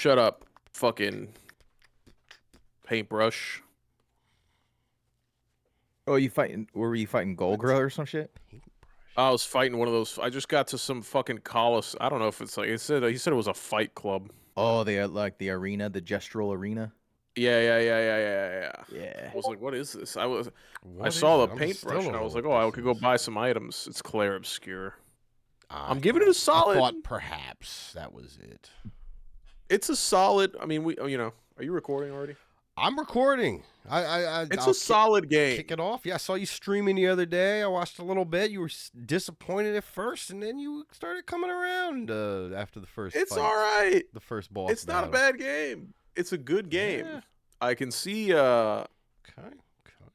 Shut up, fucking paintbrush. Oh, you fighting? Were you fighting Golgra or some shit? I was fighting one of those. I just got to some fucking Colossus. I don't know if it's like he said it was a fight club. Oh, they like the arena, the gestural arena. Yeah. Yeah. I was like, what is this? I What is saw it? the I'm paintbrush still and I don't was know like, what oh, I this could go is. buy some items. It's Clair Obscur. I I'm giving it a solid. I thought perhaps that was it. It's a solid. I mean, are you recording already? I'm recording. It's I'll a solid game. kick it off. Yeah, I saw you streaming the other day. I watched a little bit. You were disappointed at first, and then you started coming around after the first. It's fight, all right. The first boss. It's not a bad game. It's a good game. Yeah. I can see. Okay.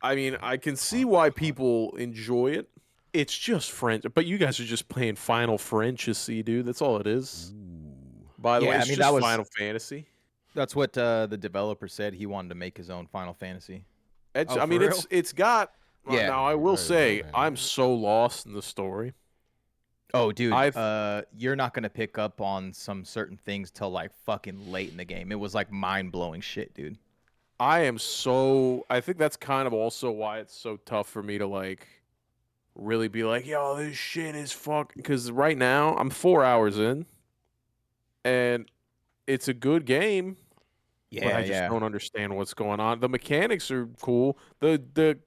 I mean, I can see why people enjoy it. It's just French, but you guys are just playing Final Fantasy, dude. That's all it is. Ooh. By the way, Yeah, it's I mean, just that was- Final Fantasy. That's what the developer said. He wanted to make his own Final Fantasy. It's, Oh, I mean, for real? it's got. Yeah. Now I will Right, say right. I'm so lost in the story. Oh, dude, I've- you're not gonna pick up on some certain things till like fucking late in the game. It was like mind blowing shit, dude. I think that's kind of also why it's so tough for me to like really be like, yo, this shit is fuck. Because right now I'm 4 hours in, and it's a good game. Yeah, But I just don't understand what's going on. The mechanics are cool. The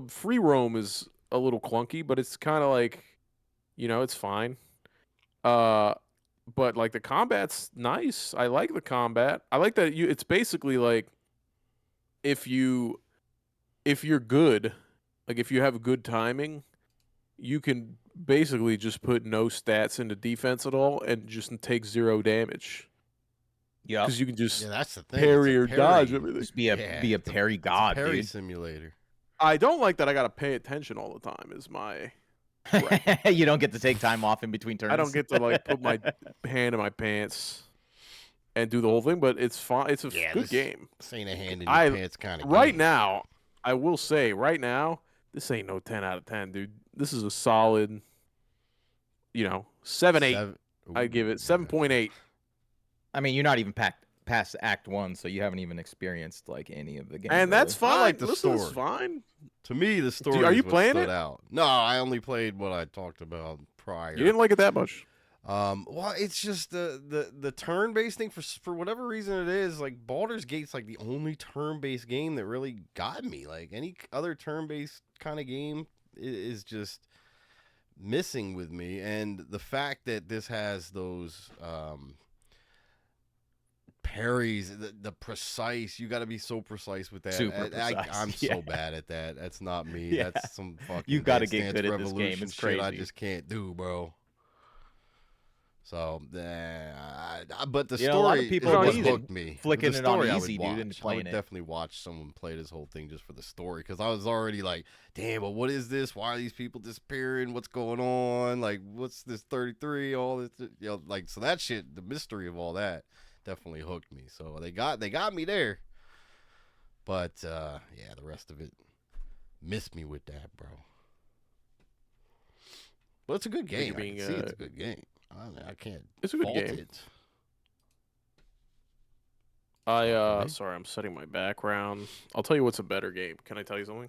free roam is a little clunky, but it's kind of like, it's fine. But like the combat's nice. I like the combat. I like that it's basically like if you're good, like if you have good timing, you can basically just put no stats into defense at all and just take 0 damage. Yeah, Because you can just Yeah, that's the thing. parry It's a or dodge parry. everything. just be a parry god, Parry dude. simulator. I don't like that I gotta pay attention all the time. Is my You don't get to take time off in between turns. I don't get to like put my hand in my pants and do the whole thing, but it's fine. It's a good game. This ain't a hand in your pants kind of Right game. now, I will say, this ain't no 10 out of 10, dude. This is a solid, 7-8. I'd give it 7.8. I mean, you're not even past Act 1, so you haven't even experienced like any of the game. And that's really. fine. I like the Listen, it's story. fine. To me, the story are you is what playing stood it? out. No, I only played what I talked about prior. You didn't like it that much. Well, it's just the turn-based thing for whatever reason it is. Like Baldur's Gate's like the only turn-based game that really got me. Like any other turn-based kind of game is just missing with me. And the fact that this has those parries, the precise, you got to be so precise with that. Super precise. I'm Yeah. so bad at that. That's not me. Yeah. That's some fucking You gotta Dance get Dance good at this Revolution game. It's shit I crazy. just can't do, bro. So, but the You know, story a lot of people is what just hooked me. flicking The it on story I easy, would dude, and watch. I playing would it. definitely watch someone play this whole thing just for the story, because I was already like, damn, but what is this? Why are these people disappearing? What's going on? Like, what's this 33? All this, like, so that shit, the mystery of all that definitely hooked me. So they got me there. But yeah, the rest of it missed me with that, bro. But it's a good game. I can see it's a good game. I can't. It's a good fault game. it. Sorry, I'm setting my background. I'll tell you what's a better game. Can I tell you something?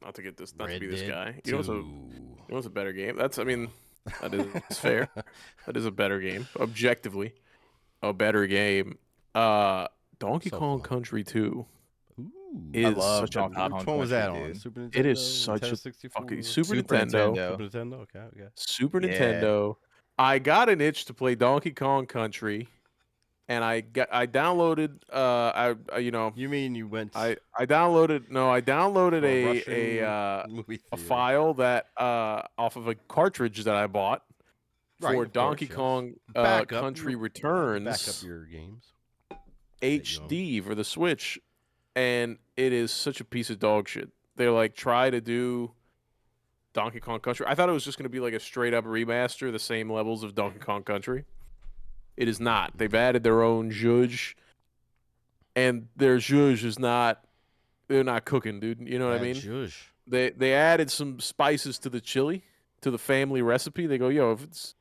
Not to be this guy. You know what's a better game? That is fair. That is a better game. Objectively, a better game. Donkey Kong Country 2 is love such a Donkey Kong Which one was that Country, on? dude. Super Nintendo? It is such a Nintendo 64? fucking Super Nintendo. Nintendo. Super Nintendo. Okay. Super Yeah. Nintendo. I got an itch to play Donkey Kong Country, and I downloaded You mean you went? I downloaded to a a movie a theater? file that off of a cartridge that I bought Right, for of course, Donkey yes. Kong Backup, Country you- Returns Back up your games. HD for the Switch, and it is such a piece of dog shit. They like try to do Donkey Kong Country. I thought it was just going to be like a straight up remaster, the same levels of Donkey Kong Country. It is not. They've added their own zhuzh, and their zhuzh is not. They're not cooking, dude. You know what I mean? Zhuzh. They added some spices to the chili, to the family recipe. They go, yo, if it's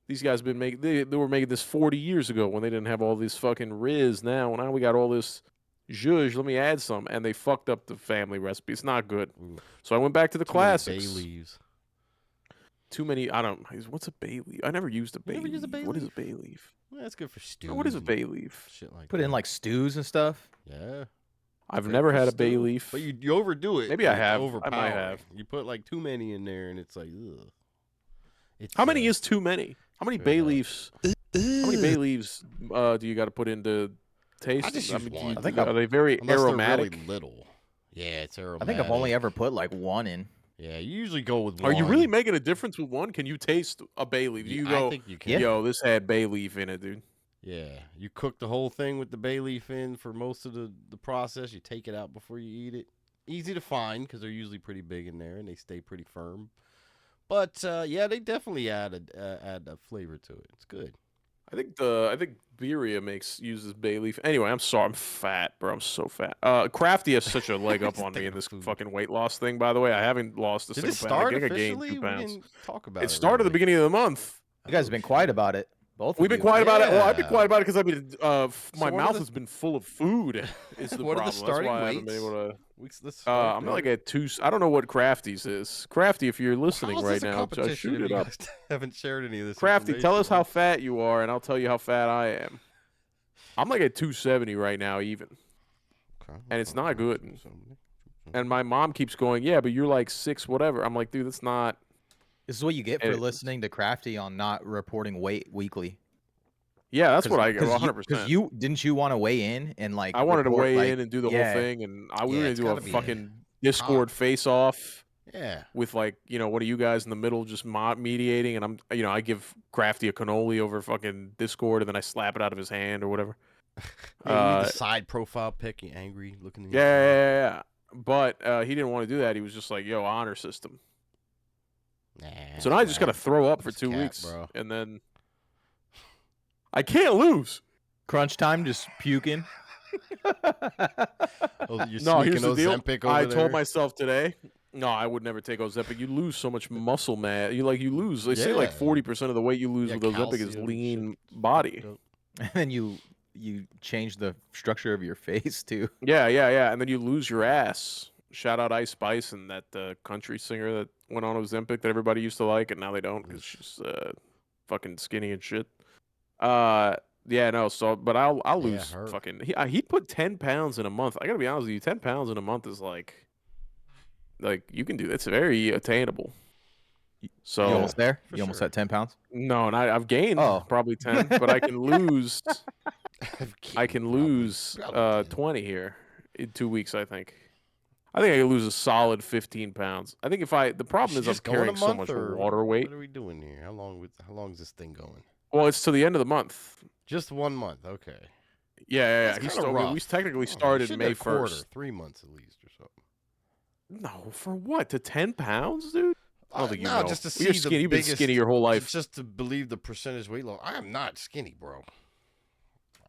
These guys been making they were making this 40 years ago when they didn't have all this fucking Riz. Now we got all this zhuzh. Let me add some, and they fucked up the family recipe. It's not good. Ooh, So I went back to the too many classics. bay leaves. Too many. I don't. What's a bay leaf? I never used a bay never leaf. used a bay What is a leaf? bay leaf? Well, that's good for stew. What is a bay leaf? Shit like Put that. in like stews and stuff. Yeah. I've Good never for had a bay stew. leaf. But you overdo it. Maybe I and it's have. I might overpowering. have. You put like too many in there, and it's like, ugh. It's, How many is too many? How many bay leaves? How many bay leaves do you got to put into taste? I just use one. I think are they very Unless aromatic? they're really little. Yeah, it's aromatic. I think I've only ever put like one in. Yeah, you usually go with Are one. you really making a difference with one? Can you taste a bay leaf? Do Yeah, you go, I think you can. yo, this had bay leaf in it, dude. Yeah, you cook the whole thing with the bay leaf in for most of the process. You take it out before you eat it. Easy to find because they're usually pretty big in there and they stay pretty firm. But yeah, they definitely add a flavor to it. It's good. I think Birria uses bay leaf. Anyway, I'm sorry, I'm fat, bro. I'm so fat. Crafty has such a leg up on me in this fucking weight loss thing. By the way, I haven't lost a Did it single pound. start I think I gained officially? 2 We pounds. didn't talk about it. It started at the really. beginning of the month. You guys have been quiet about it. Both. We've been quiet about it. Well, I've been Yeah. quiet about it because I've been my what are mouth the- has been full of food. Is the What are problem? the That's starting why I haven't been weights? able to. Let's start I'm there. like at 2. I don't know what Crafty's is. Crafty, if you're listening How is right this a now, competition shoot if it you up. guys haven't shared any of this. Crafty, tell us how information? fat you are, and I'll tell you how fat I am. I'm like at 270 right now, even. Okay, and it's okay, not good. 270. And my mom keeps going, yeah, but you're like 6 whatever. I'm like, dude, that's not. This is what you get for It- listening to Crafty on not reporting weight weekly. Yeah, that's what I get. 100%. Because you didn't you want to weigh in and like I wanted to report, weigh like, in and do the yeah. whole thing, and we Yeah, were gonna it's do a gotta be fucking Discord face-off Yeah. with like, one of you guys in the middle just mediating, and I give Crafty a cannoli over fucking Discord, and then I slap it out of his hand or whatever. Yeah, you need the side profile pic. You angry looking. At Yeah. But he didn't want to do that. He was just like, yo, honor system. Nah, So now I just got to throw up for That's 2 cap, weeks, bro. and then I can't lose. Crunch time, just puking. Oh, you're No, here's sneaking the deal. Ozempic over I there? told myself today, no, I would never take Ozempic. You lose so much muscle mass. You lose. They say like Yeah. 40% of the weight you lose Yeah, with Ozempic is calcium and lean shit. body. And then you change the structure of your face too. Yeah. And then you lose your ass. Shout out Ice Spice and that country singer that went on Ozempic that everybody used to like, and now they don't because she's fucking skinny and shit. Yeah, no. So, but I'll lose her. fucking. He put 10 pounds in a month. I gotta be honest with you. 10 pounds in a month is like you can do. It's very attainable. So You almost there? For You almost sure. at 10 pounds? no, and I've gained Oh. probably 10, but I can lose. I can Probably- lose probably 10. 20 here in 2 weeks. I think I can lose a solid 15 pounds. I think the problem Should is I'm just go in a carrying so month, much or water weight. What are we doing here? How long is this thing going? Well, it's to the end of the month. Just 1 month. Okay. Yeah. That's He kinda started, we rough. technically Oh, you started should May have a quarter, 1st. 3 months at least or something. No, for what? To 10 pounds, dude? I don't think you no, know. just to see You're the skinny. You've been biggest, skinny your whole life. Just to believe the percentage weight loss. I am not skinny, bro.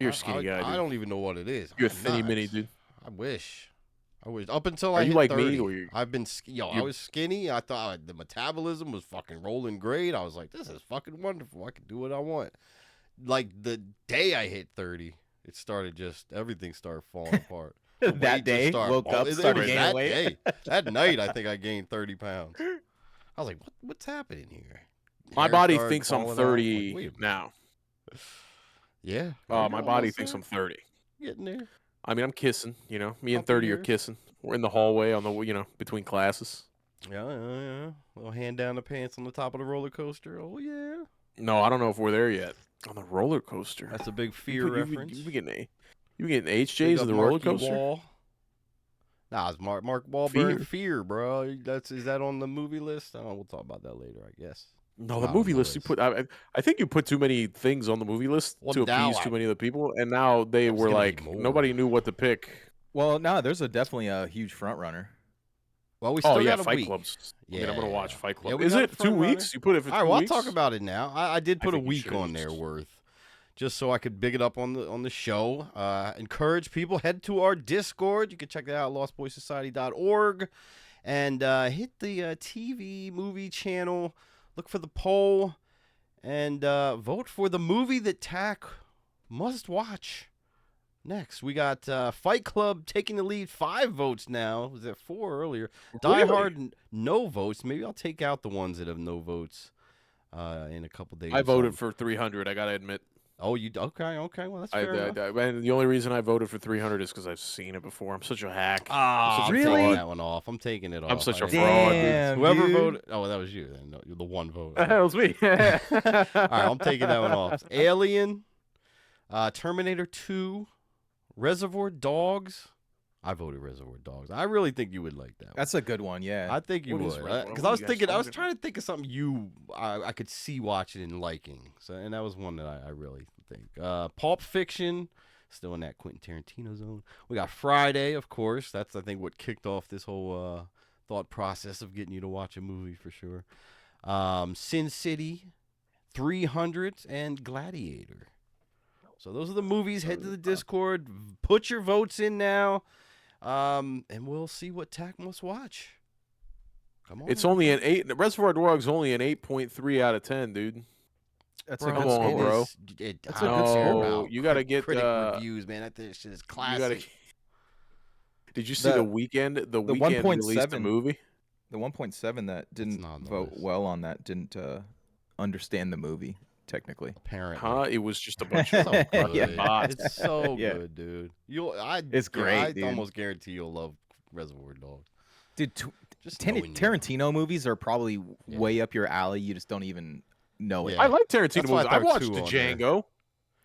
You're a skinny guy, dude. I don't even know what it is. You're a I'm thinny not. mini, dude. I wish. Up until Are I you hit like 30, me, or you- I've been I you- was skinny. I thought the metabolism was fucking rolling great. I was like, this is fucking wonderful. I can do what I want. Like the day I hit 30, everything started falling apart. The weight That just day, started woke falling. up, It started was gaining that weight. day. That night, I think I gained 30 pounds. I was like, what's happening here? My Hair body started thinks I'm falling out. 30 Like, wait a minute. now. Yeah. My body thinks I'm 30. getting there. I mean, I'm kissing. Me and Couple 30 are years. kissing. We're in the hallway on the between classes. Yeah. Little hand down the pants on the top of the roller coaster. Oh yeah. No, I don't know if we're there yet. On the roller coaster. That's a big You fear put- you be- reference. You be getting Big HJs up of the roller Marky coaster. Wall. Nah, it's Mark Wahlberg. Fear, bro. Is that on the movie list? I don't know. We'll talk about that later, I guess. No, Not the on movie the list you list. put. I think you put too many things on the movie list Well, to now appease too I- many of the people, and now they There's were gonna be like more. nobody knew what to pick. Well, no, there's definitely a huge front runner. Well, we still Oh yeah, got a Fight week. Clubs. Yeah. I'm gonna watch Fight Yeah, Club. we Is got it a 2 front runner. weeks? You put it for All right, 2 well, weeks? I'll talk about it now. I did put a think you week should. on there worth, just so I could big it up on the show. Encourage people, head to our Discord. You can check that out, lostboysociety.org, and hit the TV movie channel. Look for the poll, And vote for the movie that Tack must watch. Next, we got Fight Club taking the lead, 5 votes now. Was it 4 earlier? Die Really? Hard, no votes. Maybe I'll take out the ones that have no votes in a couple days. I voted for 300. I gotta admit. Oh, you okay? Well, that's fair enough. And the only reason I voted for 300 is because I've seen it before. I'm such a hack. Ah, I'm Really? taking that one off. I'm taking it off. I'm such a I- fraud, dude. Damn, Whoever dude. voted. Oh, that was you. Then no, you're the one vote. The hell's me? All right, I'm taking that one off. Alien, Terminator 2, Reservoir Dogs. I voted Reservoir Dogs. I really think you would like that one. That's a good one, yeah. I think you What is would. Reservoir? Because What I are was you guys thinking, I was talking trying to think of something I could see watching and liking. So, and that was one that I really think. Pulp Fiction, still in that Quentin Tarantino zone. We got Friday, of course. That's, I think, what kicked off this whole thought process of getting you to watch a movie for sure. Sin City, 300, and Gladiator. So those are the movies. Head to the Discord. Put your votes in now. And we'll see what Tack must watch. Come on. It's only an 8. Reservoir Dogs only an 8.3 out of 10, dude. That's Bro, a good Come on, score. bro. That's a good score. No, you gotta get, critic reviews, man. That shit is You classic. gotta. Did you see the weekend? The weekend released a 1.7. movie. The 1.7 that didn't not on the vote list. well on that didn't understand the movie, technically. Apparently, Huh? It was just a bunch It's of so good. Yeah. bots. It's so Yeah. good, dude. It's great, I dude. almost guarantee you'll love Reservoir Dogs. Dude, Just knowing you. Tarantino movies are probably way up your alley. You just don't even know it. Yeah. I like Tarantino That's why I movies. I threw watched 2 the on there. Django.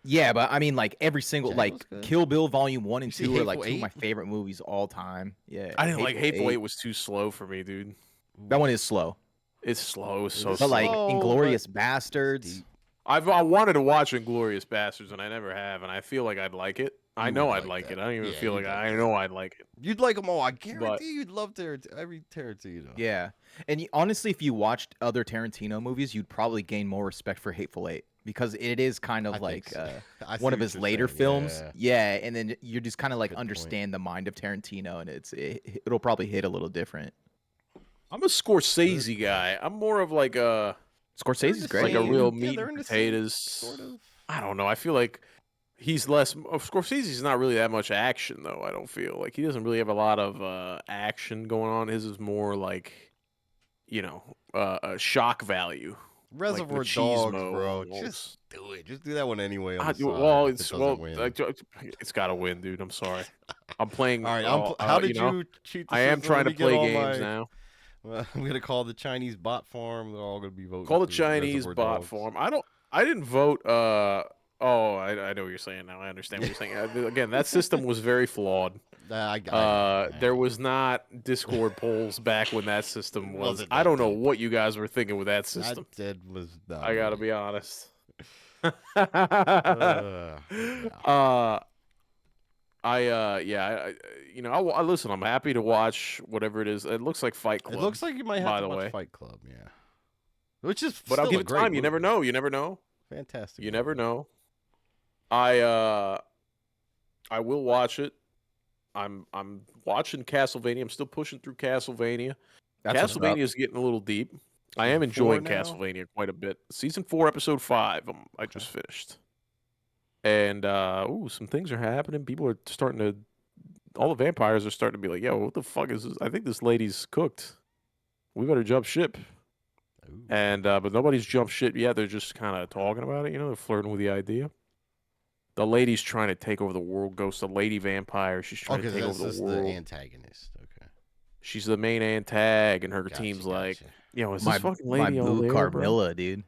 Yeah, but I mean, like every single, Django's like good. Kill Bill Volume 1 and You see 2 are like Hateful 2 of my Eight? favorite movies all time. Yeah, I didn't like Hateful Eight. Was too slow for me, dude. That one is slow. It's slow. It's so It's But slow. like slow, Inglorious but Bastards. deep. I wanted to watch Inglorious Bastards, and I never have, and I feel like I'd like it. I You know would I'd like like that. it. I don't even Yeah, feel you'd like like I that. know I'd like it. You'd like them all. I guarantee you'd love every Tarantino. Yeah, and honestly, if you watched other Tarantino movies, you'd probably gain more respect for Hateful Eight because it is kind of I think like so. I see one of what his you're later saying, films. yeah. Yeah, and then you just kind of like Good point. understand the mind of Tarantino, and it'll probably hit a little different. I'm a Scorsese guy. I'm more of like a Scorsese's the great. like a same. real Yeah, meat they're and in the same potatoes. sort of. I don't know. I feel like he's less. Scorsese's not really that much action, though. I don't feel like he doesn't really have a lot of action going on. His is more like, a shock value. Reservoir like Dogs, machismo bro. almost. Just do it. Just do that one anyway. On I- the side well, if it it's doesn't win. it's got to win, dude. I'm sorry. I'm playing. All right. How did you cheat the I am system? trying Let to me get play all games my- now. Well, I'm gonna call the Chinese bot farm. They're all gonna be voting. Call the for Chinese Reservoir bot Dogs. form. I didn't vote. I know what you're saying now. I understand what you're saying. Again, that system was very flawed. There was not Discord polls back when that system was. Wasn't I that don't know deep. what you guys were thinking with that system. That was. I gotta be honest. Yeah. I listen. I'm happy to watch whatever it is. It looks like Fight Club. It looks like you might have by to the watch way. Fight Club. Yeah. Which is. But I'll still give a it great time. You never movie. know. You never know. Fantastic. You movie. never know. I will watch it. I'm watching Castlevania. I'm still pushing through Castlevania. That's what's up. Castlevania is getting a little deep. I am Season 4 enjoying now? Castlevania quite a bit. Season 4, episode 5. I just finished. And some things are happening. People are starting to. All the vampires are starting to be like, "Yo, what the fuck is this? I think this lady's cooked. We better jump ship." Ooh. And but nobody's jumped ship yet. They're just kind of talking about it. They're flirting with the idea. The lady's trying to take over the world. Ghost, the lady vampire. She's trying to Okay, take that's over just the world. the antagonist. Okay. She's the main antag, and her Gotcha, team's like, gotcha. "Yo, is my this fucking my lady all boo there, bro?" Carmilla, dude.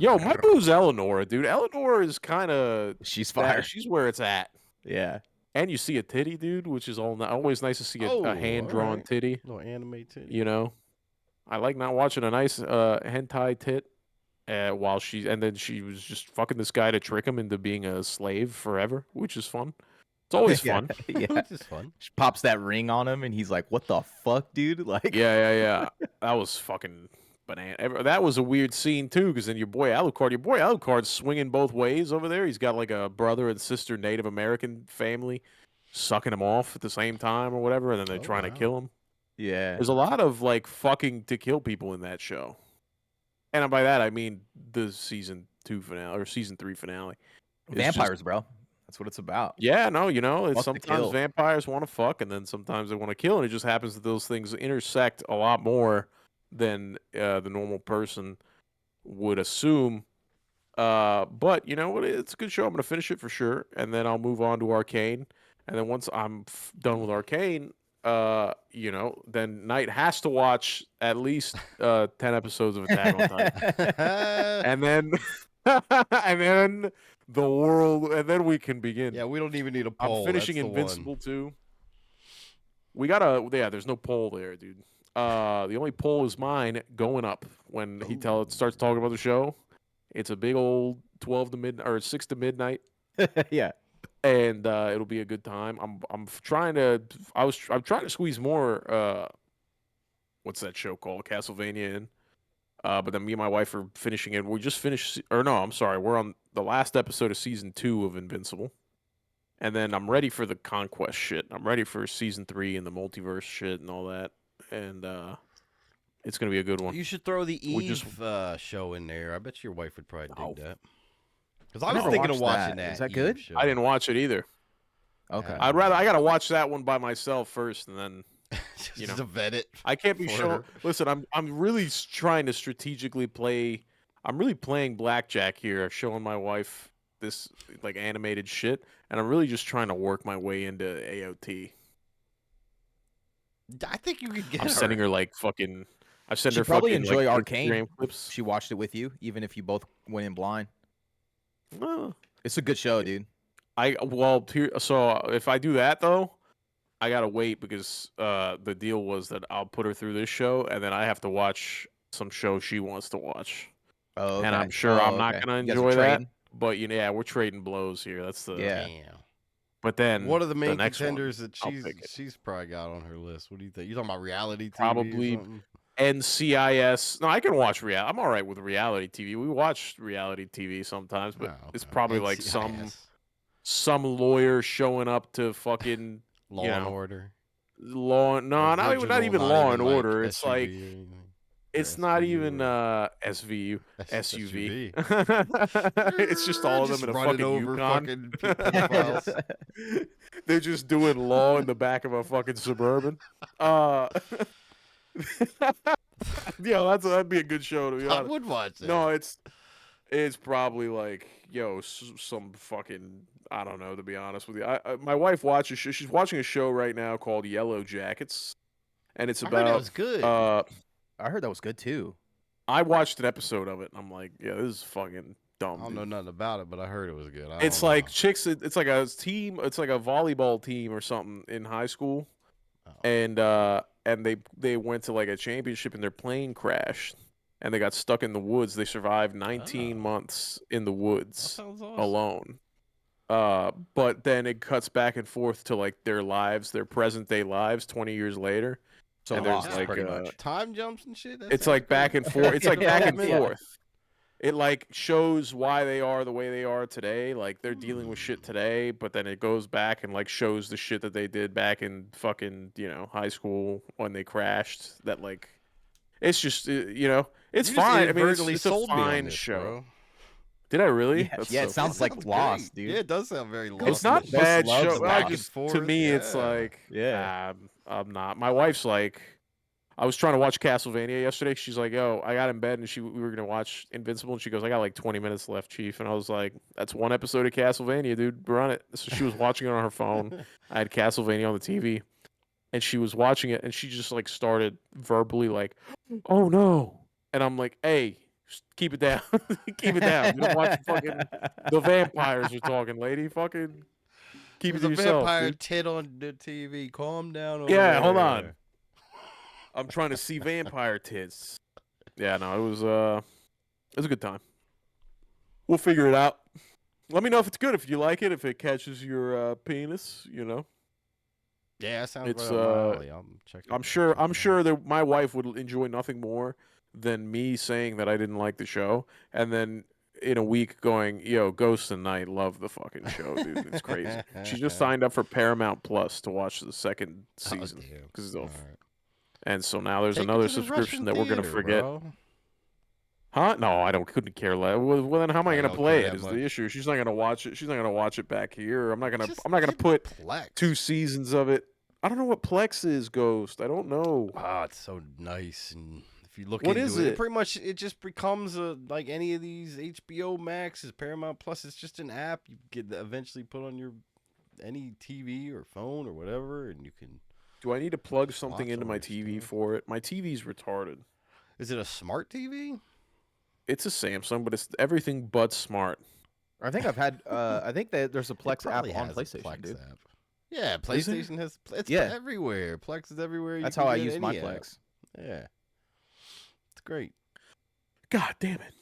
Yo, my boo's Eleanor, dude. Eleanor is kind of She's fire. She's where it's at. Yeah. And you see a titty, dude, which is always nice to see a hand-drawn alright. titty. Little anime titty. I like not watching a nice hentai tit and then she was just fucking this guy to trick him into being a slave forever, which is fun. It's always Yeah. fun. Yeah. Which is fun. She pops that ring on him, and he's like, "What the fuck, dude?" Like, Yeah. That was fucking banana. That was a weird scene too, because then your boy Alucard's swinging both ways over there. He's got like a brother and sister Native American family sucking him off at the same time or whatever, and then they're trying to wow. kill him. yeah. There's a lot of like fucking to kill people in that show. and by that I mean the season 2 finale or season 3 finale. It's just Vampires, bro. That's what it's about. yeah, no, it's Fuck to sometimes kill. vampires want to fuck, and then sometimes they want to kill, and it just happens that those things intersect a lot more than the normal person would assume. But you know what? It's a good show. I'm gonna finish it for sure, and then I'll move on to Arcane. And then once I'm done with Arcane, then Knight has to watch at least 10 episodes of Attack on Titan, and then and then the world, and then we can begin. Yeah, we don't even need a I'm poll. finishing That's the Invincible one. too. We gotta, yeah. There's no poll there, dude. The only poll is mine going up when he starts talking about the show. It's a big old 12 to midnight or 6 to midnight, Yeah. and it'll be a good time. I'm trying to I'm trying to squeeze more what's that show called? Castlevania in. But then me and my wife are finishing it. We just finished, or no, I'm sorry, we're on the last episode of season 2 of Invincible. And then I'm ready for the Conquest shit. I'm ready for season 3 and the multiverse shit and all that. And it's gonna be a good one. You should throw the We Eve just- show in there. I bet your wife would probably dig Oh. that. Because I I was never thinking of watched watching that. that. Is that Eve good? show. I didn't watch it either. Okay. I I gotta watch that one by myself first, and then Just to vet it. I can't be for sure. her. Listen, I'm really trying to strategically play. I'm really playing blackjack here, showing my wife this like animated shit, and I'm really just trying to work my way into AOT. I think you could get I'm sending her like fucking. I send She'd her probably fucking enjoy like Arcane. Instagram clips. She watched it with you, even if you both went in blind. Well, It's a good show, dude. So if I do that though, I gotta wait because the deal was that I'll put her through this show, and then I have to watch some show she wants to watch. Oh, okay. And I'm sure I'm not gonna You guys are enjoy that. trading? But yeah, we're trading blows here. That's the Yeah. Damn. But then What are the main next one, contenders that I'll pick it. she's probably got on her list? What do you think? You talking about reality TV Probably or something? NCIS. No, I can watch reality. I'm all right with reality TV. We watch reality TV sometimes, but Oh, it's okay. probably like NCIS. some lawyer showing up to fucking Law you and know, Order. Law. No, not even Original, Law and like Order. It's SUV like or anything. it's Or not SVU even or- SVU. SUV. SUV. It's just all of Just them in a running fucking over Yukon. fucking pedophiles. They're just doing law in the back of a fucking Suburban. Yeah, that'd be a good show to be I honest. would watch that. No, it's probably like some fucking I don't know to be honest with you. My wife watches she's watching a show right now called Yellow Jackets, and it's I heard that about was good. I heard that was good too. I watched an episode of it and I'm like, yeah, this is fucking dumb. I don't know dude. nothing about it, but I heard it was good. It's don't like know. chicks. It's like a team. It's like a volleyball team or something in high school, Oh. and they went to like a championship and their plane crashed and they got stuck in the woods. They survived 19 Oh. months in the That woods sounds awesome. alone. But then it cuts back and forth to like their lives, their present day lives, 20 years later. So And there's lost, like, pretty much. Time jumps and shit. That It's sounds like back cool. and forth. It's like back and Yeah. forth. It like shows why they are the way they are today. Like they're dealing with shit today, but then it goes back and like shows the shit that they did back in fucking, high school when they crashed. That like it's just it's You just fine. I mean, inadvertently it's a sold me on fine this, show. bro. Did I really? Yeah, That's yeah, so it sounds funny. like Lost, great. dude. Yeah, it does sound very Lost. It's not Ghost bad loves show. the I back and just forth, to me, it's yeah. like Yeah. I'm not. My wife's like, I was trying to watch Castlevania yesterday. She's like, "Yo, I got in bed and we were gonna watch Invincible." And she goes, "I got like 20 minutes left, Chief." And I was like, "That's one episode of Castlevania, dude. Run it." So she was watching it on her phone. I had Castlevania on the TV, and she was watching it, and she just like started verbally like, "Oh no!" And I'm like, "Hey, just keep it down, keep it down. You don't watch fucking the vampires are talking, lady. Fucking keep it There's to a yourself, vampire dude." tit on the TV. Calm down over Yeah, hold there. on. I'm trying to see vampire tits. Yeah, no, it was a good time. We'll figure it out. Let me know if it's good, if you like it, if it catches your penis, Yeah, that sounds It's, right up my alley. I'm checking. I'm sure that my wife would enjoy nothing more than me saying that I didn't like the show, and then in a week going, "Yo, Ghost and Night love the fucking show, dude. It's crazy." She just signed up for Paramount Plus to watch the second season damn. because All right. and so now there's Take it another to the subscription Russian that we're gonna theater, forget. bro. Huh? No, I don't. Couldn't care less. Well, then how am I I gonna don't play care it? that Is the much. issue? She's not gonna watch it. She's not gonna watch it back here. I'm not gonna. Just I'm not gonna get the put Plex. 2 seasons of it. I don't know what Plex is, Ghost. I don't know. Ah, it's so nice, and if you look What into is it, it? pretty much it just becomes like any of these HBO Maxes, Paramount Plus. It's just an app you get eventually put on your any TV or phone or whatever, and you can. Do I need to plug Just something watch into all my your TV stuff. for it? My TV's retarded. Is it a smart TV? It's a Samsung, but it's everything but smart. I think I've had. I think that there's a It Plex app probably on has a PlayStation, Plex dude. app. Yeah, Is there? PlayStation has. It's Yeah. everywhere. Plex is everywhere. You That's can how I get use my any app. Plex. Yeah, it's great. God damn it!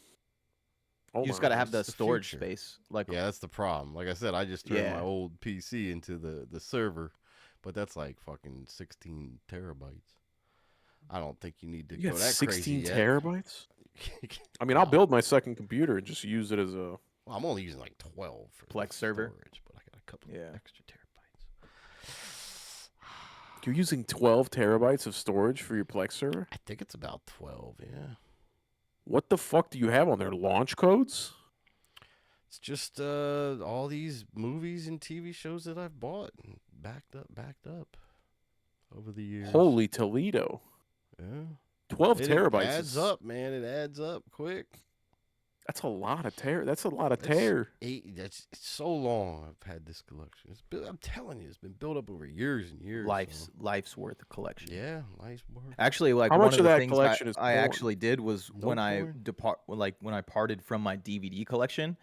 Hold You just on. gotta have it's the the storage future. space. Like, Yeah, that's the problem. Like I said, I just turned my Yeah. old PC into the server, but that's like fucking 16 terabytes. I don't think you need to You go got that 16 crazy yet. terabytes? I mean, I'll build my second computer and just use it as a. Well, I'm only using like 12 for Plex the server? storage, but I got a couple Yeah. extra terabytes. You're using 12 terabytes of storage for your Plex server? I think it's about 12. Yeah, What the fuck do you have on there? Launch codes? it's just all these movies and TV shows that I've bought and backed up over the years. Holy Toledo! Yeah. 12 It terabytes adds is up, man. It adds up quick. That's a lot of tear. That's a lot of That's tear. it's so long I've had this collection. I'm telling you, it's been built up over years and years. life's worth of collection. Yeah, life's worth. Actually, like How one much of of the that things collection is I porn? actually did was No when I porn? when I parted from my DVD collection,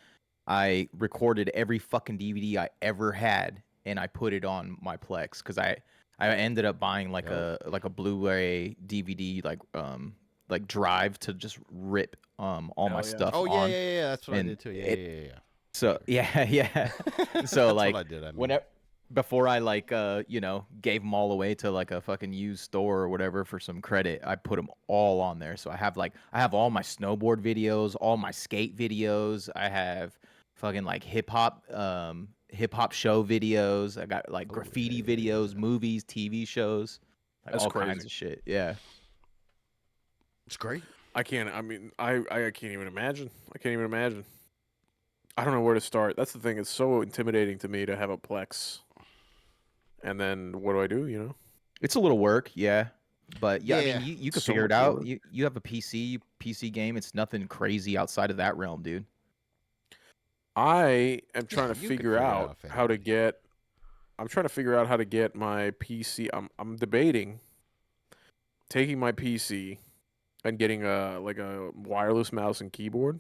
I recorded every fucking DVD I ever had and I put it on my Plex because I ended up buying like Yep. a Blu-ray DVD like drive to just rip all my Hell yeah. stuff Oh on. yeah. That's what I and did too. it- Yeah. So yeah. So That's like what I did. I mean, whenever before I like gave them all away to like a fucking used store or whatever for some credit, I put them all on there. So I have all my snowboard videos, all my skate videos. I have fucking like hip hop show videos. I got like graffiti videos, movies, TV shows, like That's all crazy. kinds of shit. Yeah. it's great. I can't. I mean, I can't even imagine. I can't even imagine. I don't know where to start. That's the thing. It's so intimidating to me to have a Plex. And then what do I do? You know, It's a little work, yeah. But yeah, I Yeah. mean, you could So figure it much out. work. You have a PC game. It's nothing crazy outside of that realm, dude. I am trying to you could figure figure it out out if how to anybody- get. I'm trying to figure out how to get my PC. I'm debating taking my PC and getting a wireless mouse and keyboard,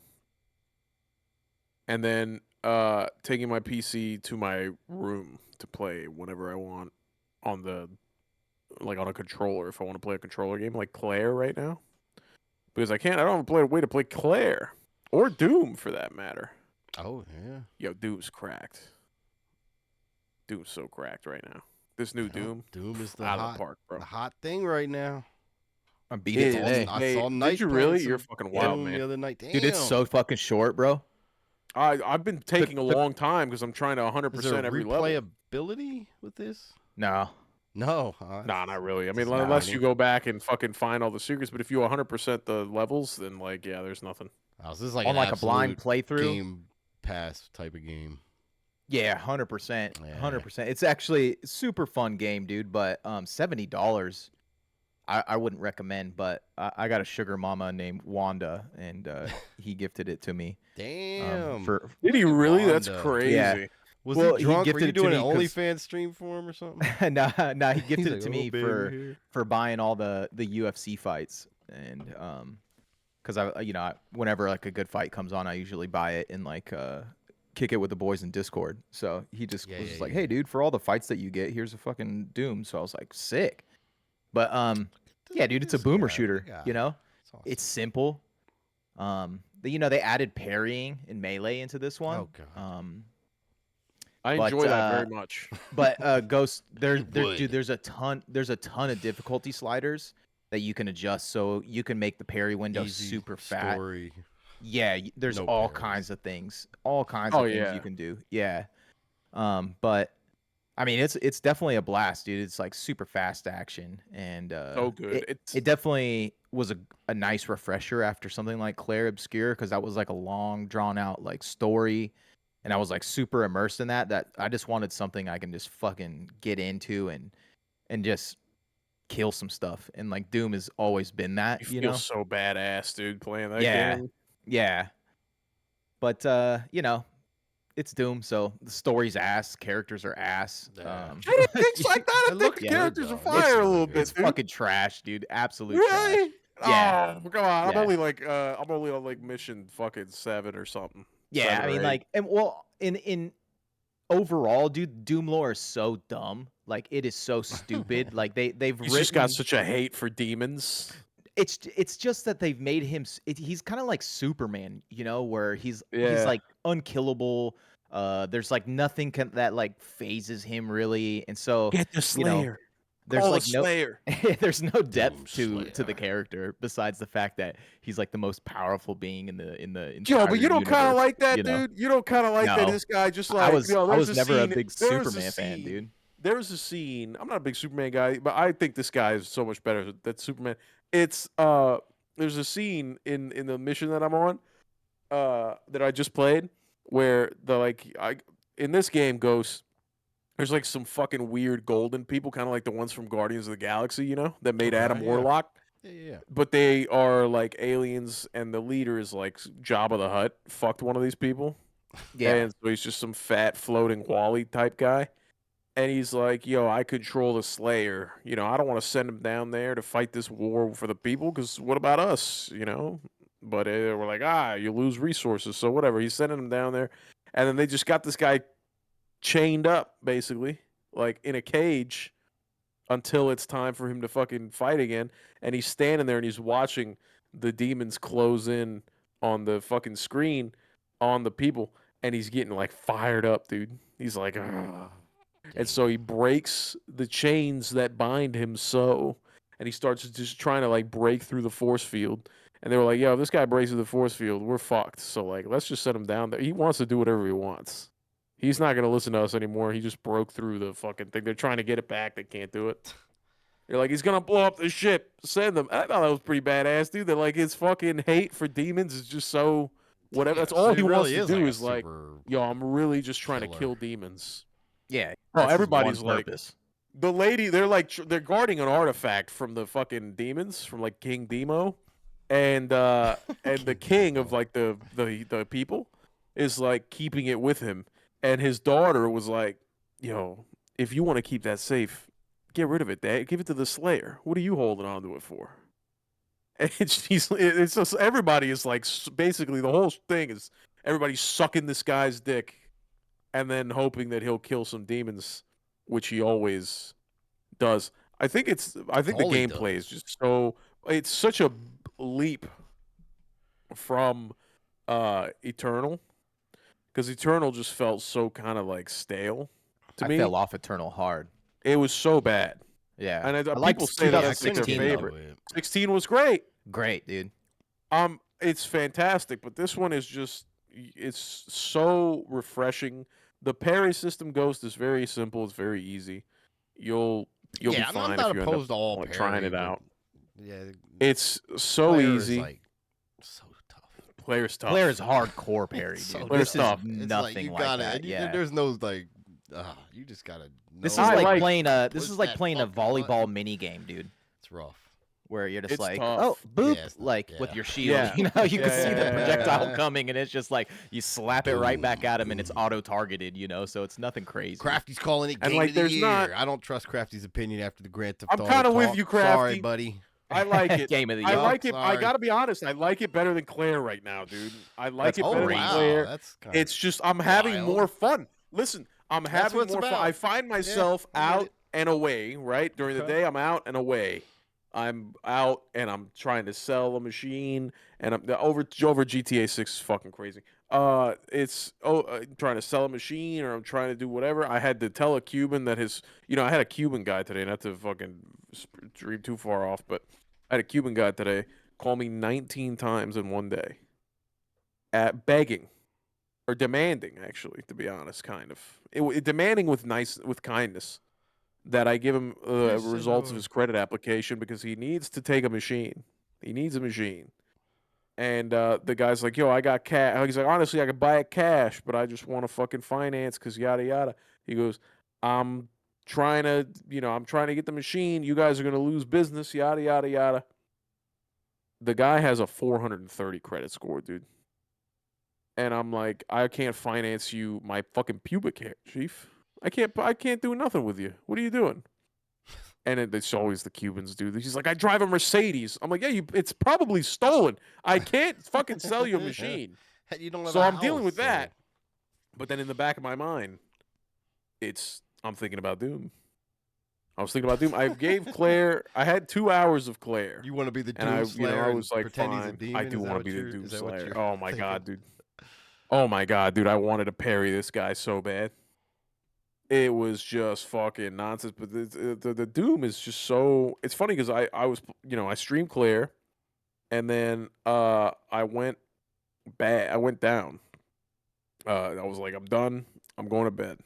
and then taking my PC to my room to play whenever I want on the on a controller if I want to play a controller game like Clair right now. Because I don't have a way to play Clair or Doom for that matter. Oh yeah. Yo, Doom's cracked. Doom's so cracked right now. This new Yep, Doom, Doom is the out of hot, the park, bro. the hot thing right now. I beat it It today. is. I Hey, saw did Knight you playing really? some You're fucking wild, Doom man. the other night. Damn. Dude, it's so fucking short, bro. I've been taking a long time because I'm trying to 100% Is there every level. replayability with this? No. No. Nah, not really. I mean, Doesn't unless matter. you go back and fucking find all the secrets. But if you 100% the levels, then yeah, there's nothing. Oh, so this is like On an like a blind absolute playthrough. Game Pass type of game. Yeah, 100%. Yeah. 100%. It's actually a super fun game, dude, but $70 I wouldn't recommend, but I got a sugar mama named Wanda and he gifted it to me. Damn. For Did he Look at really? That's Wanda. crazy. Yeah. Was Well, he he drunk? Were gifted you it to doing an me 'cause- OnlyFans stream for him or something? nah, he He's gifted like, it to "Oh, me baby, here." for buying all the UFC fights and because whenever like a good fight comes on, I usually buy it and like kick it with the boys in Discord. So he just Yeah, was yeah, just like, yeah. "Hey, dude, for all the fights that you get, here's a fucking Doom." So I was like, "Sick." But yeah, dude, it's a This boomer guy, shooter. the guy. You know, That's awesome. it's simple. They added parrying and melee into this one. Oh, God. I But, enjoy that very much. But Ghost, would. dude, there's a ton of difficulty sliders that you can adjust, so you can make the parry window Easy super fat. story. Yeah, there's parries. all kinds of things, all kinds Oh, of things yeah. you can do. Yeah, but I mean, it's definitely a blast, dude. It's like super fast action, and So good. it definitely was a nice refresher after something like Clair Obscur, because that was like a long, drawn out like story, and I was like super immersed in that. That I just wanted something I can just fucking get into and just kill some stuff. And like Doom has always been you that, you feel know? so badass, dude, playing that Yeah, game. yeah. But you know, it's Doom, so the story's ass, characters are ass. Yeah. I didn't think so like that. I It think looks the Yeah, good characters though. are It looks fire a really little good. it's bit, dude. fucking trash, dude. Absolute trash. Really? Yeah, Oh, come on. yeah, I'm only on like mission fucking 7 or something. yeah. 7 I or mean, 8. like, and well, in overall, dude, Doom lore is so dumb. Like, it is so stupid. Like, they've He's just got written. such a hate for demons. It's just that they've made him. He's kind of like Superman, you know, where he's Yeah. like unkillable. There's like nothing that like phases him really, and so Get the you know, Slayer. there's Call the like no Slayer. there's no depth Doom to the Slayer. character besides the fact that he's like the most powerful being in the Yo, entire but you don't kind of universe, like you that, know. dude. You don't kind of like that. No, This guy just like, I there's was a never a scene. big There was a Superman fan, scene. dude. There was a scene. I'm not a big Superman guy, but I think this guy is so much better than Superman. It's there's a scene in the mission that I'm on, that I just played, where in this game, Ghost, there's like some fucking weird golden people, kind of like the ones from Guardians of the Galaxy, that made Adam Okay, yeah. Warlock. Yeah. But they are like aliens, and the leader is like Jabba the Hutt. Fucked one of these people, Yeah, and so he's just some fat floating Wally type guy. And he's like, "Yo, I control the Slayer. I don't want to send him down there to fight this war for the people, because what about us? But we're like, you lose resources, so whatever. He's sending him down there, and then they just got this guy chained up, basically, like in a cage, until it's time for him to fucking fight again. And he's standing there and he's watching the demons close in on the fucking screen on the people, and he's getting like fired up, dude. He's like, "Ugh." And so he breaks the chains that bind him, and he starts just trying to like break through the force field. And they were like, "Yo, if this guy breaks through the force field, we're fucked. So like, let's just set him down there. He wants to do whatever he wants. He's not gonna listen to us anymore. He just broke through the fucking thing. They're trying to get it back. They can't do it. They're like, he's gonna blow up the ship. Send them." I thought that was pretty badass, dude. That like his fucking hate for demons is just so whatever. That's Yeah, all so he wants really to is do like a is like, super yo, I'm really just trying to killer. kill demons. yeah. Oh, That's his everybody's one like, purpose. the lady. They're like, they're guarding an artifact from the fucking demons, from like King Demo, and the king of like the people is like keeping it with him. And his daughter was like, "Yo, if you want to keep that safe, get rid of it, Dad. Give it to the Slayer. What are you holding on to it for?" And it's just everybody is like, basically the whole thing is everybody sucking this guy's dick, and then hoping that he'll kill some demons, which he always does. I think the all he gameplay is does. just so, it's such a leap from Eternal, because Eternal just felt so kind of like stale to I me. fell off Eternal hard. It was so bad. Yeah, And I people liked say that that's like their 2016 though. favorite. 16 was great. Great, dude. It's fantastic, but this one is just, it's so refreshing. The parry system, Ghost, is very simple. It's very easy. You'll be Yeah, I'm fine not if you end up opposed to all like, parry, trying it but out. yeah, It's so Clair easy. is like so tough. Player's tough. Claire is hardcore parry, It's dude. so Player's This tough. is It's nothing you like gotta, that. and Yeah. there's no like, you just gotta. This is know I like like- playing a push that volleyball fucking button. mini game, dude. It's rough. Where you're just It's like, tough. oh, boop, Yeah, it's not- like yeah. with your shield. Yeah. You know, you can see the Yeah. projectile coming, and it's just like you slap it right back at him, and it's auto targeted. You know, so it's nothing crazy. Crafty's calling it And, game like, of the there's year. not- I don't trust Crafty's opinion after the Grand Theft I'm Auto kinda with talk. you, Sorry, Crafty. buddy. I like it. Game of the I year. like it. I Sorry. gotta be honest. I like it better than Claire right now, dude. I like That's it better than crazy. Claire. That's kinda It's just I'm having wild. more fun. Listen, I'm That's having what it's more fun. about. I find myself I get out it. and away, right? During the Okay. day, I'm out and away. I'm out and I'm trying to sell a machine, and I'm over GTA 6 is fucking crazy. Trying to sell a machine, or I'm trying to do whatever. I had to tell a Cuban that I had a Cuban guy today, not to fucking dream too far off, but I had a Cuban guy today call me 19 times in one day, begging or demanding, actually, to be honest, kind of. Demanding with kindness that I give him results of his credit application because he needs to take a machine. He needs a machine. And the guy's like, yo, I got cash. He's like, honestly, I could buy it cash, but I just want to fucking finance because yada yada. He goes, I'm trying to, I'm trying to get the machine. You guys are going to lose business, yada yada yada. The guy has a 430 credit score, dude. And I'm like, I can't finance you my fucking pubic hair, chief. I can't do nothing with you. What are you doing? And it's always the Cubans, dude. He's like, I drive a Mercedes. I'm like, yeah, it's probably stolen. I can't fucking sell you a machine. You don't have So a I'm dealing with house, that. But then in the back of my mind, I'm thinking about Doom. I was thinking about Doom. I gave Claire. I had 2 hours of Claire. You want to be the Doom and Slayer? I was like, pretend he's a fine. demon? I do Is that want to what be the you're- Doom is that what Slayer. you're Oh my thinking? god, dude. Oh my god, dude. I wanted to parry this guy so bad. It was just fucking nonsense. But the Doom is just so. It's funny because I was I streamed Claire, and then I went bad. I went down. I was like, I'm done. I'm going to bed.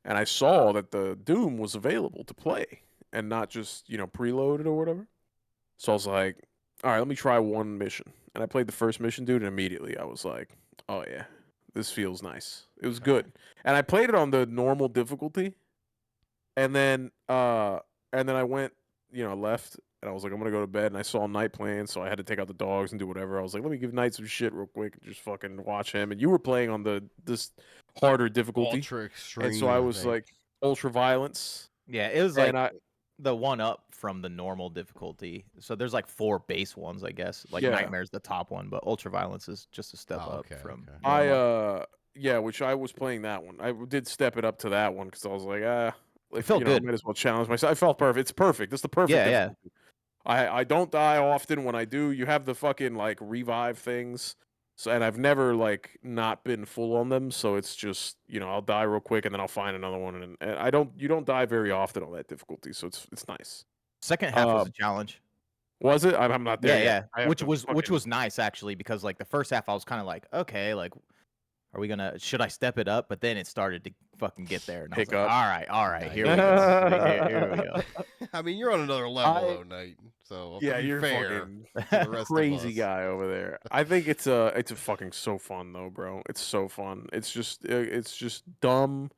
And I saw that the Doom was available to play and not just preloaded or whatever. So I was like, all right, let me try one mission. And I played the first mission, dude, and immediately I was like, oh yeah, this feels nice. It was good. And I played it on the normal difficulty. And then I went, left, and I was like, I'm gonna go to bed. And I saw Knight playing, so I had to take out the dogs and do whatever. I was like, let me give Knight some shit real quick and just fucking watch him. And you were playing on this harder difficulty, Ultra extreme. and so I was like ultra violence. Yeah, it was like And the one up from the normal difficulty. So there's like 4 base ones, I guess. Like Yeah. Nightmare's the top one, but Ultraviolence is just a step up from. okay. normal. Which I was playing that one. I did step it up to that one because I was like, like, felt good. I might as well challenge myself. I felt perfect. It's perfect. It's the perfect. Yeah, yeah. difficulty. I don't die often. When I do, you have the fucking like revive things. So, and I've never like not been full on them. So it's just I'll die real quick and then I'll find another one. And you don't die very often on that difficulty. So it's nice. Second half was a challenge. Was it? I'm not there. Yeah, yet. Which was nice actually, because like the first half I was kind of like, okay, like, should I step it up? But then it started to fucking get there, and I was Pick like, up. all right, here we go. Here we go. I mean, you're on another level though, Knight. So Yeah, to be you're fair, fucking the rest crazy of us. guy over there. I think it's a fucking so fun though, bro. It's so fun. It's just dumb.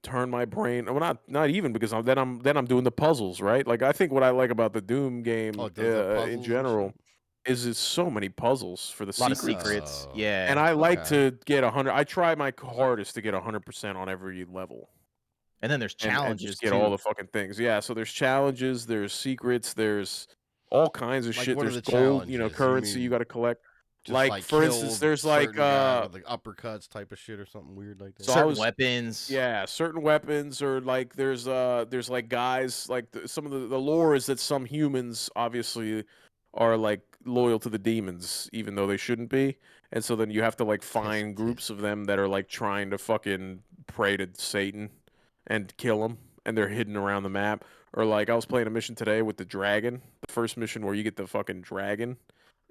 Turn my brain. Well, not even because then I'm doing the puzzles, right? Like I think what I like about the Doom game Oh, the puzzles in and general shit? is it's so many puzzles for the A lot of secrets. secrets. Oh. Yeah. And I like Okay. to get 100. I try my hardest to get 100% on every level. And then there's And challenges just get too. all the fucking things. Yeah, so there's challenges, there's secrets, there's all kinds of Like, shit. what are There's the gold, challenges? You currency you mean got to collect. Just Like, for instance, kill there's like certain guy with the uppercuts type of shit or something weird like that. So I certain was- weapons. yeah, certain weapons, or like there's like guys like some of the lore is that some humans obviously are like loyal to the demons even though they shouldn't be, and so then you have to like find groups of them that are like trying to fucking pray to Satan and kill him, and they're hidden around the map. Or like I was playing a mission today with the dragon. The first mission where you get the fucking dragon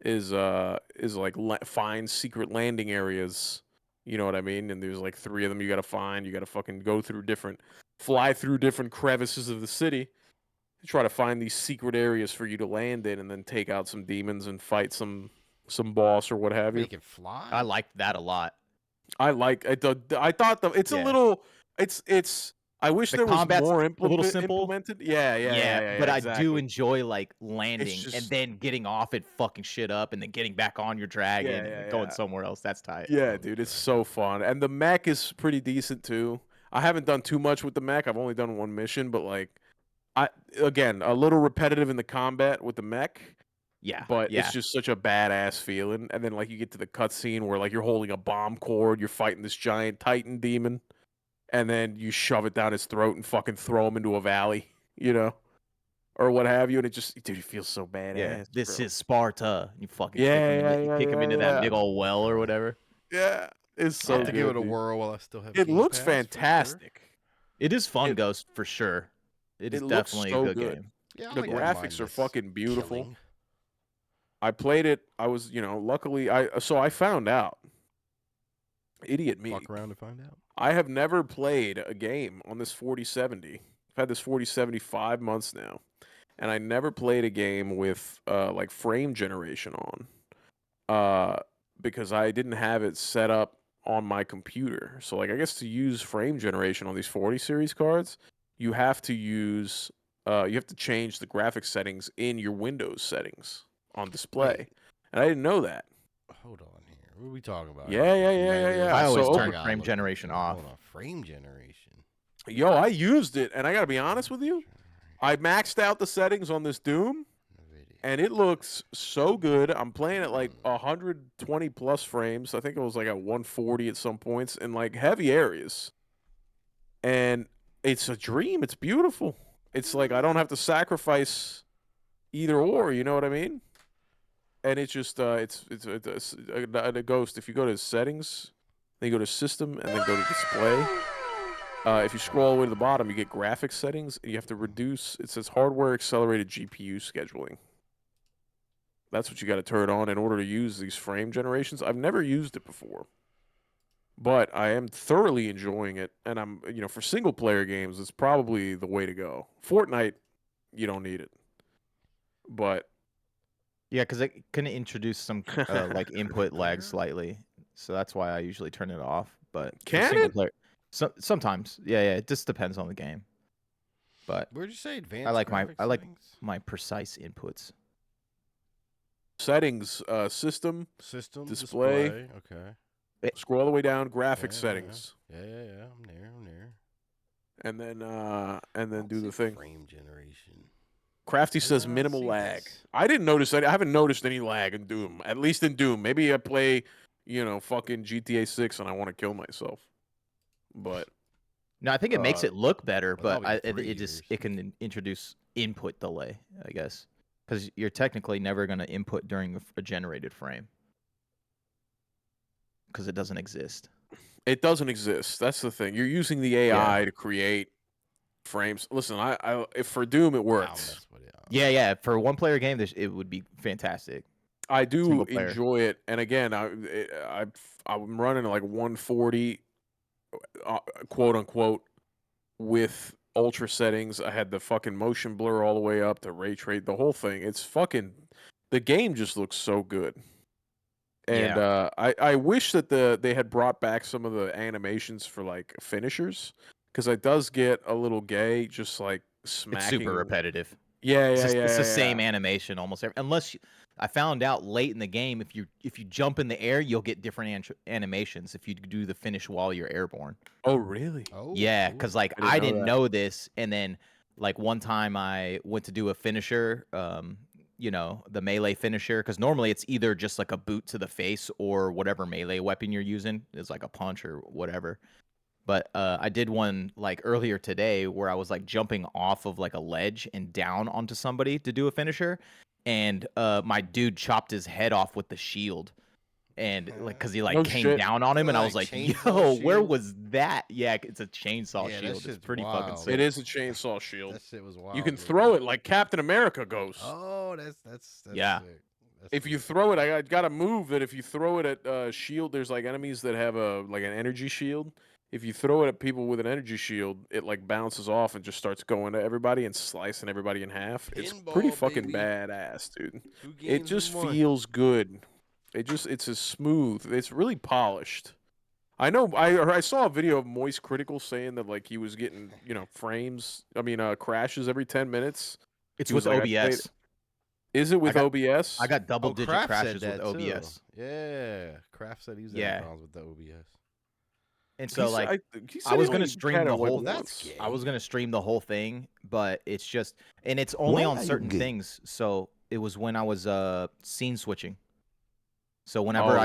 is like find secret landing areas. You know what I mean? And there's like 3 of them you gotta find. You gotta fucking fly through different crevices of the city to try to find these secret areas for you to land in, and then take out some demons and fight some boss or what have Wait, you. you can fly. I liked that a lot. I like it. I thought it's a Yeah. little. It's. I wish The there was combat's more a little simple. implemented. Yeah. But I exactly. do enjoy like landing and just- then getting off and fucking shit up and then getting back on your dragon and then going somewhere else. That's tight. Yeah, dude, it's so fun. And the mech is pretty decent too. I haven't done too much with the mech. I've only done one mission, but like again, a little repetitive in the combat with the mech, Yeah. but yeah. it's just such a badass feeling. And then like you get to the cutscene where like you're holding a bomb cord, you're fighting this giant Titan demon, and then you shove it down his throat and fucking throw him into a valley, or what have you, and it just, dude, it feels so badass. Yeah. This bro. is Sparta. You fucking Yeah, kick him into that big old well or whatever. Yeah, it's I'll so have to good. give it a dude. whirl while I still have. It Game looks Pass, for sure. fantastic. It is fun, Ghost, for sure. It is looks definitely so a good good. game. Yeah, I The wouldn't mind graphics are this fucking beautiful. killing. I played it. I was, luckily, I found out Idiot me. Fuck around to find out. I have never played a game on this 4070. I've had this 4070 5 months now, and I never played a game with like frame generation on, because I didn't have it set up on my computer. So like I guess to use frame generation on these 40 series cards, you have to use you have to change the graphics settings in your Windows settings on display, Wait. and I didn't know that. Hold on here. What are we talking about? Yeah, here? yeah. I always So turn gotta frame look generation here. off. Hold on, frame generation. Yo, I used it, and I gotta be honest with you. I maxed out the settings on this Doom, and it looks so good. I'm playing at like 120 plus frames. I think it was like at 140 at some points in like heavy areas. And it's a dream. It's beautiful. It's like I don't have to sacrifice either or. You know what I mean? And it's just it's a ghost. If you go to settings, then you go to system, and then go to display. If you scroll all the way to the bottom, you get graphics settings, and you have to reduce. It says hardware accelerated GPU scheduling. That's what you got to turn on in order to use these frame generations. I've never used it before, but I am thoroughly enjoying it. And I'm, for single player games, it's probably the way to go. Fortnite, you don't need it, but Yeah, because it can introduce some like input lag slightly, so that's why I usually turn it off. But for Can single it? player, sometimes, yeah, it just depends on the game. But Where'd you say advanced? I like graphics settings? my precise inputs. settings, system, System display. Okay. Scroll all the way down, Yeah, graphics yeah, settings, Yeah. I'm there. and then I'll do the say thing. Frame generation. Crafty Where says do I minimal see lag. this? I didn't notice that. I haven't noticed any lag in Doom. At least in Doom. Maybe I play, fucking GTA 6 and I want to kill myself. But No, I think it makes it look better, well, but that'll be it 3 just years. can introduce input delay, I guess, because you're technically never going to input during a generated frame because it doesn't exist. it doesn't exist. That's the thing. You're using the AI to create frames. Listen, if for Doom it I'll worked. mess with it. Yeah. For a one-player game, it would be fantastic. I do Single player. enjoy it. And again, I'm running like 140, quote unquote, with ultra settings. I had the fucking motion blur all the way up, the ray trace, the whole thing. It's fucking, the game just looks so good. And I wish that they had brought back some of the animations for like finishers, because it does get a little gay, just like smacking. It's super repetitive. Yeah. It's the same animation almost I found out late in the game, if you jump in the air, you'll get different animations if you do the finish while you're airborne. Oh, really? Oh, Yeah, cool. because like I didn't know this, and then like one time I went to do a finisher, the melee finisher, because normally it's either just like a boot to the face or whatever melee weapon you're using is like a punch or whatever. But I did one like earlier today where I was like jumping off of like a ledge and down onto somebody to do a finisher, and my dude chopped his head off with the shield. And like, cause he like came down on him, and I was like, "Yo, where was that?" Yeah, it's a chainsaw shield. It's pretty fucking sick. It is a chainsaw shield. That shit was wild. You can throw it like Captain America goes. Oh, that's yeah. sick. If you throw it, I got a move that if you throw it at shield, there's like enemies that have an energy shield. If you throw it at people with an energy shield, it like bounces off and just starts going to everybody and slicing everybody in half. It's pretty fucking badass, dude. It just feels good. It's as smooth. It's really polished. I know. I saw a video of Moist Critical saying that like he was getting crashes every 10 minutes. It's with OBS. Is it with OBS? I got double-digit crashes with OBS. Yeah, Kraft said he was having problems with the OBS. And so I was gonna stream the whole. I was gonna stream the whole thing, but it's only on certain things. So it was when I was scene switching. So whenever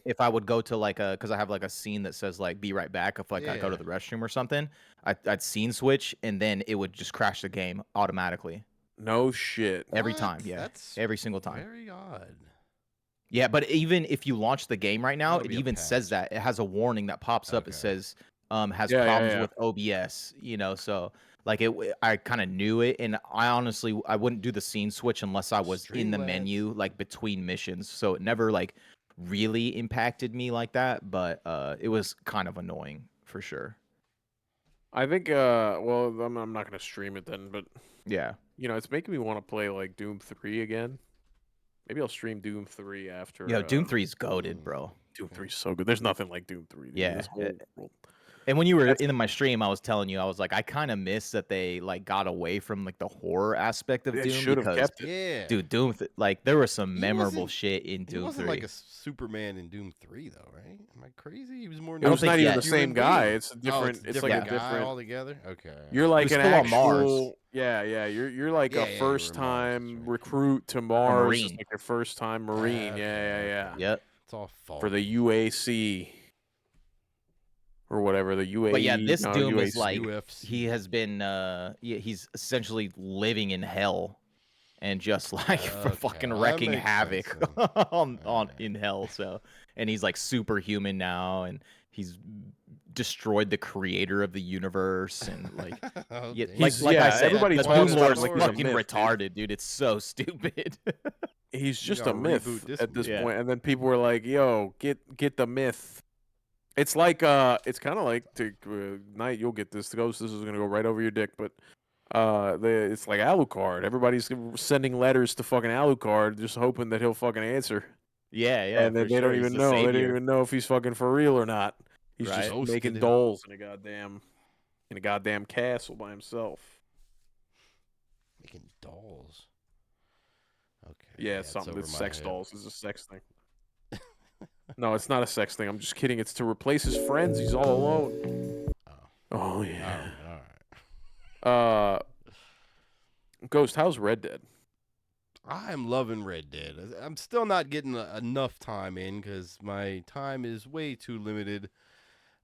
if I would go to like because I have like a scene that says like be right back if like I go to the restroom or something, I'd scene switch and then it would just crash the game automatically. No shit. Every time, yeah. That's every single time. Very odd. Yeah, but even if you launch the game right now, it even says that. It has a warning that pops up. It says has problems with OBS, so like I kind of knew it, and I wouldn't do the scene switch unless I was in the menu like between missions. So it never like really impacted me like that, but it was kind of annoying for sure. I think, well, I'm not gonna stream it then, but Yeah. you know, it's making me want to play like Doom 3 again. Maybe I'll stream Doom 3 after. Yo, Doom 3 is goated, bro. Doom 3 is so good. There's nothing like Doom 3. Dude. Yeah. This whole world. And when you were That's- in my stream, I was telling you, I was like, I kind of miss that they like got away from like the horror aspect of They Doom should have because, kept it. Yeah, dude, Doom, like there was some He memorable wasn't- shit in he Doom wasn't 3. like a Superman in Doom 3 though, right? Am I crazy? He was more. It was think not even yet. the same guy. It's a Oh, different. it's a like a guy different. altogether. Okay. You're like was an still on Mars. actual. Yeah. You're like Yeah, a you were first Mars, that's time right. recruit to Mars. Marine. It's like your first time Marine. Okay, Yeah. okay. Yep. It's all fault. For the UAC. Or whatever, the UAE. But yeah, this Doom UAC. is like UFC. he has been he's essentially living in hell and just like Okay, fucking well, that wrecking makes havoc sense then. on Alright. in hell. So and he's like superhuman now and he's destroyed the creator of the universe and like Oh, yeah, damn. like He's- like I yeah, said, everybody the talks Doom about Lord is him like he's a fucking myth, dude. retarded, dude. It's so stupid. He's just gotta a myth reboot this at this Yeah. point. And then people were like, "Yo, get the myth." It's like it's kind of like Knight. You'll get this. Ghost. This is gonna go right over your dick, but it's like Alucard. Everybody's sending letters to fucking Alucard, just hoping that he'll fucking answer. yeah, And then they don't even know. They don't even know if he's fucking for real or not. He's Right. just Ghosted making him. dolls in a goddamn castle by himself. Making dolls. Okay. Yeah, it's something. over It's my sex head. dolls. It's a sex thing. No, it's not a sex thing. I'm just kidding. It's to replace his friends. He's all alone. Oh. Oh yeah. All right. Ghost, how's Red Dead? I am loving Red Dead. I'm still not getting enough time in because my time is way too limited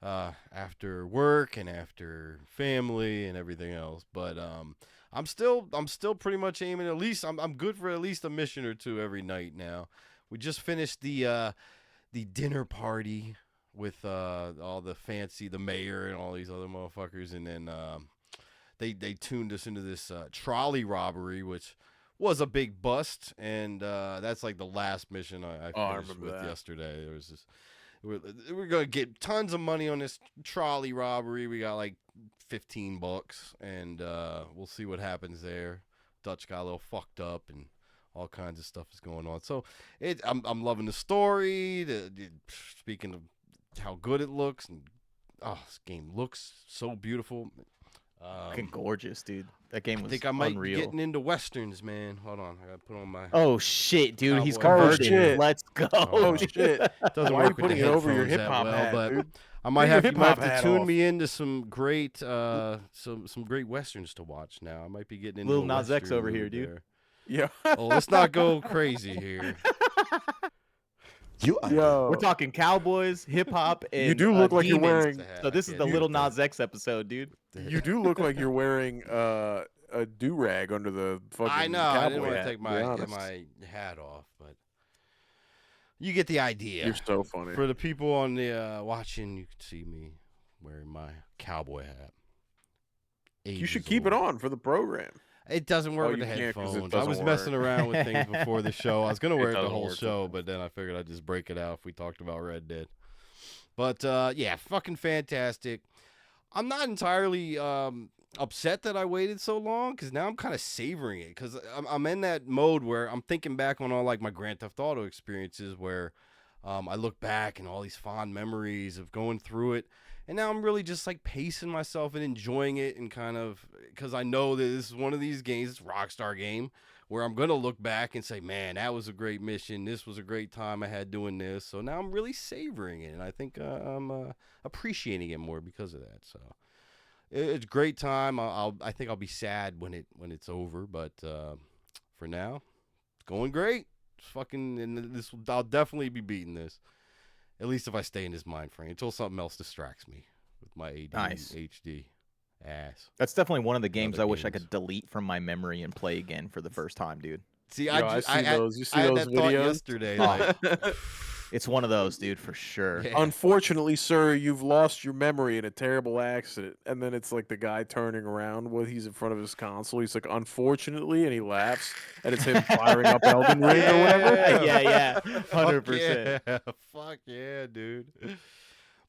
after work and after family and everything else. But I'm still pretty much aiming at least. I'm good for at least a mission or two every night now. We just finished the dinner party with all the mayor and all these other motherfuckers, and then they tuned us into this trolley robbery, which was a big bust, and that's like the last mission I finished remember with that. yesterday. There was this. We're gonna get tons of money on this trolley robbery. We got like $15, and we'll see what happens there. Dutch got a little fucked up, and all kinds of stuff is going on. So I'm loving the story. Speaking of how good it looks, and this game looks so beautiful. Fucking gorgeous, dude. That game I was think I might unreal. be getting into westerns, man. Hold on, I gotta put on my. Oh shit, dude, he's Cowboy. Oh, converted. shit. Let's go. Oh shit. shit! Doesn't Why are you work with the putting it over your headphones that hip-hop well, hat, but dude? I might Take have your you might have hip-hop to hat tune off. me into some great some great westerns to watch now. I might be getting into Lil a Nas X western over here, mood dude. there. Yeah. Oh, let's not go crazy here. Yo. We're talking cowboys, hip hop, and You do look like you're demons. wearing. So this is the Little Nas X episode, dude. You do look like you're wearing a do rag under the fucking. I know. I didn't cowboy want to hat, take to be my honest. hat off, but you get the idea. You're so funny. For the people on the watching, you can see me wearing my cowboy hat. You should keep it on for the program. It doesn't work Oh, with the you can't 'cause it headphones. I doesn't was messing work. around with things before the show. I was gonna wear it the doesn't whole work show, but then I figured I'd just break it out if we talked about Red Dead. But yeah, fucking fantastic. I'm not entirely upset that I waited so long because now I'm kind of savoring it because I'm in that mode where I'm thinking back on all like my Grand Theft Auto experiences where I look back and all these fond memories of going through it. And now I'm really just like pacing myself and enjoying it and kind of because I know that this is one of these games, it's a Rockstar game, where I'm going to look back and say, man, that was a great mission. This was a great time I had doing this. So now I'm really savoring it. And I think I'm appreciating it more because of that. So it's a great time. I think I'll be sad when it's over. But for now, it's going great. It's fucking, and I'll definitely be beating this. At least if I stay in this mind frame until something else distracts me with my ADHD ass. That's definitely one of the games Other I wish I games. could delete from my memory and play again for the first time, dude. See, Yo, I see had those. You see I had those that thought videos? yesterday. Like, It's one of those, dude, for sure. Yeah. Unfortunately, sir, you've lost your memory in a terrible accident. And then it's like the guy turning around when he's in front of his console. He's like, unfortunately, and he laughs, and it's him firing up Elden Ring or whatever. Yeah, Fuck 100%. yeah. Fuck yeah, dude.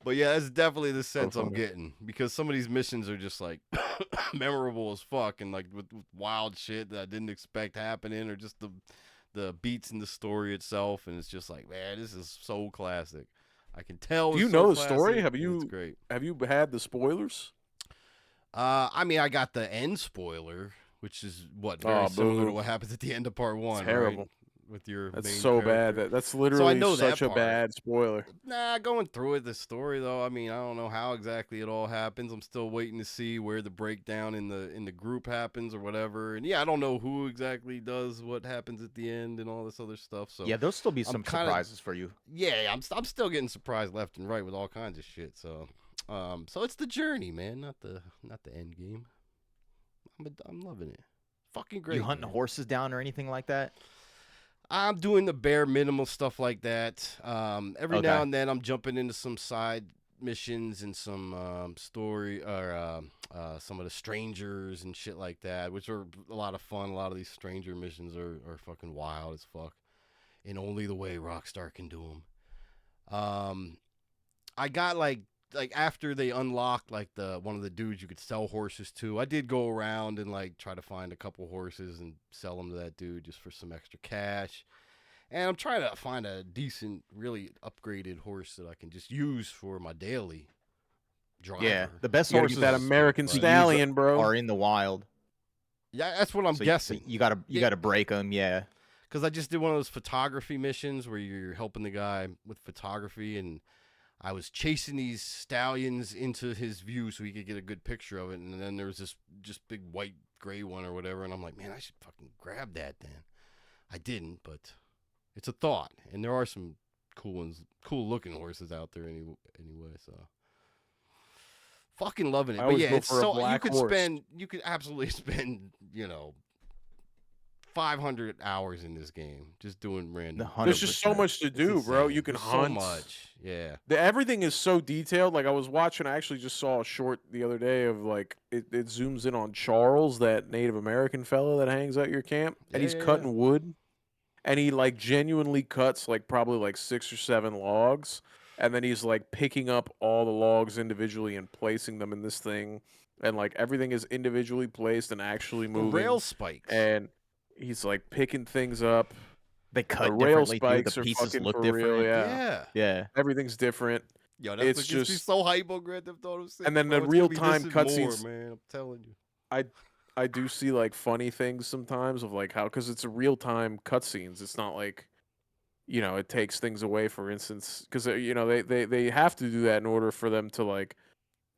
But yeah, that's definitely the sense I'm funny. getting, because some of these missions are just like memorable as fuck, and like with wild shit that I didn't expect happening, or just the beats in the story itself, and it's just like, man, this is so classic. I can tell. Do it's you so know the classic, story? Have and you It's great. had the spoilers? I mean, I got the end spoiler, which is very similar to boo. what happens at the end of part 1, Terrible. right? With your That's main so character. bad. That's literally know that such a part. bad spoiler. Nah, going through it, the story though, I mean, I don't know how exactly it all happens. I'm still waiting to see where the breakdown in the group happens or whatever. And yeah, I don't know who exactly does what happens at the end and all this other stuff. So Yeah, there'll still be some kinda- surprises for you. yeah, I'm still getting surprised left and right with all kinds of shit. So so it's the journey, man, not the end game. I'm loving it. Fucking great. You hunting man. horses down or anything like that? I'm doing the bare minimal stuff like that. Every Okay. now and then I'm jumping into some side missions and some story or some of the strangers and shit like that, which are a lot of fun. A lot of these stranger missions are fucking wild as fuck, in only the way Rockstar can do them. I got like after they unlocked like one of the dudes you could sell horses to, I did go around and like try to find a couple horses and sell them to that dude just for some extra cash. And I'm trying to find a decent, really upgraded horse that I can just use for my daily driver. Yeah, the best You gotta horses get that American to use stallion, bro. are in the wild. Yeah, that's what I'm So guessing. you gotta break them. Yeah. Because I just did one of those photography missions where you're helping the guy with photography, and I was chasing these stallions into his view so he could get a good picture of it. And then there was this just big white gray one or whatever, and I'm like, man, I should fucking grab that then. I didn't, but it's a thought. And there are some cool looking horses out there anyway. So fucking loving it. I But always yeah, go it's for a so black horse. you could absolutely spend 500 hours in this game just doing random. There's just so 100%. much to do, bro. You can There's hunt. so much. Yeah. Everything is so detailed. Like I was watching, I actually just saw a short the other day of like it zooms in on Charles, that Native American fellow that hangs out your camp, and he's cutting wood, and he like genuinely cuts like probably like 6 or 7 logs, and then he's like picking up all the logs individually and placing them in this thing, and like everything is individually placed and actually The moving. rail spikes. And he's like picking things up. They The cut rail differently too. spikes The are pieces fucking look for different. real, yeah. Yeah. Everything's different. Yo, that's It's what gets me just- so hype on Grand Theft Auto 6. And then bro. the It's gonna be real-time this and more, cutscenes- man. I'm telling you. I do see like funny things sometimes of like how, because it's a real time cutscenes. It's not like, it takes things away. For instance, because they have to do that in order for them to like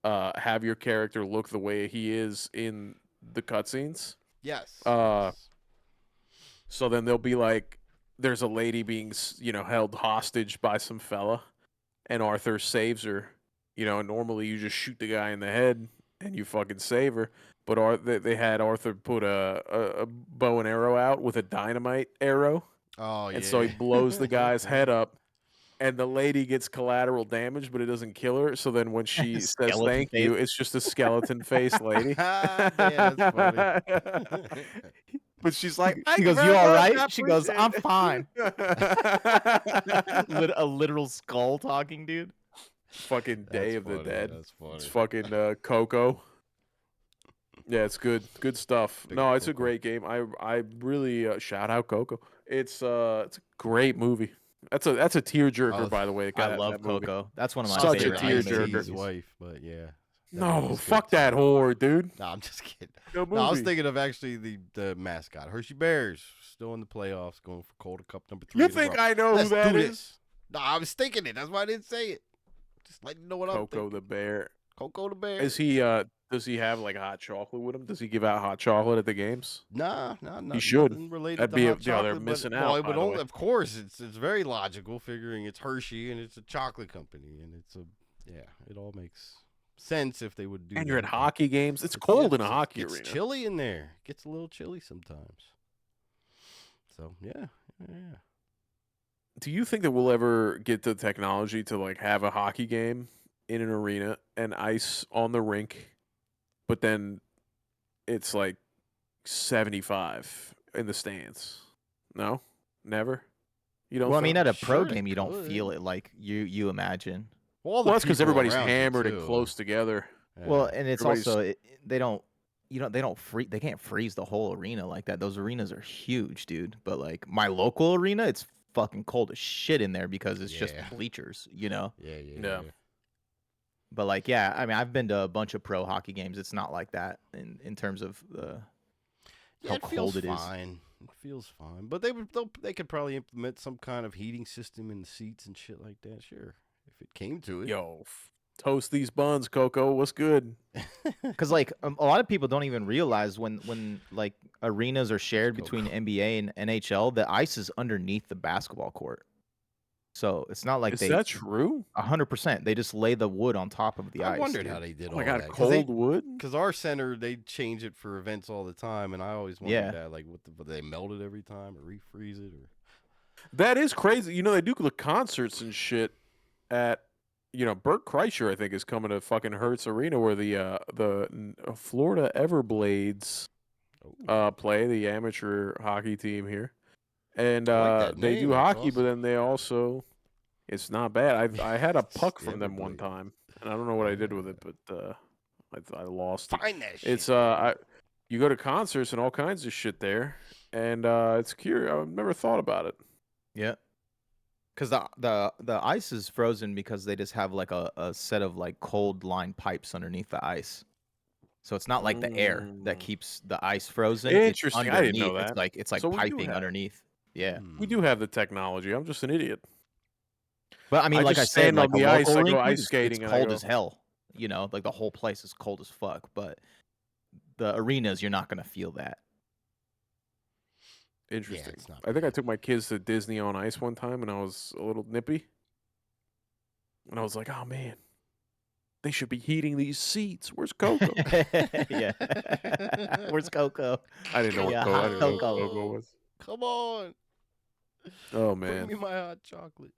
have your character look the way he is in the cutscenes. Yes. Yes. So then they'll be like, there's a lady being held hostage by some fella, and Arthur saves her. And normally you just shoot the guy in the head and you fucking save her. But they had Arthur put a bow and arrow out with a dynamite arrow. Oh, yeah. And so he blows the guy's head up, and the lady gets collateral damage, but it doesn't kill her. So then when she says Skeleton thank you, it's just a skeleton face lady. Damn, that's funny. But she's like, She goes, "You all right?" She goes, "I'm fine." A literal skull talking, dude. Fucking Day That's of the funny, Dead. That's funny. It's fucking Coco. Yeah, it's good. Good stuff. Big No, it's a Coco. great game. I really shout out Coco. It's a great movie. That's a tearjerker, Oh, by the way. I love movie. Coco. That's one of my Such a favorite tearjerker. animated His movies. wife, but yeah. No, was fuck good. that whore, dude. No, I'm just kidding. Good No, I was movie. thinking of actually the mascot, Hershey Bears, still in the playoffs, going for Calder Cup number 3. You in a think row. I know Let's who that do is? this. No, I was thinking it. That's why I didn't say it. Just letting you know what I'm Coco thinking. the bear. Coco the Bear. Is he? Does he have like hot chocolate with him? Does he give out hot chocolate at the games? Nah. He should. Nothing related That'd to be hot they're chocolate, missing but, out, Well, it by would the only, way. of course, it's very logical, figuring it's Hershey and it's a chocolate company, and it all makes sense if they would do. And you're at that. hockey games. It's cold in a hockey It's arena. chilly in there. Gets a little chilly sometimes. So yeah. do you think that we'll ever get the technology to like have a hockey game in an arena and ice on the rink, but then it's like 75 in the stands? No, never. You don't Well, I mean, think? at a pro Sure, game, it you don't could. feel it like you imagine. Well, all the Well, that's because people everybody's around you, hammered and too. close together. Well, Yeah. and it's Everybody's also they don't they don't they can't freeze the whole arena like that. Those arenas are huge, dude. But like my local arena, it's fucking cold as shit in there because it's just Yeah. bleachers, you know. Yeah, yeah, Yeah. yeah. But like, yeah, I mean, I've been to a bunch of pro hockey games. It's not like that in terms of Yeah, how it feels cold it is. fine. It feels fine, but they could probably implement some kind of heating system in the seats and shit like that. Sure, if it came to it. Yo, toast these buns, Coco. What's good? Because like a lot of people don't even realize when like arenas are shared Go, between go. NBA and NHL, the ice is underneath the basketball court. So it's not like Is they that true? 100%. They just lay the wood on top of the I ice. wondered dude. how they did Oh my all god, that. cold wood. Because our center, they change it for events all the time, and I always wondered Yeah. that, like, what they melt it every time or refreeze it, or That is crazy. You know, they do the concerts and shit at, Bert Kreischer, I think, is coming to fucking Hertz Arena where the Florida Everblades play, the amateur hockey team here. And I like that they name. do That's hockey, but awesome. then they also, it's not bad. I had a puck The from them one Everblades. time, and I don't know what I did with it, but I lost it. Find that shit. It's you go to concerts and all kinds of shit there, and it's curious. I've never thought about it. Yeah. Because the ice is frozen because they just have like a set of like cold line pipes underneath the ice. So it's not like the air that Mm. keeps the ice frozen. Interesting. It's I didn't know underneath. that. It's like So we do piping have underneath. Yeah. we do have the technology. I'm just an idiot. But I mean, I like I just said, stand like on a the ice. local I rink, go dude, ice it's skating, and I cold go. as hell. You know, like the whole place is cold as fuck. But the arenas, you're not gonna feel that. Interesting. it's not I think I bad. took my kids to Disney on Ice one time, and I was a little nippy, and I was like, "Oh man, they should be heating these seats. Where's Coco?" Yeah. Where's Coco? I didn't know Give me what a Coco. I hot didn't know what cocoa. Coco was. Come on, Oh bring me man, my hot chocolate.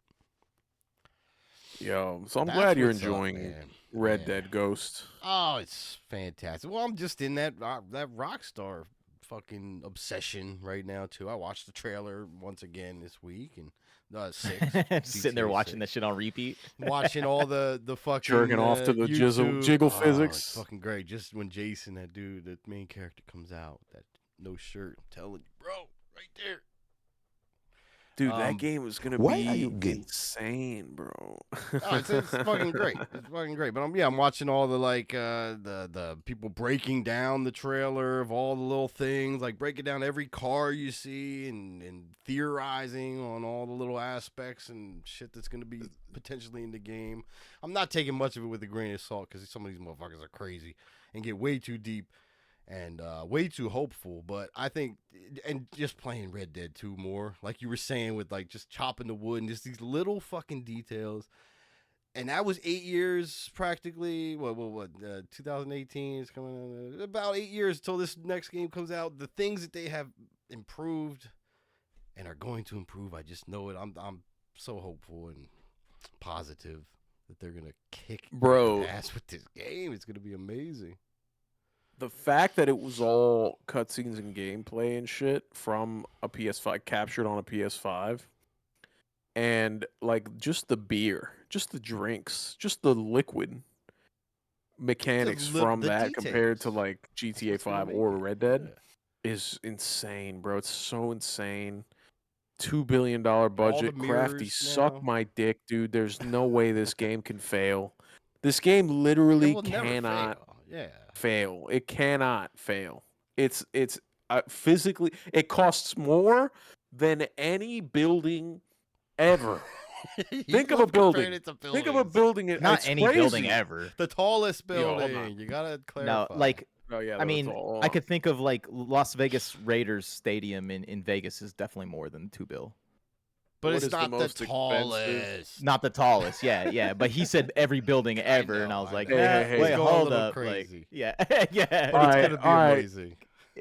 yo. So I'm That's glad you're what's up, enjoying man. Red Yeah. Dead Ghost. Oh, it's fantastic. Well, I'm just in that Rockstar fucking obsession right now too. I watched the trailer once again this week, and Sitting there GTA watching 6. that shit on repeat. Watching all the fucking Jerking off to the YouTube. jiggle Oh, physics. it's fucking great. Just when Jason, that dude, the main character, comes out, that no shirt, I'm telling you, bro, right there. Dude, that game is gonna why are be you gay? insane, bro. Oh, it's fucking great. It's fucking great. But I'm watching all the like the people breaking down the trailer of all the little things, like breaking down every car you see and theorizing on all the little aspects and shit that's gonna be potentially in the game. I'm not taking much of it with a grain of salt because some of these motherfuckers are crazy and get way too deep and way too hopeful. But I think, and just playing Red Dead 2 more, like you were saying, with like just chopping the wood and just these little fucking details. And that was 8 years practically. What? 2018 is coming. About 8 years until this next game comes out. The things that they have improved and are going to improve, I just know it. I'm so hopeful and positive that they're gonna kick Bro. ass with this game. It's gonna be amazing. The fact that it was all cutscenes and gameplay and shit from a PS5 captured on a PS5, and like just the beer, just the drinks, just the liquid mechanics from the that compared to details. like That's GTA what's gonna 5 make or it. Red Dead Yeah. is insane, bro. It's so insane. $2 billion budget. Crafty, mirrors suck now. my dick, dude. There's no way this game can fail. This game It literally will never cannot fail. Yeah. fail. It cannot fail. It's physically. It costs more than any building ever. Think of a love comparing building. it to Think of a buildings. building. Not It's any crazy. building ever. The tallest Yo, hold building. on. You gotta No, clarify. like Oh yeah. I that's mean, all. I could think of like Las Vegas Raiders Stadium in Vegas is definitely more than $2 billion. but what it's is the not the, most expensive? tallest. Not the tallest, yeah. But he said every building ever, and I know, was I like, know. Hey, wait, It's going a hold little up, crazy. like, yeah, yeah. But it's Alright, gonna be alright. amazing.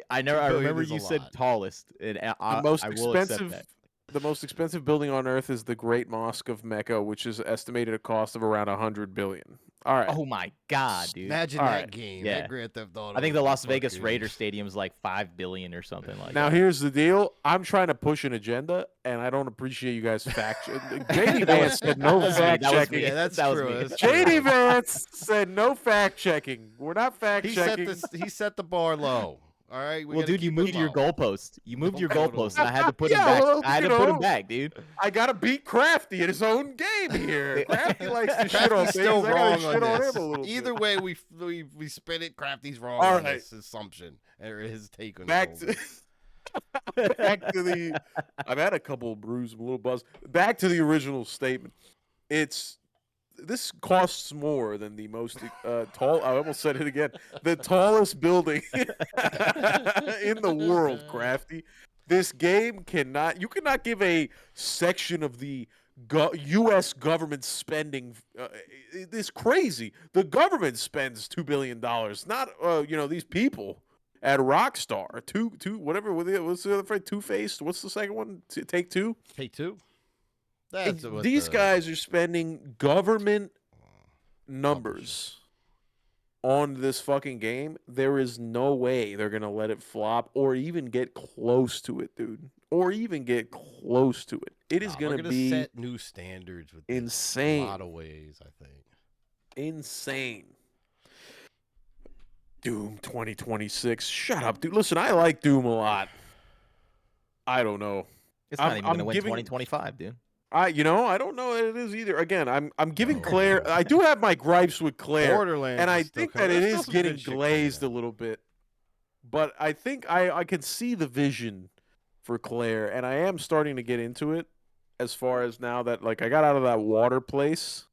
I $2 billion remember is a you said lot. tallest, and The most I will accept expensive. that. The most expensive building on Earth is the Great Mosque of Mecca, which is estimated a cost of around 100 billion. All right. Oh my god, dude. Imagine All that right. game. Yeah. That Grand Theft Auto. I think the would be Las Vegas fucking- Raiders Stadium is like 5 billion or something like Now that. here's the deal. I'm trying to push an agenda, and I don't appreciate you guys fact. JD That Vance was- said no that was me, fact that was checking. me. Yeah, that's That was true. me. That's true. JD Vance said no fact checking. We're not fact He set checking. He set the bar low. All right. We Well, gotta dude, you keep it moved your low. goalpost. You moved your Don't put 'em. goalpost, and I had to put him Yeah, back. well, I had you to put him know. back, dude. I gotta beat Crafty at his own game here. Crafty likes to shit on Crafty's things. still I wrong gotta shit on on this. him a little Either bit. way, we spin it. Crafty's wrong All on right. this assumption or his take on Back the whole to back to the. I've had a couple of brews, I'm a little buzzed. Back to the original statement. This costs more than the most tall. I almost said it again. The tallest building in the world, Crafty. This game cannot. You cannot give a section of the U.S. government spending. It's crazy. The government spends $2 billion, not these people at Rockstar. Two whatever. What's the other phrase? Two-faced. What's the second one? Take Two. Take Two. That's what These guys are spending government numbers on this fucking game. There is no way they're gonna let it flop or even get close to it, dude. Or even get close to it. It is we're gonna be set new standards with this insane. in a lot of ways. I think. Insane. Doom 2026. Shut up, dude. Listen, I like Doom a lot. I don't know. It's not I'm- even going to I'm win giving- 2025, dude. I don't know that it is either. Again, I'm giving No. Claire. I do have my gripes with Claire, Borderlands, and I is still think coming. that it There's is still some getting good shit coming glazed a out. little bit. But I think I can see the vision for Claire, and I am starting to get into it. As far as now that I got out of that water place,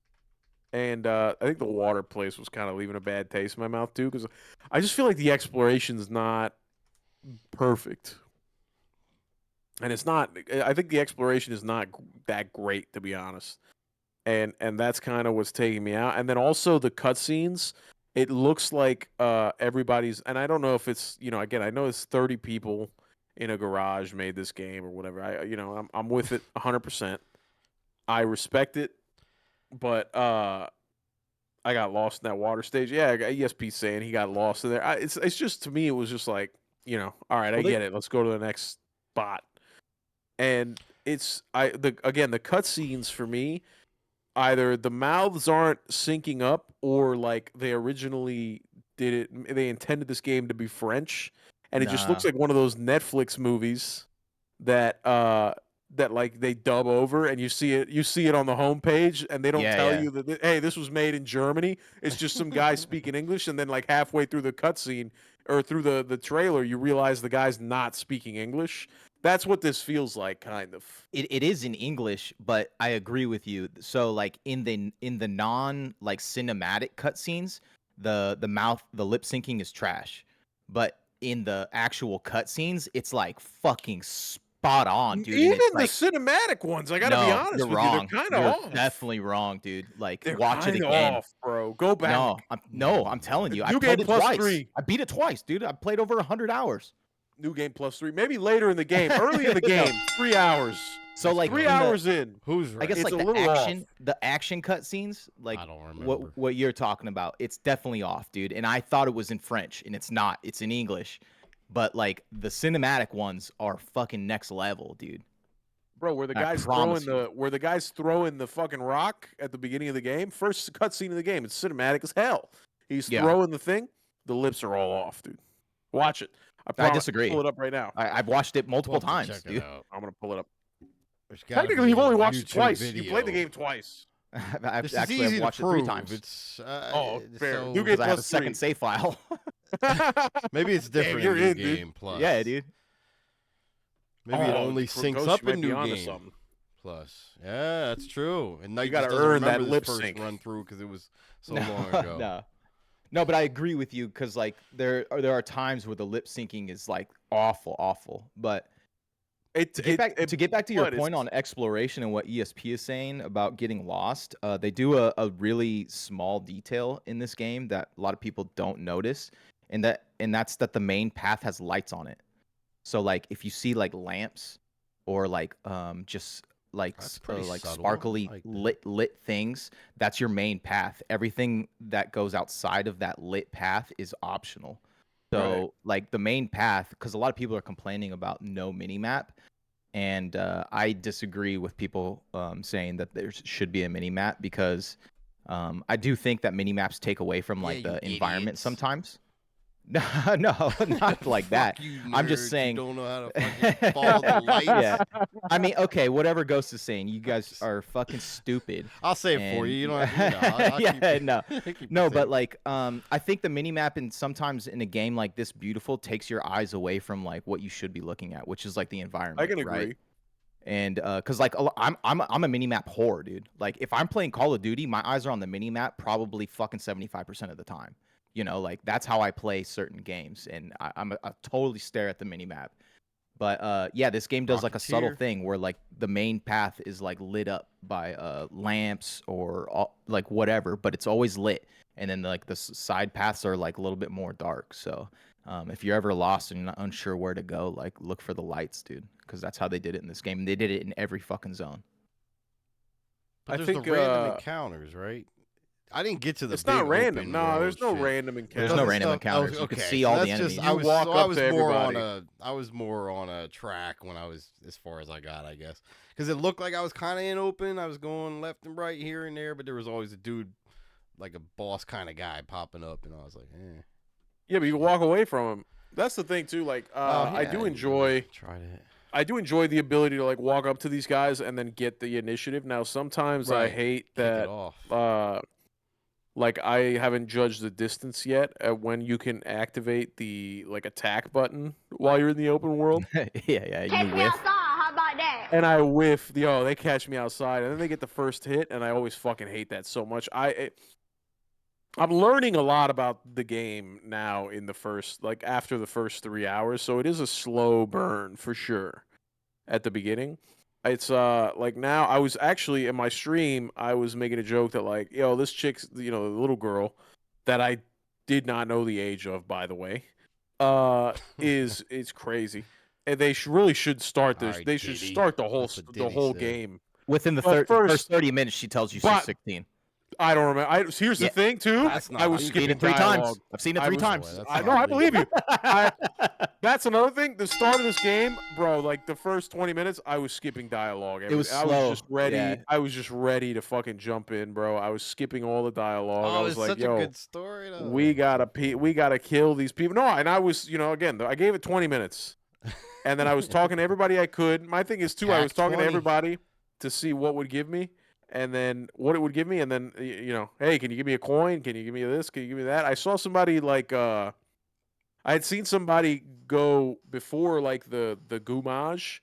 and I think the water place was kind of leaving a bad taste in my mouth too, because I just feel like the exploration's not perfect. And it's not. I think the exploration is not that great, to be honest. And that's kind of what's taking me out. And then also the cutscenes. It looks like everybody's. And I don't know if it's again. I know it's 30 people in a garage made this game or whatever. I'm with it 100%. I respect it, but I got lost in that water stage. Yeah, I got ESP saying he got lost in there. It's just, to me, it was just like all right, I get it. Let's go to the next spot. And the cutscenes for me, either the mouths aren't syncing up or they originally did it. They intended this game to be French, and it just looks Nah. like one of those Netflix movies that they dub over, and you see it on the homepage, and they don't tell you that hey, this was made in Germany. It's just some guy speaking English, and then halfway through the cutscene or through the trailer, you realize the guy's not speaking English. That's what this feels like, kind of. It is in English, but I agree with you. So in the non cinematic cutscenes, the lip syncing is trash. But in the actual cutscenes, it's fucking spot on, dude. Even the cinematic ones, I gotta be honest you're with wrong. you, they're kind of You're off. definitely wrong, dude. They're watch it kinda again. off, bro. Go back. I'm telling you, I New played game it plus twice. 3. I beat it twice, dude. I played over 100 hours. New game plus 3. Maybe later in the game. Early in the game, 3 hours. So 3 hours in. Who's right? I guess It's a the little action cutscenes, I don't remember. what you're talking about, it's definitely off, dude. And I thought it was in French, and it's not. It's in English. But the cinematic ones are fucking next level, dude. Bro, where the guys throwing the fucking rock at the beginning of the game, first cutscene of the game, it's cinematic as hell. He's throwing the thing, the lips are all off, dude. Watch it. I disagree. Pull it up right now. I've watched it multiple We'll have to times, check it dude. out. I'm gonna pull it up. There's gotta Technically, be you've a only watched it YouTube twice. video. You played the game twice. I've This is actually easy I've watched to it 3 prove. times. It's fair. so- New game Because I have a plus second 3. save file. Maybe it's different you're in New in, dude. Game Plus. Yeah, dude. Maybe it only for syncs Ghost, up you might in be New onto Game something. Plus. Yeah, that's true. And now You you gotta just doesn't earn that remember this lip first sync. run through because it was so long ago. No, but I agree with you because there are times where the lip syncing is awful. But to get back to your point on exploration and what ESP is saying about getting lost, they do a really small detail in this game that a lot of people don't notice, and that's that the main path has lights on it. So if you see lamps, or like just like That's pretty like subtle. I sparkly like that. lit things, that's your main path. Everything that goes outside of that lit path is optional. Right. So like the main path, because a lot of people are complaining about no mini map, and I disagree with people saying that there should be a mini map, because I do think that mini maps take away from Yeah, like you the environment idiots. sometimes. No, no, not like that. Fuck you, I'm just nerds. You saying. don't know how to fucking follow the lights. Yeah, I mean, okay, whatever Ghost is saying, you guys Just- are fucking stupid. I'll say it for you. And You don't have to. I'll yeah, keep, no, keep no, it but safe. like, I think the mini map and sometimes in a game like this, beautiful, takes your eyes away from like what you should be looking at, which is like the I environment, can right? agree. And cause like I'm a mini map whore, dude. Like if I'm playing Call of Duty, my eyes are on the mini map probably fucking 75% of the time. You know, like that's how I play certain games, and I totally stare at the mini map. But yeah, this game does like a subtle Rocketeer. thing where like the main path is like lit up by lamps or like whatever, but it's always lit. And then like the side paths are like a little bit more dark. So if you're ever lost and you're not unsure where to go, like look for the lights, dude, because that's how they did it in this game. And they did it in every fucking zone. But I there's think the random encounters, right? I didn't get to the it's big not random. open No, world there's no shit. random There's encounters. no Doesn't random stuff- encounters. oh, You can okay, see so all the that's just- enemies. I You was walk so I up was to more everybody. I was more on a track when I was as far as I got, I guess, because it looked like I was kind of in open. I was going left and right here and there, but there was always a dude, like a boss kind of guy, popping up, and I was like, eh. Yeah, but you can walk away from them. That's the thing too. Like, I do enjoy. Tried it. I do enjoy the ability to like walk up to these guys and then get the initiative. Now, sometimes I Right. hate Kick it that. off. Like I haven't judged the distance yet when you can activate the like attack button while you're in the open world. Yeah, Catch you me whiff. outside. How about that? And I whiff. Yo, they catch me outside, and then they get the first hit, and I always fucking hate that so much. I'm learning a lot about the game now in the first, like after the first 3 hours. So it is a slow burn for sure at the beginning. It's like now I was actually in my stream, I was making a joke that like, yo, this chick's, the little girl that I did not know the age of, by the way, is it's crazy. And they really should start this. Alright, They should Diddy. start the That's what Diddy whole said. game. Within the But first 30 minutes, she tells you she's but- 16. I don't remember. Here's Yeah. the thing too. That's not I was like- I've seen skipping it 3 dialogue. times. I've seen it I 3 was- times. That's I not know. I legal. believe you. That's another thing. The start of this game, bro. Like the first 20 minutes, I was skipping dialogue. It was I slow, was just ready. yeah. I was just ready to fucking jump in, bro. I was skipping all the dialogue. I Oh, was it's like, such yo, a good story, though. we gotta kill these people. No, and I was, again, I gave it 20 minutes, and then I was talking to everybody I could. My thing is too, I was Pack talking to 20. everybody to see what would give me, and then what it would give me, and then hey, can you give me a coin? Can you give me this? Can you give me that? I saw somebody like I had seen somebody go before like the goumage,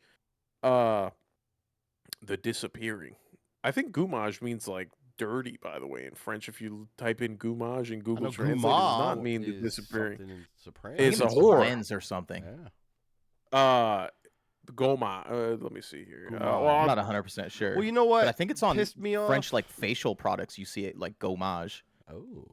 the disappearing. I think goumage means like dirty, by the way, in French. If you type in goumage in I know Google Translate, it does not Guma mean the is disappearing. something in Sopranos. I think It's it a means whore. cleanse or something. Yeah. Goma. Let me see here. Goumage. I'm Well, not 100% sure. Well, you know what? But I think it's on pissed me off? French like facial products. You see it like gommage. Oh,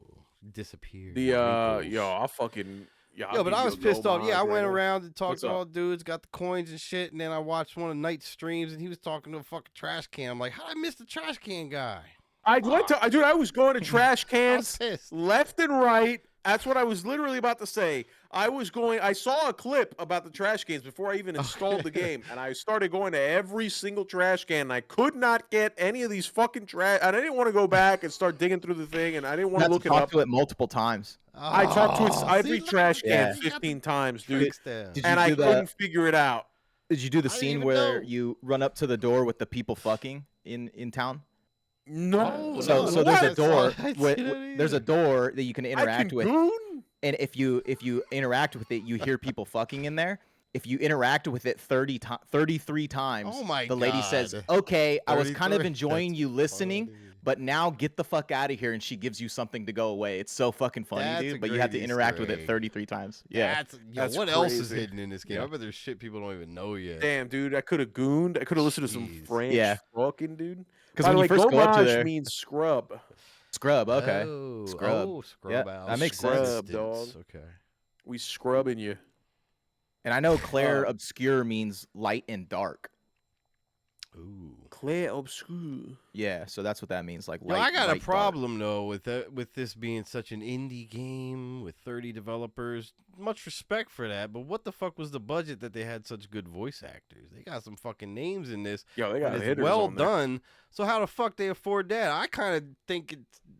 disappeared. I'll fucking Yo, but I was pissed off. Yeah, I went around and talked What's to up? all dudes, got the coins and shit, and then I watched one of Knight's streams, and he was talking to a fucking trash can. I'm like, how did I miss the trash can guy? I was going to trash I was cans pissed. left and right. That's what I was literally about to say. I saw a clip about the trash cans before I even installed the game, and I started going to every single trash can, and I could not get any of these fucking trash. And I didn't want to go back and start digging through the thing, and I didn't want to look it talk up. to it multiple times. I talked to Oh, every see, trash can Yeah. 15 times, dude, Tricks there. Did and you I do the- couldn't figure it out. Did you do the I didn't scene even where know. you run up to the door with the people fucking in town? No. Oh, So no, there's a I saw door. that. I With, see that there's a either. door that you can interact with, goon? and if you interact with it, you hear people fucking in there. If you interact with it 33 times, Oh my the lady says, God. "Okay, I was kind of 33? enjoying That's you listening, funny. but now get the fuck out of here." And she gives you something to go away. It's so fucking funny, That's a dude. But you have to great interact Easter with it egg. 33 times. Yeah. That's What else is crazy. hidden in this game? Yeah. I bet there's shit people don't even know yet. Damn, dude, I could have gooned. I could have listened to some Jeez. French Yeah. fucking, dude. Because By when the you way, first go up to gomage there, means scrub. scrub. Okay. Oh, Scrub. Oh, scrub Yeah, out. that makes sense. Scrub, dog. Okay. We scrubbing you. And I know Clair Obscur means light and dark. Ooh. Clair Obscur. Yeah, so that's what that means. Like, Yo, light, I got a light dark. problem though with this being such an indie game with 30 developers. Much respect for that, but what the fuck was the budget that they had such good voice actors? They got some fucking names in this. Yo, they got and it's hitters well on there. done. So how the fuck they afford that? I kind of think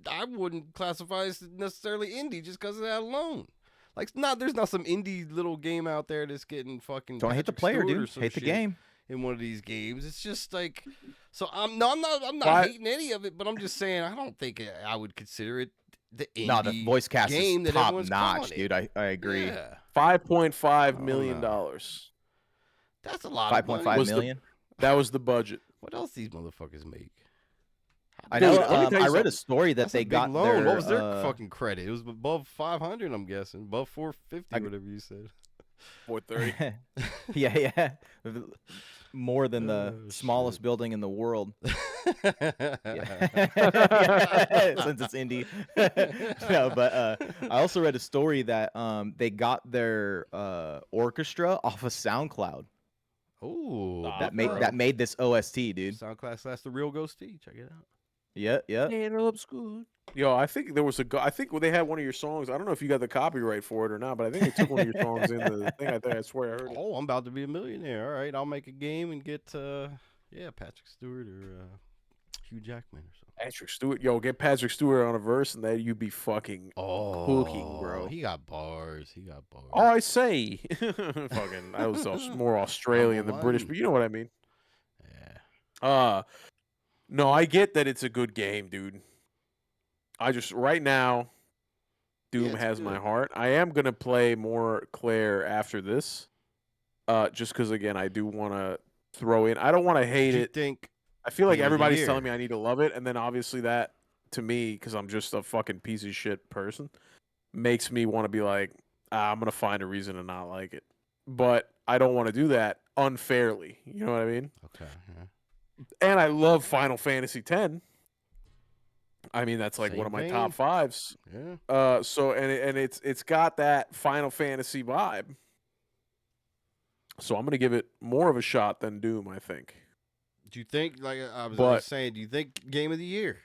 I wouldn't classify it as necessarily indie just because of that alone. Like, there's not some indie little game out there that's getting fucking. Don't hate the Patrick player, Stewart or dude. some Hate the shit game. in one of these games. It's just like, so I'm not Why- hating any of it, but I'm just saying I don't think I would consider it the indie No, the voice cast game is that top everyone's notch, calling dude. it. I agree. Yeah, $5.5 Oh, million. no. That's a lot. 5.5 Was the- million. That was the budget. What else these motherfuckers make? I Dude, know. let me tell you I read a something. story that That's they a big got loan. their. What was their fucking credit? It was above 500. I'm guessing above 450, I- whatever you said. 430. yeah. More than the Oh, smallest shit. building in the world. Since it's indie. No, but I also read a story that they got their orchestra off of SoundCloud. Oh, That made this OST, dude. SoundCloud / the real Ghosty. Check it out. Yeah. Yo, I think there was I think they had one of your songs. I don't know if you got the copyright for it or not, but I think they took one of your songs in the thing. I swear I heard it. Oh, I'm about to be a millionaire. All right, I'll make a game and get Patrick Stewart or Hugh Jackman or something. Patrick Stewart. Yo, get Patrick Stewart on a verse and then you'd be fucking cooking, bro. He got bars. Oh, I say. Fucking, I was more Australian than British, but you know what I mean. Yeah. No, I get that it's a good game, dude. I just right now, Doom it's has my good. heart. I am gonna play more Claire after this, just because again I do want to throw in. I don't want to hate Do you it. think I feel like Game of the everybody's Year? telling me I need to love it, and then obviously that to me, because I'm just a fucking piece of shit person, makes me want to be like, I'm gonna find a reason to not like it. But I don't want to do that unfairly. You know what I mean? Okay. Yeah. And I love Final Fantasy X. I mean, that's like Same one of my vein. top fives. Yeah. So it's got that Final Fantasy vibe. So I'm gonna give it more of a shot than Doom, I think. Do you think, like I was But- saying, do you think Game of the Year?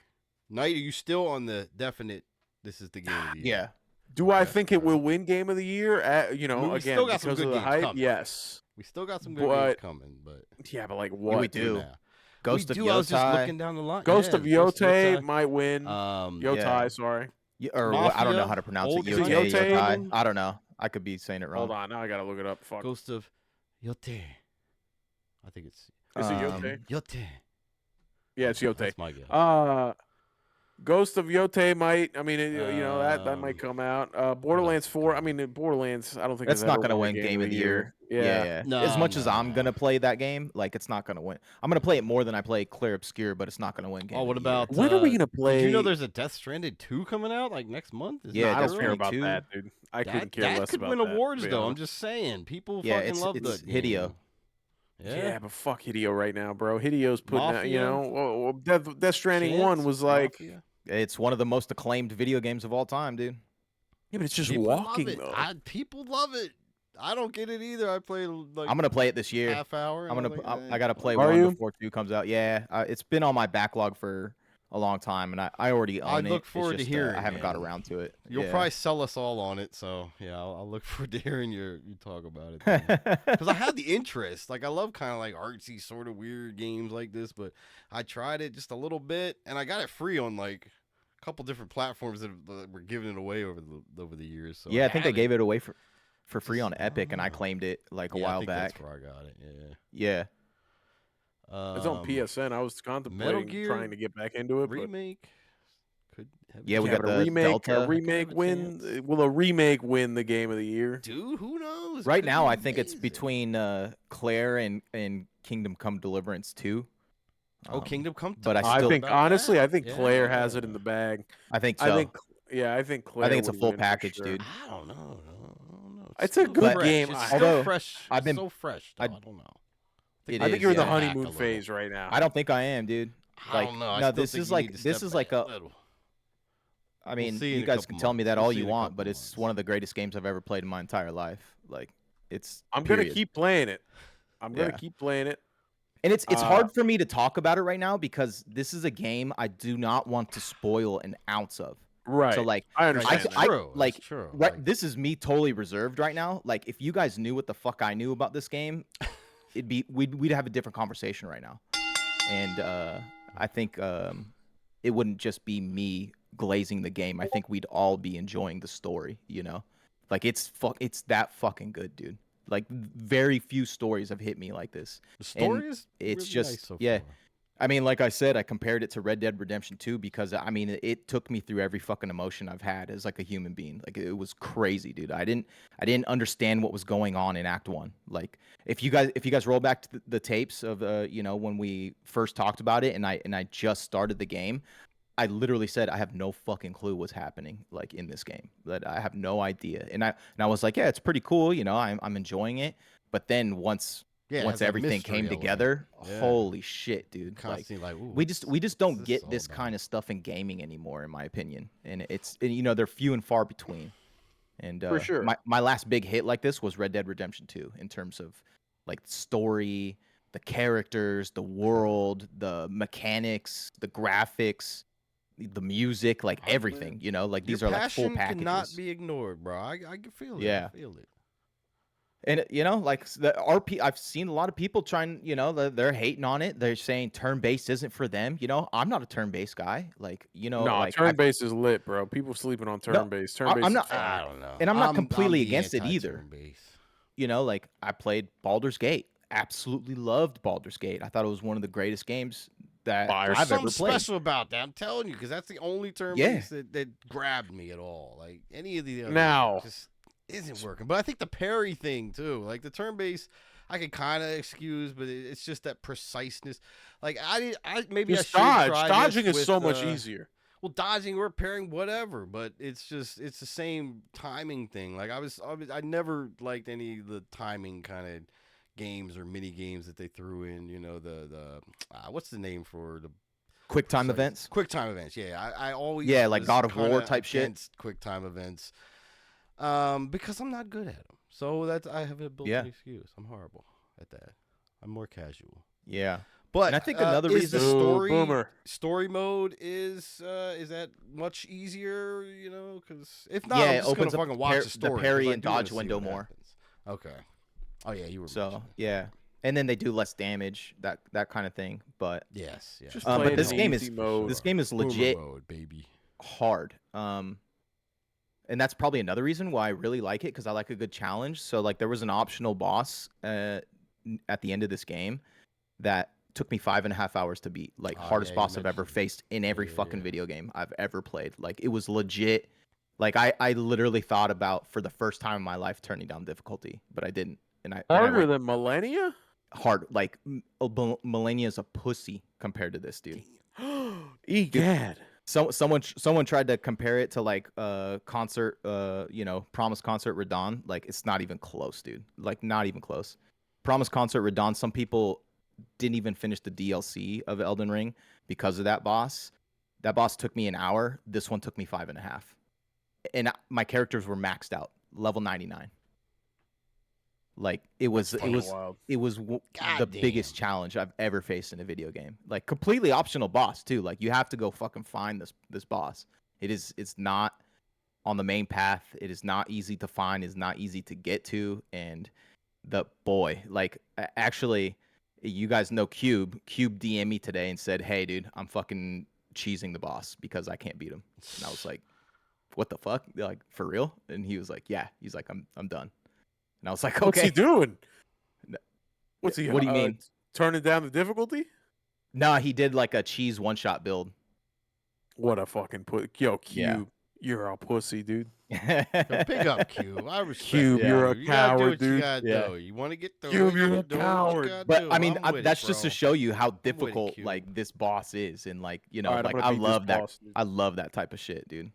Knight, are you still on the definite? This is the Game of the Year. Yeah. Do I Okay, think it will alright. win Game of the Year? You know, I mean, we again still got some because good of the games hype. coming. Yes. We still got some good games But- coming, but Yeah, but like Yeah, what? we do. now. Ghost we of do. I was just Yotai. looking down the line. Ghost Yeah, of Yotai Yotai. might win. Yotai, yeah. sorry. Or what, I don't know Mafia, how to pronounce Old it. Is it Yotai, Yotai? Yotai. I don't know. I could be saying it wrong. Hold on, now I gotta look it up. Fuck. Ghost of Yote. I think it's Is it Um, Yotai? Yote. Yeah, it's Yotai. That's my guess. Ghost of Yote might. I mean, you know that Um, might come out. Borderlands 4. I mean, Borderlands. I don't think That's has not ever gonna won win Game of the Year. Yeah. No, as much as no, I'm no. gonna play that game, like it's not gonna win. I'm gonna play it more than I play Clair Obscur, but it's not gonna win Game. Oh, of what the Year. about When are we gonna play? Did you know there's a Death Stranded 2 coming out like next month? Is Yeah, I that don't Death care early? about 2. that, dude. I couldn't care that less could about win that, to awards be though. I'm honest. just saying, people Yeah, fucking love it's that Hideo. game. Yeah, but fuck Hideo right now, bro. Hideo's putting out, you Mafia? know, Death Stranding Chance? 1 was like, Mafia? It's one of the most acclaimed video games of all time, dude. yeah, but it's just People walking love it. though. People love it. I don't get it either. I play like I'm gonna play it this year. half hour. I'm and gonna. like, I gotta play Are one you? before 2 comes out. Yeah, it's been on my backlog for a long time, and I already own I it. look It's forward to just, hearing, I haven't got man. around to it. You'll yeah. probably sell us all on it, so yeah, I'll look forward to hearing you talk about it. Because I had the interest. Like I love kind of like artsy, sort of weird games like this, but I tried it just a little bit, and I got it free on like a couple different platforms that were giving it away over the years. So Yeah, I think they had gave it away for free Just- on Epic, and I claimed it like a Yeah, I while think back. That's where I got it. Yeah. It's on PSN. I was contemplating Gear trying to get back into it, but remake. Could have Yeah, we yeah, got but a the remake. Delta. A remake have a win? chance. Will a remake win the Game of the Year? Dude, who knows? It Right could now, be I think it's amazing. between Clair and Kingdom Come Deliverance 2. Kingdom Come. but I I still- think About honestly, that? I think Claire has it in Yeah. the bag. I think so. I think Claire. I think it's a would full win for package, sure. dude. I don't know. It's a still good fresh. game. It's I- still Although, fresh. I've It's been- so fresh. Though. I don't know. It I think is, you're in the yeah. honeymoon phase right now. I don't think I am, dude. I Like, don't know. I no, still this think is you like need to this step is like back a. little. I mean, see in you a guys couple can tell me months. that We'll all see you in a want, couple but it's months. one of the greatest games I've ever played in my entire life. Like, it's. I'm gonna period. keep playing it. I'm gonna Yeah. keep playing it. And it's hard for me to talk about it right now because this is a game I do not want to spoil an ounce of. Right. So like I understand. That's that. true. like That's true. right, Like, this is me totally reserved right now. Like if you guys knew what the fuck I knew about this game, we'd have a different conversation right now. And I think it wouldn't just be me glazing the game. I think we'd all be enjoying the story, you know? Like it's that fucking good, dude. Like very few stories have hit me like this. the story And is it's really just nice so yeah. far. I mean, like I said, I compared it to Red Dead Redemption 2 because I mean, it took me through every fucking emotion I've had as like a human being. Like it was crazy, dude. I didn't understand what was going on in Act 1. Like if you guys roll back to the tapes of you know, when we first talked about it and I just started the game, I literally said I have no fucking clue what's happening like in this game. That I have no idea. And I was like, yeah, it's pretty cool, you know. I'm enjoying it. But then once Yeah, it has that everything mystery came element. together, Yeah. holy shit, dude. Constantly like, ooh, We just what's don't this get all this about? kind of stuff in gaming anymore, in my opinion. And you know, they're few and far between. And For sure. my last big hit like this was Red Dead Redemption 2 in terms of like story, the characters, the world, the mechanics, the graphics, the music, like everything, you know, like these Your are like full passion packages. cannot be ignored, bro. I can feel it. Yeah. I feel it. And you know, like the RP, I've seen a lot of people trying, you know, they're hating on it. They're saying turn-based isn't for them. You know, I'm not a turn-based guy. Like, you know, No, like turn-based is lit, bro. People sleeping on turn-based. Turn-based I'm is not- fire. I don't know. And I'm not I'm completely the against it either. anti-turn-based. you know, like I played Baldur's Gate. Absolutely loved Baldur's Gate. I thought it was one of the greatest games that Fire. There's I've something ever played. special about that. I'm telling you, because that's the only turn Yeah. base that grabbed me at all. Like any of the other Now- just isn't working. But I think the parry thing too, like the turn base, I can kind of excuse, but it's just that preciseness. Like maybe I Just should dodge. try Dodging this is with, so much easier. Well, dodging or parrying, whatever. But it's the same timing thing. Like I never liked any of the timing kind of games or mini games that they threw in. You know the what's the name for the Quick time precise- events. Quick time events. Yeah, I always Like was God of War kinda type shit. against quick time events. Because I'm not good at them. So I have a built-in Yeah. excuse. I'm horrible at that. I'm more casual. Yeah. But And I think another is the reason- Ooh, boomer. story mode is that much easier? You know, because if not, Yeah, I'm it just gonna opens up fucking the watch par- the the story. parry 'cause I and do wanna dodge see window what more. happens. Okay. Oh yeah, you were. So mentioning. yeah, and then they do less damage, that kind of thing. But Yes. Yes. Just but playing this the game easy is mode. this game is Boomer legit mode, baby. hard. And that's probably another reason why I really like it, because I like a good challenge. So like there was an optional boss at the end of this game that took me 5.5 hours to beat. Like Oh, hardest yeah, you boss I've ever mentioned. faced in every Yeah, fucking yeah. video game I've ever played. Like it was legit. Like I literally thought about for the first time in my life turning down difficulty, but I didn't. And I Harder went than Millennia? hard. Like Millennia's a pussy compared to this, dude. Egad. Someone tried to compare it to like concert Promise Concert Radon. Like it's not even close, dude. Like not even close. Promise Concert Radon, some people didn't even finish the DLC of Elden Ring because of that boss. That boss took me an hour. This one took me 5.5. And my characters were maxed out, level 99. Like it was Fucking wild. the God biggest damn. challenge I've ever faced in a video game. Like completely optional boss too. Like you have to go fucking find this boss. It's not on the main path. It is not easy to find. It's not easy to get to. And actually, you guys know Cube. Cube DM'd me today and said, "Hey, dude, I'm fucking cheesing the boss because I can't beat him." And I was like, "What the fuck? Like for real?" And he was like, "Yeah." He's like, "I'm done." And I was like, What's "Okay." he doing? No. What's he? What do you mean? Turning down the difficulty? Nah, he did like a cheese one-shot build. What a fucking Yo, Cube, Yeah. you're a pussy, dude. Yo, big up, Cube. I respect Cube, you. you're a You gotta do coward, what you dude. gotta Yeah. do. You want to get through Cube, it, you're you a do what you coward. gotta But do. I mean, I'm with it, that's just to bro. show you how it, difficult Cube. like this boss is, and like All right, I'm like gonna I beat this love that. boss, dude. I love that type of shit, dude.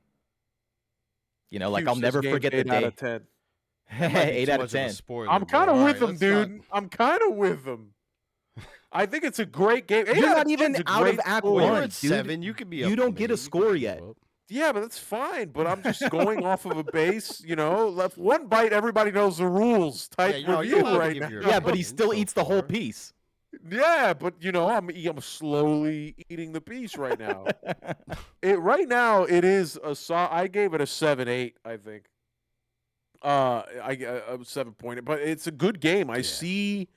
Like Cube I'll says never game's forget the 8 out day. of 10. That might be 8 too out much of 10. a spoiler, I'm bro. kind of All with right, him, let's dude. not- I'm kind of with him. I think it's a great game. 8 You're out not of even 10's a out of great Act score. Well, you're One, at dude. 7. You could be. You up don't for get me. a You score can keep yet. up. Yeah, but that's fine. But I'm just going off of a base, left one bite, everybody knows the rules type Yeah, you're review allowed to right give now. your Yeah, but he opinion still so eats the whole far. piece. Yeah, but I'm slowly eating the beast right now. Right now it is I gave it a 7.8, I think. I 7 point, but it's a good game. I see,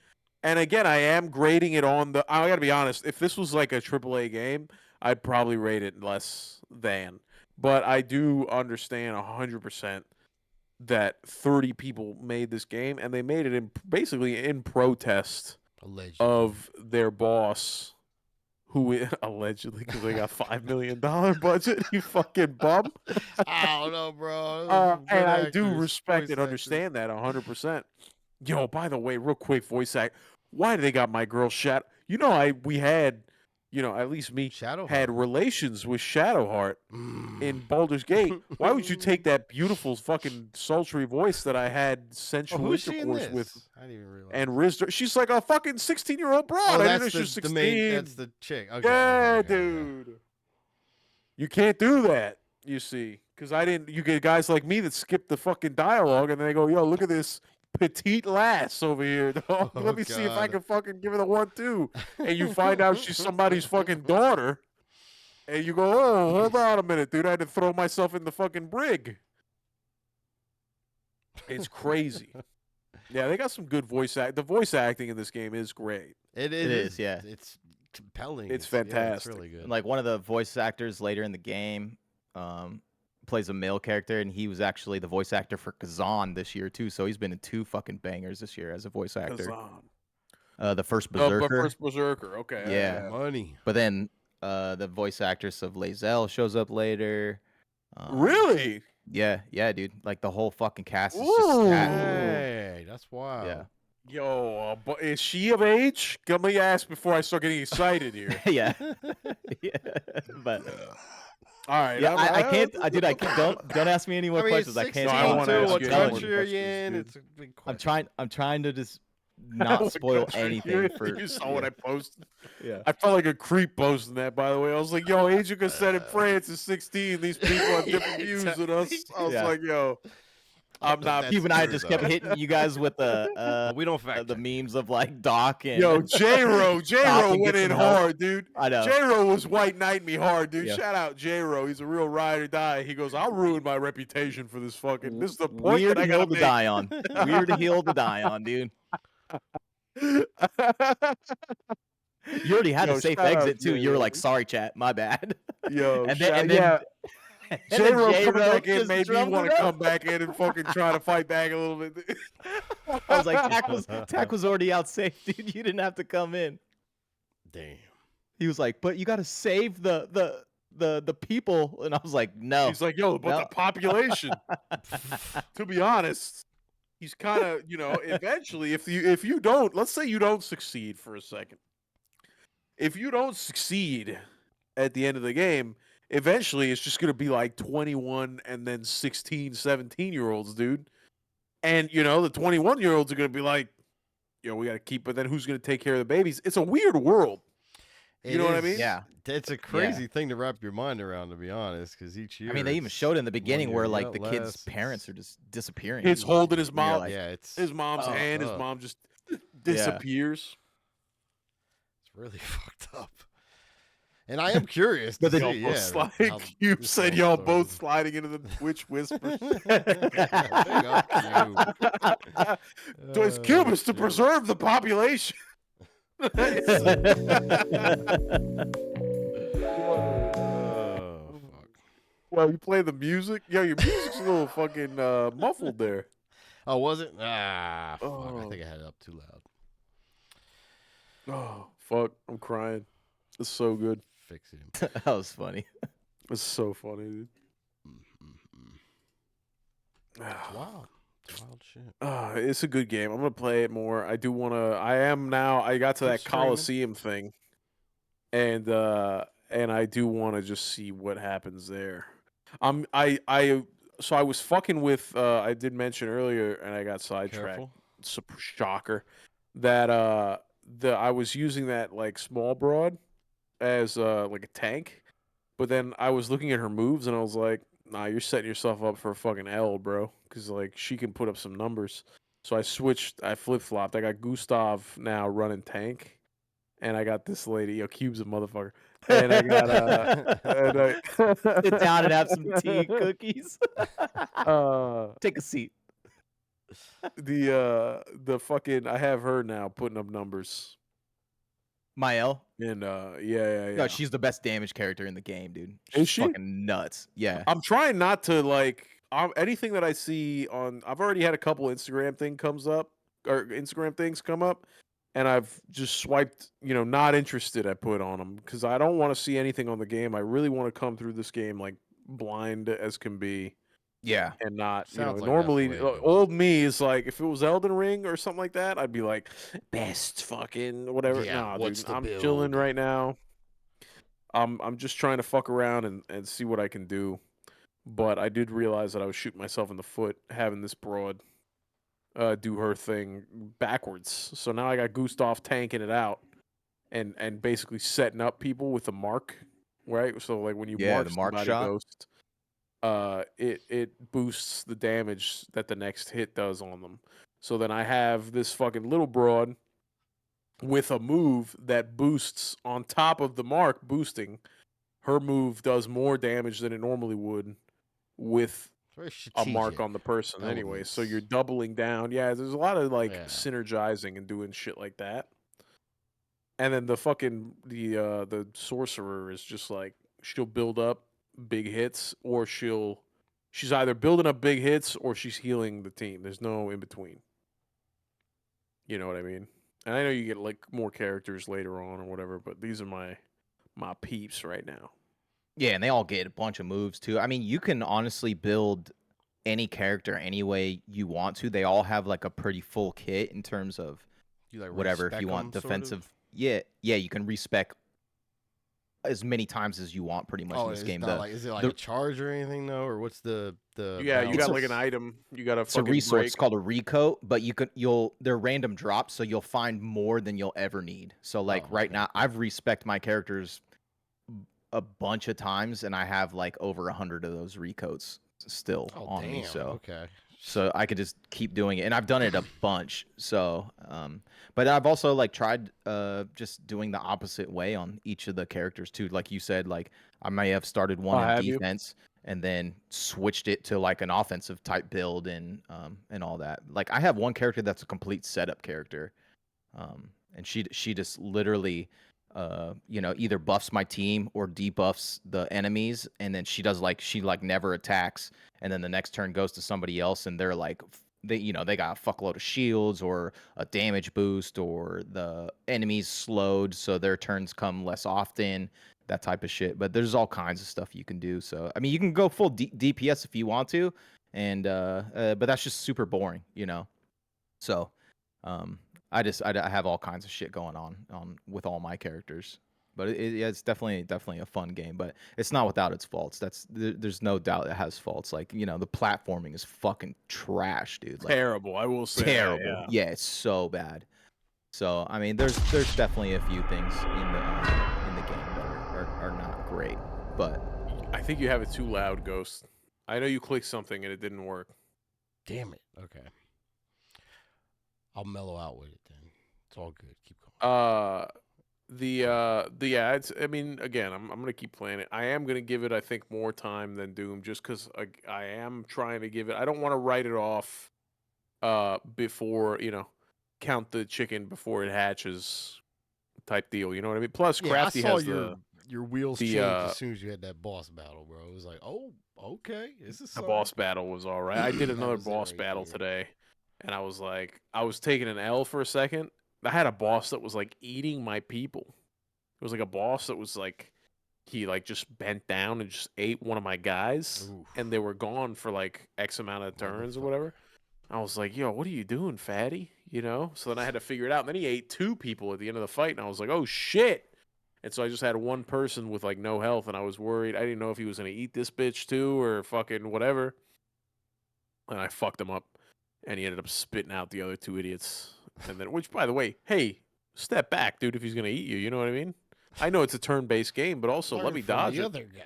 and again, I am grading it on the. I gotta be honest. If this was like a AAA game, I'd probably rate it less than. But I do understand 100% that 30 people made this game, and they made it basically in protest Allegedly. of their boss, who allegedly, because they got $5 million budget. You fucking bum. I don't know, bro. And I do respect and understand that 100%. Yo, by the way, real quick, voice act. Why do they got my girl Shadow? We had, at least me had relations with Shadowheart in Baldur's Gate. Why would you take that beautiful fucking sultry voice that I had sensual intercourse with? I didn't even realize. And Riz, she's like a fucking 16-year-old broad. Oh, I didn't know that's she was 16. that's the chick. Okay, Yeah, okay, dude. You can't do that, you see. Because you get guys like me that skip the fucking dialogue and they go, yo, look at this petite lass over here, dog. Let me see if I can fucking give it a 1-2. And you find out she's somebody's fucking daughter. And you go, oh, hold on a minute, dude. I had to throw myself in the fucking brig. It's crazy. Yeah, they got some good voice act. The voice acting in this game is great. It is, yeah. It's compelling. It's fantastic. It's really good. And, like, one of the voice actors later in the game plays a male character, and he was actually the voice actor for Kazan this year too. So he's been in 2 fucking bangers this year as a voice actor. The first Berserker. The first Berserker. Okay. Yeah. Money. But then the voice actress of Lae'zel shows up later. Really? Yeah, dude. Like the whole fucking cast is Ooh. just Hey, that's wild. Yeah. Yo, but is she of age? Let me ask before I start getting excited here. Yeah. Yeah. But all right. yeah, I can't. Dude, I can't. Don't ask me any more questions. I can't. I want to ask what you country are you in? It's a big question. I'm trying to just not spoil anything for. You saw what I posted. Yeah. I felt like a creep posting that. By the way, I was like, "Yo, Agent Cassette in France is 16. These people have different views than us." I was like, "Yo, I'm not." Steve and I just kept hitting you guys with the we don't fact the memes of like Doc and Yo, J-Ro went in hard, dude. I know. J-Ro was white knighting me hard, dude. Yeah. Shout out J-Ro. He's a real ride or die. He goes, I'll ruin my reputation for this fucking. This is the point weird that I hill gotta to make. die on. Weird hill to die on, dude. You already had a safe exit too. You were like, "Sorry, chat, my bad." Yo, and then J-Ro coming J-Ro back in just made me drummed want it to up. come back in and fucking try to fight back a little bit. I was like, Tack was already out safe, dude. You didn't have to come in. Damn. He was like, "But you got to save the people," and I was like, "No." He's like, yo, but the population. To be honest, he's kind of, eventually, if you don't, let's say you don't succeed for a second. If you don't succeed at the end of the game, eventually it's just going to be like 21 and then 16, 17-year-olds, dude. And, the 21-year-olds are going to be like, yo, we got to keep, but then who's going to take care of the babies? It's a weird world. You know what I mean? Yeah. It's a crazy thing to wrap your mind around, to be honest, because each year. I mean, they even showed in the beginning where like the kid's parents are just disappearing. He's holding his mom. Like, it's his mom's hand. His mom just disappears. It's really fucked up. And I am curious. But then you said y'all both sliding into the Twitch whispers. So it's Cubans to preserve the population. Well, you play the music? Yo, your music's a little fucking muffled there. Oh, was it? Fuck. I think I had it up too loud. Oh, fuck. I'm crying. It's so good. Fix him. That was funny. It's so funny, dude. Wow. Wild shit. It's a good game. I'm gonna play it more. I do want to. I got to that Coliseum thing, and I do want to just see what happens there. So I was fucking with. I did mention earlier, and I got sidetracked. Super shocker that I was using that like small broad as like a tank, but then I was looking at her moves, and I was like, nah, you're setting yourself up for a fucking L, bro. Because, like, she can put up some numbers. So I flip-flopped. I got Gustav now running tank. and I got this lady. Yo, Cube's a motherfucker. And I got Sit down and have some tea, cookies. Take a seat. the fucking I have her now putting up numbers. Mael. And yeah. No, she's the best damage character in the game, dude. Is She's she? fucking nuts. Yeah. I'm trying not to like anything that I see on. I've already had a couple Instagram things come up, and I've just swiped, not interested. I put on them because I don't want to see anything on the game. I really want to come through this game like blind as can be. Yeah. And not, Sounds like normally that's the way it goes. old me is like, if it was Elden Ring or something like that, I'd be like, best fucking whatever. Yeah, Nah, what's dude, the I'm build? chilling right now. I'm just trying to fuck around and see what I can do. But I did realize that I was shooting myself in the foot having this broad do her thing backwards. So now I got Gustav tanking it out and basically setting up people with the mark, right? So like when you mark the mark somebody, shot. Ghost, it boosts the damage that the next hit does on them. So then I have this fucking little broad with a move that boosts on top of the mark boosting. Her move does more damage than it normally would with Very a mark strategic on the person anyway. So you're elements. doubling down. Yeah, there's a lot of like Yeah. synergizing and doing shit like that. And then the fucking the sorcerer is just like she'll build up big hits or she's either building up big hits or she's healing the team. There's no in between. You know what I mean? And I know you get like more characters later on or whatever, but these are my peeps right now. Yeah, and they all get a bunch of moves too. I mean, you can honestly build any character any way you want to. They all have like a pretty full kit in terms of You like whatever. If respec you want 'em, sort of? defensive, yeah, you can respec as many times as you want pretty much in this it's game. not is it like a charge or anything though, or what's the Yeah, you got It's a- like an item. You got a It's a fucking resource. break. It's called a recoat, but they're random drops, so you'll find more than you'll ever need. So like right okay. now, I've respect my characters a bunch of times, and I have like over 100 of those recoats still on me. So okay. so I could just keep doing it, and I've done it a bunch. So but I've also like tried just doing the opposite way on each of the characters too. Like you said, like I may have started one in have you? defense and then switched it to like an offensive type build and all that. Like I have one character that's a complete setup character, and she just literally either buffs my team or debuffs the enemies, and then she never attacks, and then the next turn goes to somebody else, and they're like they got a fuckload of shields or a damage boost, or the enemies slowed so their turns come less often, that type of shit. But there's all kinds of stuff you can do. So I mean, you can go full DPS if you want to, and but that's just super boring, So I have all kinds of shit going on with all my characters, but it's definitely a fun game. But it's not without its faults. There's no doubt it has faults. Like the platforming is fucking trash, dude. Like, Terrible, I will say. terrible. That, Yeah, it's so bad. So I mean, there's definitely a few things in the game that are not great. But I think you have it too loud, Ghost. I know you clicked something and it didn't work. Damn it. Okay. I'll mellow out with it then. It's all good. Keep going. I mean, again, I'm gonna keep playing it. I am gonna give it, I think, more time than Doom, just because I am trying to give it. I don't want to write it off, before count the chicken before it hatches, type deal. You know what I mean? Plus, Crafty I saw has your wheels the, change as soon as you had that boss battle, bro. It was like, oh, okay, this is the boss battle was all right. I did That another was it boss right battle there. today, and I was like, I was taking an L for a second. I had a boss that was like eating my people. It was like a boss that was like, he like just bent down and just ate one of my guys, Oof. and they were gone for like X amount of turns or whatever. I was like, yo, what are you doing, fatty? So then I had to figure it out. And then he ate two people at the end of the fight, and I was like, oh shit. And so I just had one person with like no health, and I was worried. I didn't know if he was gonna eat this bitch too or fucking whatever. And I fucked him up, and he ended up spitting out the other two idiots. And then, which by the way, hey, step back, dude. If he's gonna eat you, you know what I mean? I know it's a turn-based game, but also let Learn me from dodge the it. other guy.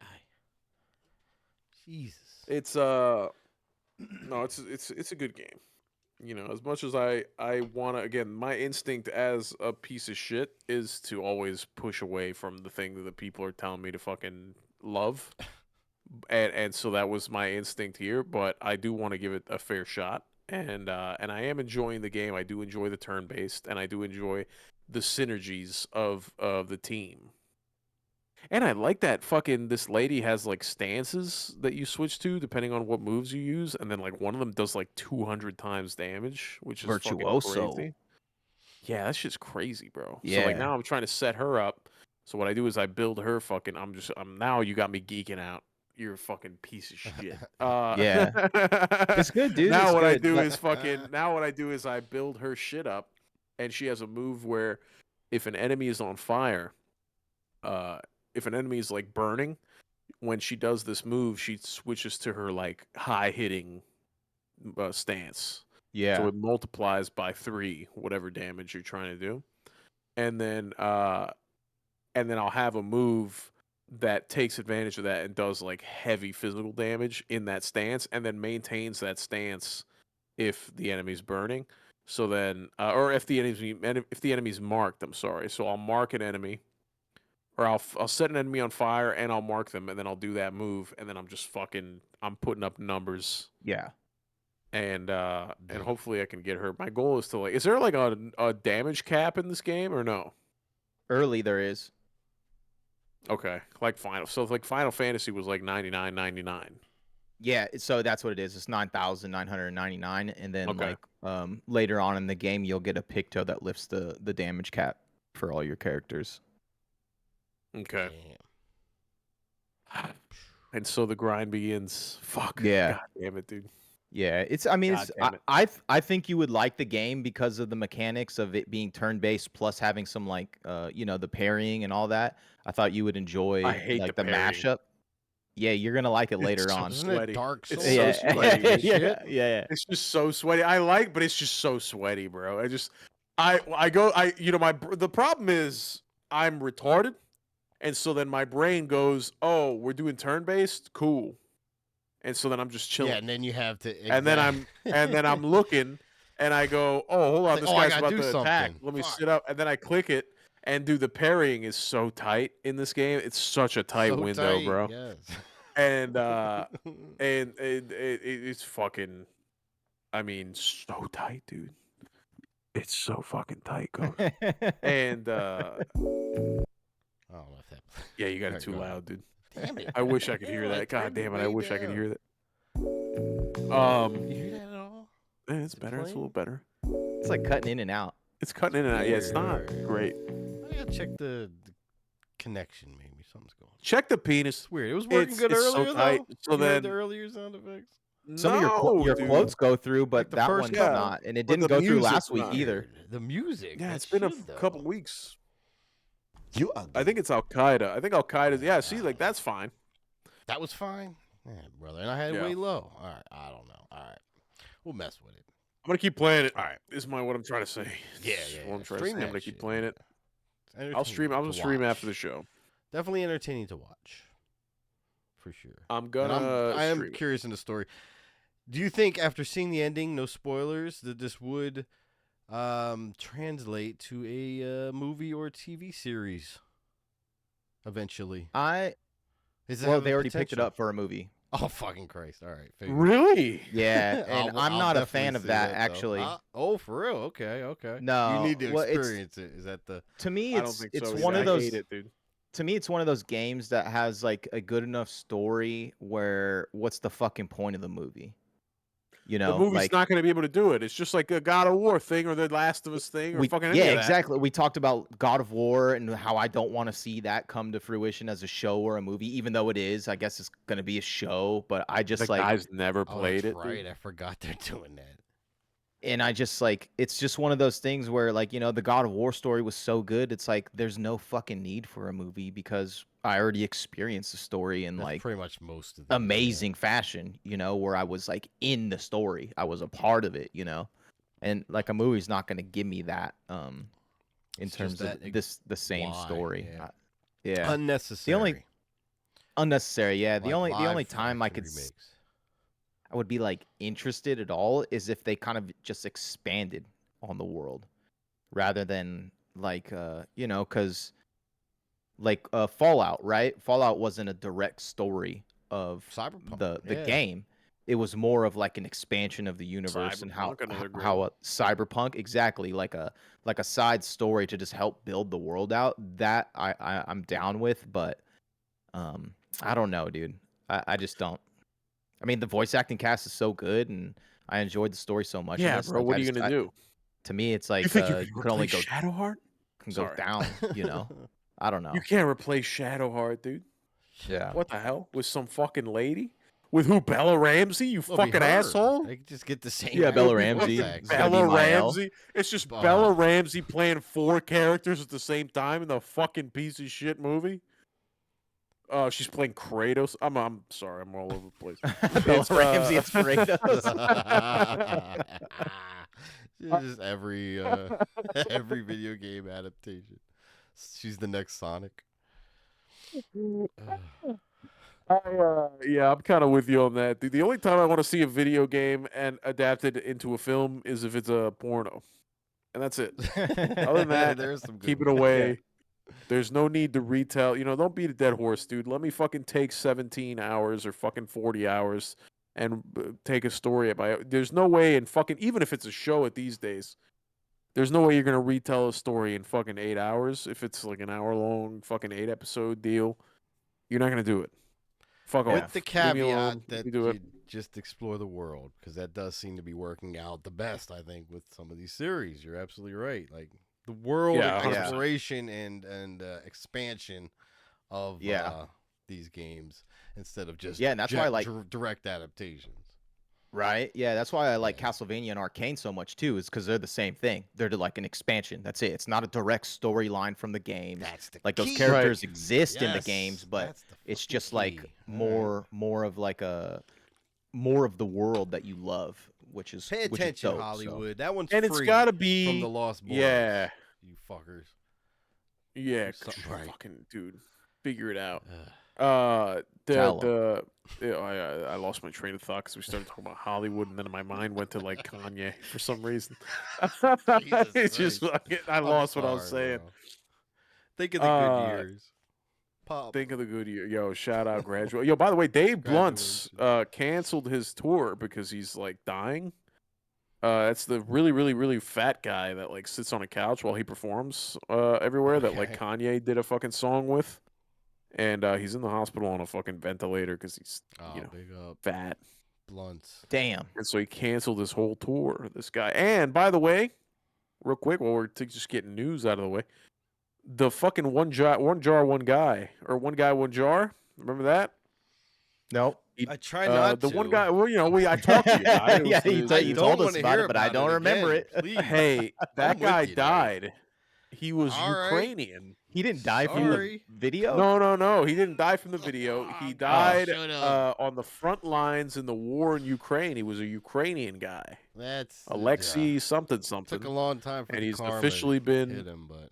Jesus. It's no, it's a good game. you know, as much as I want to, again, my instinct as a piece of shit is to always push away from the thing that the people are telling me to fucking love. And so that was my instinct here, but I do want to give it a fair shot. And I am enjoying the game. I do enjoy the turn-based, and I do enjoy the synergies of the team. And I like that fucking this lady has like stances that you switch to depending on what moves you use, and then like one of them does like 200 times damage, which is fucking Virtuoso. crazy. Yeah, that shit's crazy, bro. So like Yeah. now I'm trying to set her up. So what I do is I build her fucking. I'm now you got me geeking out. You're a fucking piece of shit. Yeah. It's good, dude. It's Now what I good. do Like, is fucking. Now what I do is I build her shit up, and she has a move where if an enemy is on fire, uh, if an enemy is like burning, when she does this move, she switches to her like high hitting stance. So yeah. it multiplies by 3 whatever damage you're trying to do. And then I'll have a move that takes advantage of that and does like heavy physical damage in that stance and then maintains that stance if the enemy's burning. So then or if the enemy's marked, I'm sorry. So I'll mark an enemy or I'll set an enemy on fire and I'll mark them and then I'll do that move and then I'm putting up numbers Yeah. and hopefully I can get her. My goal is to like, is there like a damage cap in this game or no? Early there is. Okay, like Final Fantasy was like 99.99. Yeah, so that's what it is. It's 9,999, and then Okay. like later on in the game, you'll get a picto that lifts the damage cap for all your characters. Okay. Damn. And so the grind begins. Fuck. Yeah. God damn it, dude. Yeah, I mean, God damn it. I think you would like the game because of the mechanics of it being turn based plus having some like the parrying and all that. I thought you would enjoy I hate like the the parrying. mashup. Yeah, you're gonna like it later so on. Isn't sweaty. it Dark Souls? It's so Yeah, sweaty. yeah, Shit. yeah. It's just so sweaty. But it's just so sweaty, bro. The problem is I'm retarded, and so then my brain goes, "Oh, we're doing turn based, cool," and so then I'm just chilling. Yeah, and then you have to. And then I'm looking, and I go, "Oh, hold on, It's this like, oh, I guy's gotta about do to attack. something. Let me Fuck. sit up." And then I click it, and dude, the parrying is so tight in this game. It's such a tight So window, tight, bro. Yes. And it's fucking. I mean, so tight, dude. It's so fucking tight, Coach. And I don't know if that. yeah, you got it Alright, too go ahead. loud, dude. Damn it. I wish I could hear Damn, that. God turned damn it, I way wish I could down. hear that. You hear that at all? It's better. It's a little better. It's like cutting in and out. It's cutting in and out. Yeah, it's not great. I gotta check the connection. Maybe something's going on. Check the penis. It's weird. It was working good it's so earlier tight. though. So You heard then the earlier sound effects. Some of your dude. quotes go through, but Like the that first one's couple. not, and it But didn't the go through music's last week not. either. The music. Yeah, that it's been a should, though. couple weeks. You ugly. I think it's Al Qaeda. I think Al Qaeda's. Yeah, see, like that's fine. That was fine. Yeah, brother. And I had it Yeah. way low. All right. I don't know. All right. We'll mess with it. I'm gonna keep playing it. All right. This is what I'm trying to say. Yeah. What I'm trying to Stream say. I'm that gonna keep shit, playing man. it. It's I'll stream. I'm entertaining gonna to stream watch. after the show. Definitely entertaining to watch. For sure. I'm And gonna. I am stream it. curious in the story. Do you think after seeing the ending, no spoilers, that this would translate to a movie or TV series eventually? Well, they already picked it up for a movie. Oh, fucking Christ. All right. figure. Really? Yeah, and I'll I'm not a definitely fan of see that, though. actually. Oh, for real? Okay. No, You need to well, experience it. Is that the... To me, I don't it's think it's so. one I of those. hate it, dude. To me, it's one of those games that has like a good enough story where what's the fucking point of the movie? You know, The movie's like not gonna be able to do it. It's just like a God of War thing or the Last of Us thing or fucking any yeah, of that. exactly. We talked about God of War and how I don't want to see that come to fruition as a show or a movie, even though it is. I guess it's gonna be a show, but I just The like guy's never Oh, played that's it. right. Dude. I forgot they're doing that. and I just like it's just one of those things where like the God of War story was so good. It's like there's no fucking need for a movie because I already experienced the story in That's like pretty much most of them. amazing fashion, where I was like in the story. I was a part of it, and like a movie's not going to give me that in It's just terms of that the same why, story. yeah. Yeah. Unnecessary. unnecessary. Yeah. The Like only live time I could action remakes. I would be like interested at all is if they kind of just expanded on the world rather than like because like Fallout, right? Fallout wasn't a direct story of Cyberpunk. the Yeah. game. It was more of like an expansion of the universe and Cyberpunk, another great how one. a cyberpunk exactly like a side story to just help build the world out. That I'm down with, but I don't know, dude. I just don't. I mean, the voice acting cast is so good, and I enjoyed the story so much in Yeah, this. bro. Like, What are you gonna do? to me, it's You like think you can you could only replace Shadowheart? can go Sorry. down. I don't You know. can't replace Shadowheart, dude. Yeah. What the hell? With some fucking lady? With who? Bella Ramsey? You Well, be fucking her. asshole? They could just get the same. Yeah, Bella actor Ramsey. voice It's actor. gonna be Bella Mael. Ramsey? It's just Oh. Bella Ramsey playing 4 characters at the same time in the fucking piece of shit movie. Oh, she's playing Kratos. I'm sorry, I'm all over the place. Bella It's, Ramsey. It's Kratos. Just every every video game adaptation. She's the next Sonic. Yeah, I'm kind of with you on that. Dude. The only time I want to see a video game and adapted into a film is if it's a porno, and that's it. Other than that, There's some good keep it ones. away. There's no need to retell. Don't beat a dead horse, dude. Let me fucking take 17 hours or fucking 40 hours and take a story at my. There's no way in fucking even if it's a show at these days. There's no way you're gonna retell a story in fucking 8 hours if it's like an hour long fucking 8-episode deal. You're not gonna do it. Fuck With off. the Leave me alone. caveat that You do it. you just explore the world, because that does seem to be working out the best, I think, with some of these series. You're absolutely right. Like the world Yeah, and 100%. exploration and expansion of these games instead of just And that's why I like direct adaptations. Right? Yeah, that's why I like Castlevania and Arcane so much too, is because they're the same thing. They're like an expansion. That's it. It's not a direct storyline from the game. That's the Like those key. characters exist in the Yes, games, but that's the it's fucking just like key. All more of like more of the world that you love, which is Pay which is attention, dope, so. Hollywood. That one's And free it's gotta be from the Lost Boys. Yeah. You fuckers. Yeah, Something right. fucking dude. Figure it out. Tell I lost my train of thought because we started talking about Hollywood, and then my mind went to like Kanye for some reason. It's just Christ. fucking, I I'm lost what I was sorry, saying. bro. Think of the good years. Pop. Think of the good year. Yo, shout out Graduate. Yo, by the way, Dave Blunt's canceled his tour because he's like dying. That's the really, really, really fat guy that like sits on a couch while he performs everywhere that like Kanye did a fucking song with. And he's in the hospital on a fucking ventilator because he's Big up. fat. Blunts. Damn. And so he canceled his whole tour, this guy. And by the way, real quick, while we're just getting news out of the way, the fucking one jar, one guy, or one guy, one jar. Remember that? Nope. I try not the to. one guy. Well, I talked to you about it. Yeah, It you was told us wanna about hear it, but I don't remember again, it. Please. Hey, that I'm guy with you, dude. died. He was All right. Ukrainian. He didn't die from the Sorry. video? No. He didn't die from the video. He died shut up. on the front lines in the war in Ukraine. He was a Ukrainian guy, That's Alexei something. Took a long time for And the he's karma officially to been. hit him, but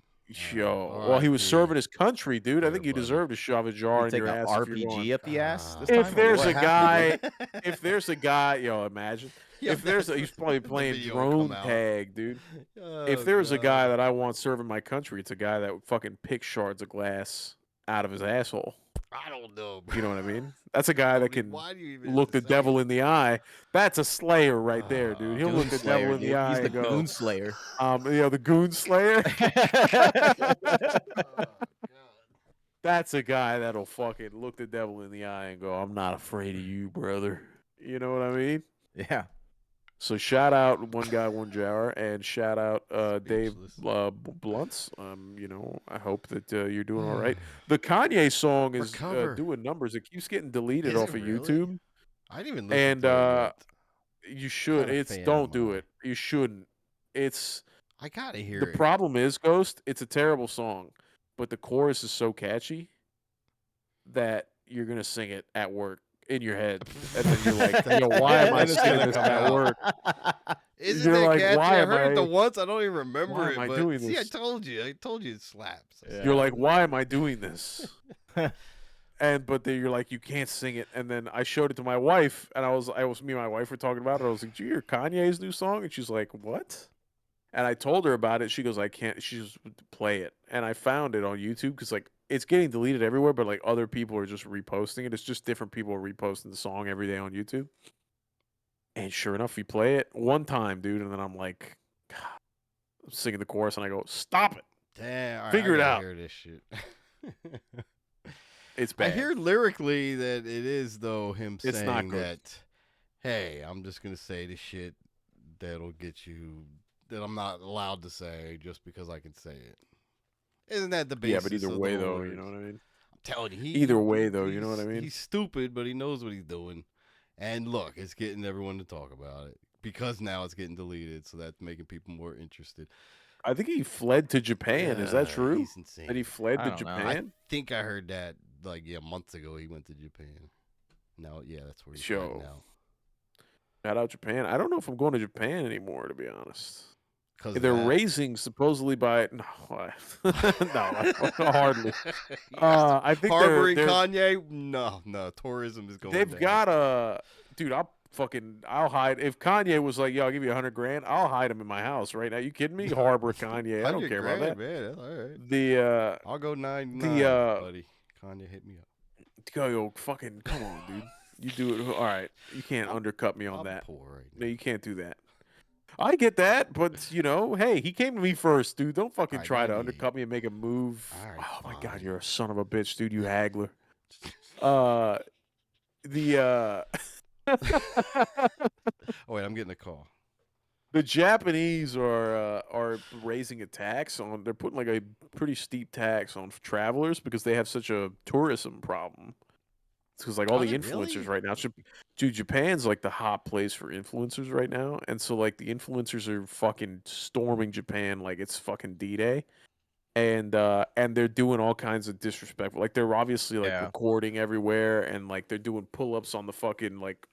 Yo, well, he was RIP. serving his country, dude. I Yeah, think you buddy. deserve to shove a jar You in take your an ass if you're going. RPG up the ass this If time, or there's what? a guy, if there's a guy, imagine. Yeah, If there's that's- he's probably the playing video drone come out. tag, dude. Oh, If there's a God. guy that I want serving my country, it's a guy that would fucking pick shards of glass out of his asshole. I don't know, bro. You know what I mean? That's a guy that can why do you even look the have to say devil it? in the the That's a slayer right there, dude. He'll Goon look the Slayer, devil in the dude. eye He's the and go, Goon Slayer. the goon slayer. That's a guy that'll fucking look the devil in the eye and go, I'm not afraid of you, brother. You know what I mean? Yeah. So shout out one guy, one jar, and shout out Dave Speechless. Blunts. I hope that you're doing all right. The Kanye song is Recover. doing numbers. It keeps getting deleted Is off it of really? YouTube. I didn't even listen And to it yet. you should. Kinda fan Don't am do I? it. You shouldn't. It's I gotta hear the it. problem is, Ghost. It's a terrible song, but the chorus is so catchy that you're gonna sing it at work in your head, and then you're like, "Yo, why am I And it's singing gonna this come at out. work?" Isn't You're that like, catchy? why I am heard it the I- once. I don't even remember why it. am I But doing see, this? I told you it slaps. You're like, "Why am I doing this?" but then you're like, you can't sing it. And then I showed it to my wife, and me and my wife were talking about it. I was like, "Do you hear Kanye's new song?" And she's like, "What?" And I told her about it. She goes, "I can't." She just play it, and I found it on YouTube because like it's getting deleted everywhere, but like other people are just reposting it. It's just different people are reposting the song every day on YouTube. And sure enough, you play it one time, dude, and then I'm like, God, I'm singing the chorus, and I go, "Stop it! Damn, all right, Figure I it gotta out." hear this shit. It's I bad. hear lyrically that it is though him It's not saying good. that, hey, I'm just gonna say the shit that'll get you that I'm not allowed to say just because I can say it. Isn't that the basis Yeah, but either of way, the though, you words? know what I mean. I'm telling you, Either way, though, you know what I mean. he's stupid, but he knows what he's doing. And look, it's getting everyone to talk about it because now it's getting deleted, so that's making people more interested. I think he fled to Japan. Is that true? He's insane. That he fled I to don't know. I Japan? think I heard that like months ago. He went to Japan. No, yeah, that's where he's at Yo. now. Shout out Japan. I don't know if I'm going to Japan anymore, to be honest. Cause They're that. raising supposedly by no, no, hardly. I think harboring they're Kanye. No, tourism is going they've down. got a dude. I'll hide if Kanye was like, "Yo, I'll give you $100,000." I'll hide him in my house right now. You kidding me? Harbor Kanye. I don't care about that. man. That's all right. The I'll go 99, the buddy. Kanye hit me up. yo, fucking come on, dude. You do it. All right, you can't undercut me on I'm that. poor right No, now. you can't do that. I get that, but you know, hey, he came to me first, dude. Don't fucking Alright, try to 98. undercut me and make a move. Alright, Oh my god, fine. you're a son of a bitch, dude. You haggler. Uh, the Oh wait, I'm getting a call. the Japanese are raising a tax on. They're putting like a pretty steep tax on travelers because they have such a tourism problem. Because like all Are the they influencers really? right now, dude, Japan's like the hot place for influencers right now, and so like the influencers are fucking storming Japan like it's fucking D-Day, and they're doing all kinds of disrespectful. Like they're obviously like Yeah. recording everywhere, and like they're doing pull-ups on the fucking like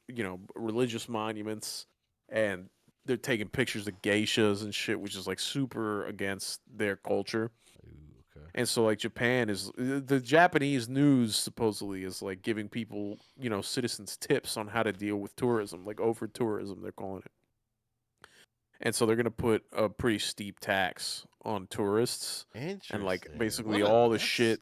religious monuments, and they're taking pictures of geishas and shit, which is like super against their culture. Ooh, okay. And so like Japan is the Japanese news supposedly is like giving people, citizens tips on how to deal with tourism, like over tourism they're calling it. And so they're going to put a pretty steep tax on tourists and like Interesting. basically all the shit.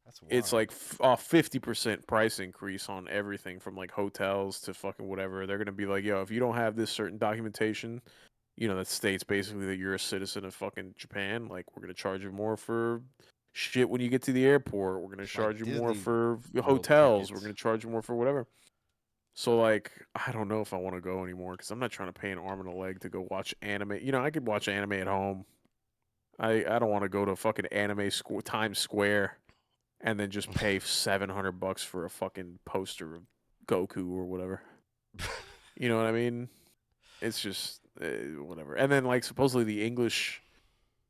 That's It's wild. like a 50% price increase on everything from like hotels to fucking whatever. They're going to be like, "Yo, if you don't have this certain documentation, that states basically that you're a citizen of fucking Japan, like we're gonna charge you more for shit when you get to the airport. We're gonna It's like charge you more Disney for World hotels. We're tickets. gonna charge you more for whatever." So like, I don't know if I want to go anymore because I'm not trying to pay an arm and a leg to go watch anime. I could watch anime at home. I don't want to go to fucking Times Square and then just pay $700 for a fucking poster of Goku or whatever. You know what I mean? It's just whatever. And then like supposedly the English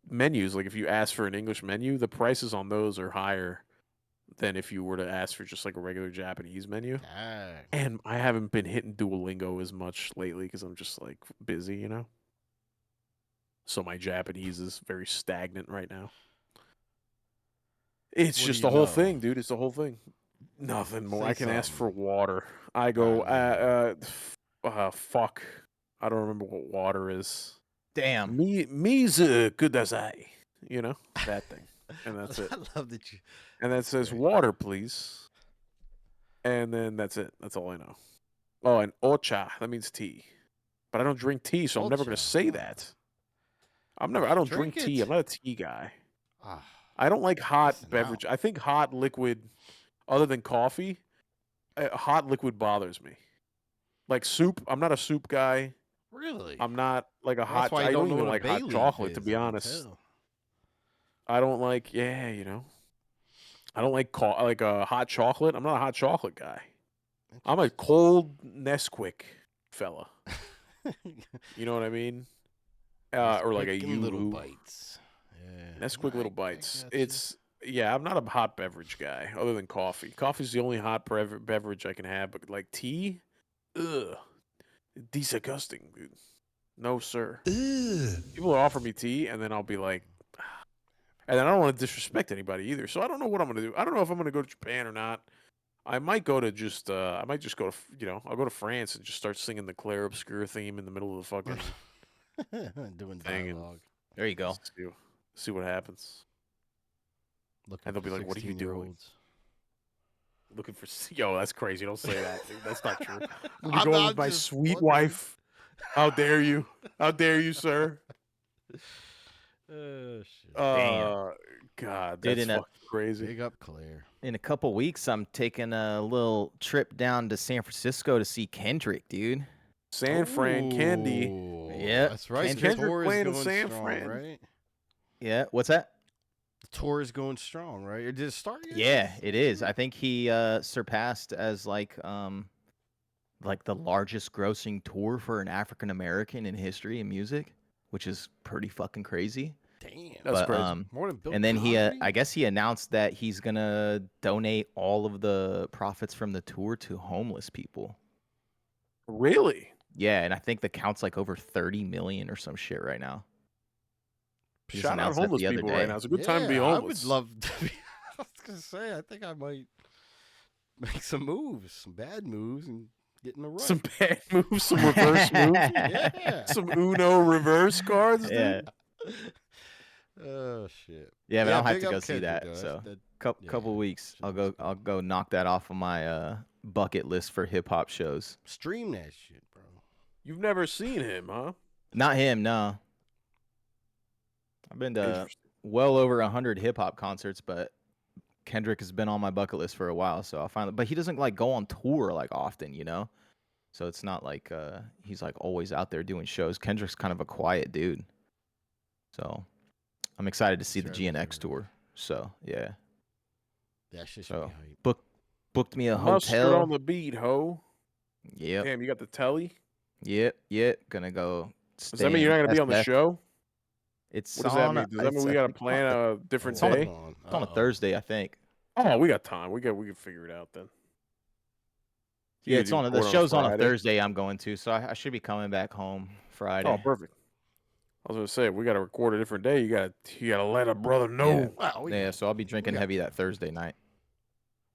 menus, like if you ask for an English menu, the prices on those are higher than if you were to ask for just like a regular Japanese menu. Dang. And I haven't been hitting Duolingo as much lately because I'm just like busy, So my Japanese is very stagnant right now. It's What do just you the whole know? thing, dude. It's the whole thing. Nothing more. Say I can ask for something. water. I go, Alright, fuck. I don't remember what water is. Damn. Mizu kudasai. That thing. And that's it. I love that you. And that says great. water, please. And then that's it. That's all I know. Oh, and ocha. That means tea. But I don't drink tea, so I'm never going to Ocha, say huh. that. I don't drink Drink tea. it. I'm not a tea guy. Ah, I don't like hot missing beverage. out. I think hot liquid, other than coffee, hot liquid bothers me. Like soup, I'm not a soup guy. Really? I'm not like a Well, that's hot. why you I don't don't know even what a like bay hot leaf chocolate, to is. be I can honest. tell. I don't like. Yeah, I don't like hot chocolate. I'm not a hot chocolate guy. I'm a cold Nesquik fella. You know what I mean? Or like a Quick and little Yoo-hoo. bites. Yeah. Nesquik little I bites. gotcha. I'm not a hot beverage guy other than coffee. Coffee's the only hot beverage I can have, but like tea, ugh, disgusting, dude. No sir. Ugh. People offer me tea, and then I'll be like, and I don't want to disrespect anybody either. So I don't know what I'm gonna do. I don't know if I'm gonna go to Japan or not. I might go to just I might just go to I'll go to France and just start singing the Clair Obscur theme in the middle of the fucking Doing thing and dialogue. There you go. see what happens. Looking And they'll for be like, "What are you doing?" 16-year-olds. Looking for yo, that's crazy. Don't say that. Dude. That's not true. I'm I'm going not with my just sweet fucking- wife. How dare you? How dare you, sir? Shit. God, Dude, that's in a- fucking crazy. Big up Claire. In a couple weeks, I'm taking a little trip down to San Francisco to see Kendrick, dude. San Fran Candy. Ooh, Yep. that's right. Kendrick The tour is playing in going San strong, Fran. right? Yeah. What's that? The tour is going strong, right? Did it start yet? Yeah, it is. I think he surpassed as like the largest grossing tour for an African American in history in music, which is pretty fucking crazy. Damn. That's But crazy. More than Bill and then Cosby? I guess he announced that he's gonna donate all of the profits from the tour to homeless people. Really? Yeah, and I think the count's like over 30 million or some shit right now. He just Shout out announced that homeless the other people day. right now. It's a good time to be Yeah, homeless. I would love to be. I was gonna say, I think I might make some moves, some bad moves, and get in the rut. Some bad moves, some reverse moves, Yeah. some Uno reverse cards, dude. Yeah, Oh shit. yeah, but I'll have big to up go see Kendrick, that. though. So That- couple yeah, weeks, should be I'll go knock that off of my bucket list for hip hop shows. stream that shit, bro. You've never seen him, huh? Not him, no. I've been to Interesting. well over 100 hip hop concerts, but Kendrick has been on my bucket list for a while, so I'll finally. But he doesn't like go on tour like often, you know. So it's not like he's like always out there doing shows. Kendrick's kind of a quiet dude, so I'm excited to see the Sure, sure. GNX tour. So yeah, That shit should so be hype. booked me a Mustard hotel. on the beat, ho. Yep, Damn, you got the telly? yep. Gonna go. Does that mean you're not gonna be on the show? It's What does that on. mean? Does that mean we I gotta think plan a different it's on a- day? It's on a Thursday, I think. Oh, we got time. We can figure it out then. You Yeah, could it's do on. The record show's on a Friday. Thursday. I'm going to, so I should be coming back home Friday. Oh, perfect. I was gonna say if we gotta record a different day. You gotta let a brother know. Wow, Yeah, so I'll be drinking got heavy that Thursday night.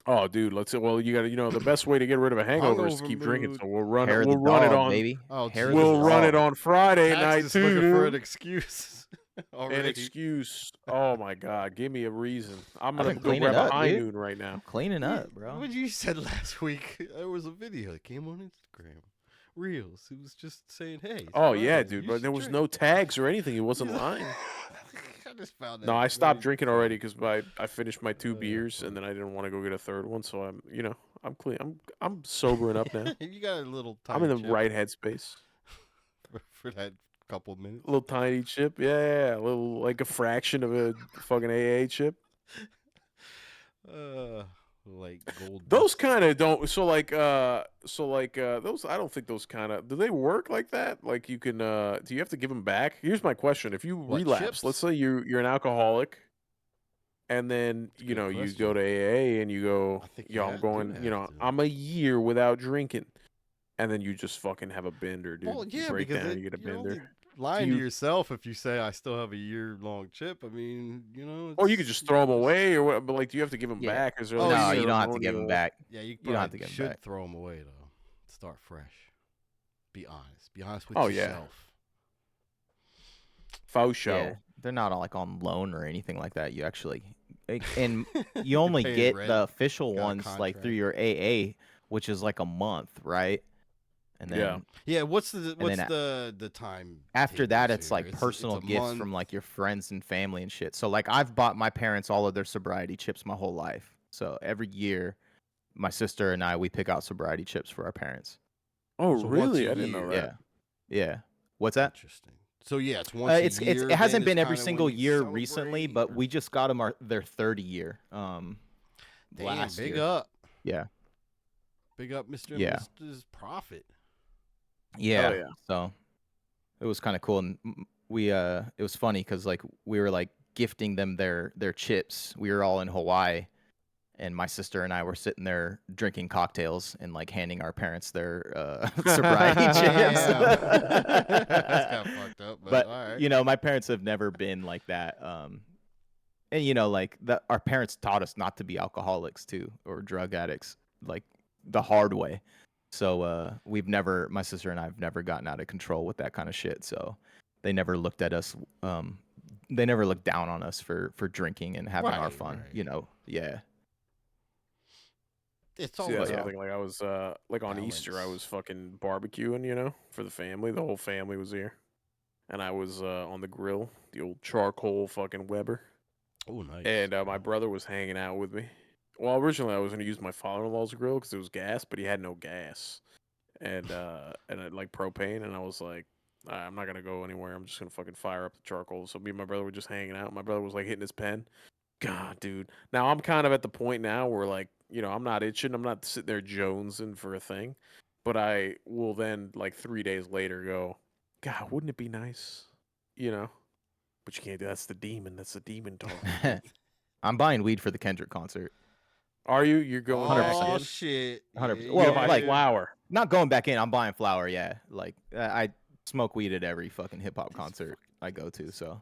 Oh, dude, well, you gotta, the best way to get rid of a hangover is to Hungover keep drinking. mood. So we'll run Hair it. of We'll the run it dog, on. baby. Oh, Hair of the We'll run it dog. on Friday Tax night is too. looking for an dude. excuse. An Already. excuse. Oh my God, give me a reason. I'm I've gonna been go cleaning grab a up, high dude. noon right now. Cleaning up, bro. What you said last week? There was a video that came on Instagram. Reels. It was just saying, "Hey." it's Oh yeah, Friday, dude, you but should there was drink." no tags or anything. He wasn't lying. I just found that. No, I stopped very drinking funny. already because I finished my 2 Oh, beers fuck. and then I didn't want to go get a third one. So I'm clean. I'm sobering up now. You got a little. I'm in the tiny chip right headspace. for that couple minutes. A little tiny chip, yeah, a little like a fraction of a fucking AA chip. Like gold. Those dust. kind of don't. Those. I don't think those kind of. Do they work like that? Like you can. Do you have to give them back? Here's my question: if you What, relapse, chips? let's say you're an alcoholic, and then That's a you good you go to question. AA and you go, I think you I'm do going. have to. I'm a year without drinking, and then you just fucking have a bender, dude. Well, You yeah, break because down, you get a you're only bender. lying you- to yourself if you say I still have a year-long chip. I mean, Or you could just throw them away, or what? But like, do you have to give them Yeah. back? Is there Oh, like No, a you don't have to give them ceremonial- back. Yeah, you don't have to probably give 'em should back. throw them away though. Start fresh. Be honest. Be honest with Oh, yeah. yourself. Faux show. Yeah, they're not like on loan or anything like that. You actually, and you only paying get rent, the official got a ones like through contract. your AA, which is like a month, right? And then Yeah. Yeah, what's the then the time? after table that, it's here? like personal a gifts month. from like your friends and family and shit. So like I've bought my parents all of their sobriety chips my whole life. So every year, my sister and I we pick out sobriety chips for our parents. Oh, So once really? a I didn't know year. that. Yeah. What's that? Interesting. So yeah, it's once a It's year. it then hasn't is been every kinda when single you year recently, celebrate, but or- we just got them their 30 year. Damn, Last big year. up, Yeah. big up, Mr. and Yeah. Mrs. Profit. Yeah. yeah. So it was kind of cool, and we it was funny because like we were like gifting them their chips. We were all in Hawaii, and my sister and I were sitting there drinking cocktails and like handing our parents their sobriety chips. That's kind of fucked up, but, But all right. you know, my parents have never been like that. And you know, like our parents taught us not to be alcoholics too, or drug addicts, like the hard way. So my sister and I have never gotten out of control with that kind of shit. So they never looked at us. They never looked down on us for drinking and having our Right, fun. right. You know, yeah. It's See, all that's But about another thing. Like I was like on Easter, I balance. was fucking barbecuing, you know, for the family. The whole family was here, and I was on the grill, the old charcoal fucking Weber, Oh, nice. and my brother was hanging out with me. Well, originally I was going to use my father-in-law's grill because it was gas, but he had no gas, and I like propane, and I was like, I'm not gonna go anywhere. I'm just gonna fucking fire up the charcoal. So me and my brother were just hanging out. My brother was like hitting his pen. God, dude. Now I'm kind of at the point now where like, you know, I'm not itching. I'm not sitting there jonesing for a thing. But I will then like 3 days later go, God, wouldn't it be nice? You know? But you can't do that's the demon. That's the demon talking. I'm buying weed for the Kendrick concert. Are you? You're going back 100%. Oh in? shit! 100%. You gonna Well, buy like flour. not going back in. I'm buying flour. Yeah, like I smoke weed at every fucking hip hop concert I go to. So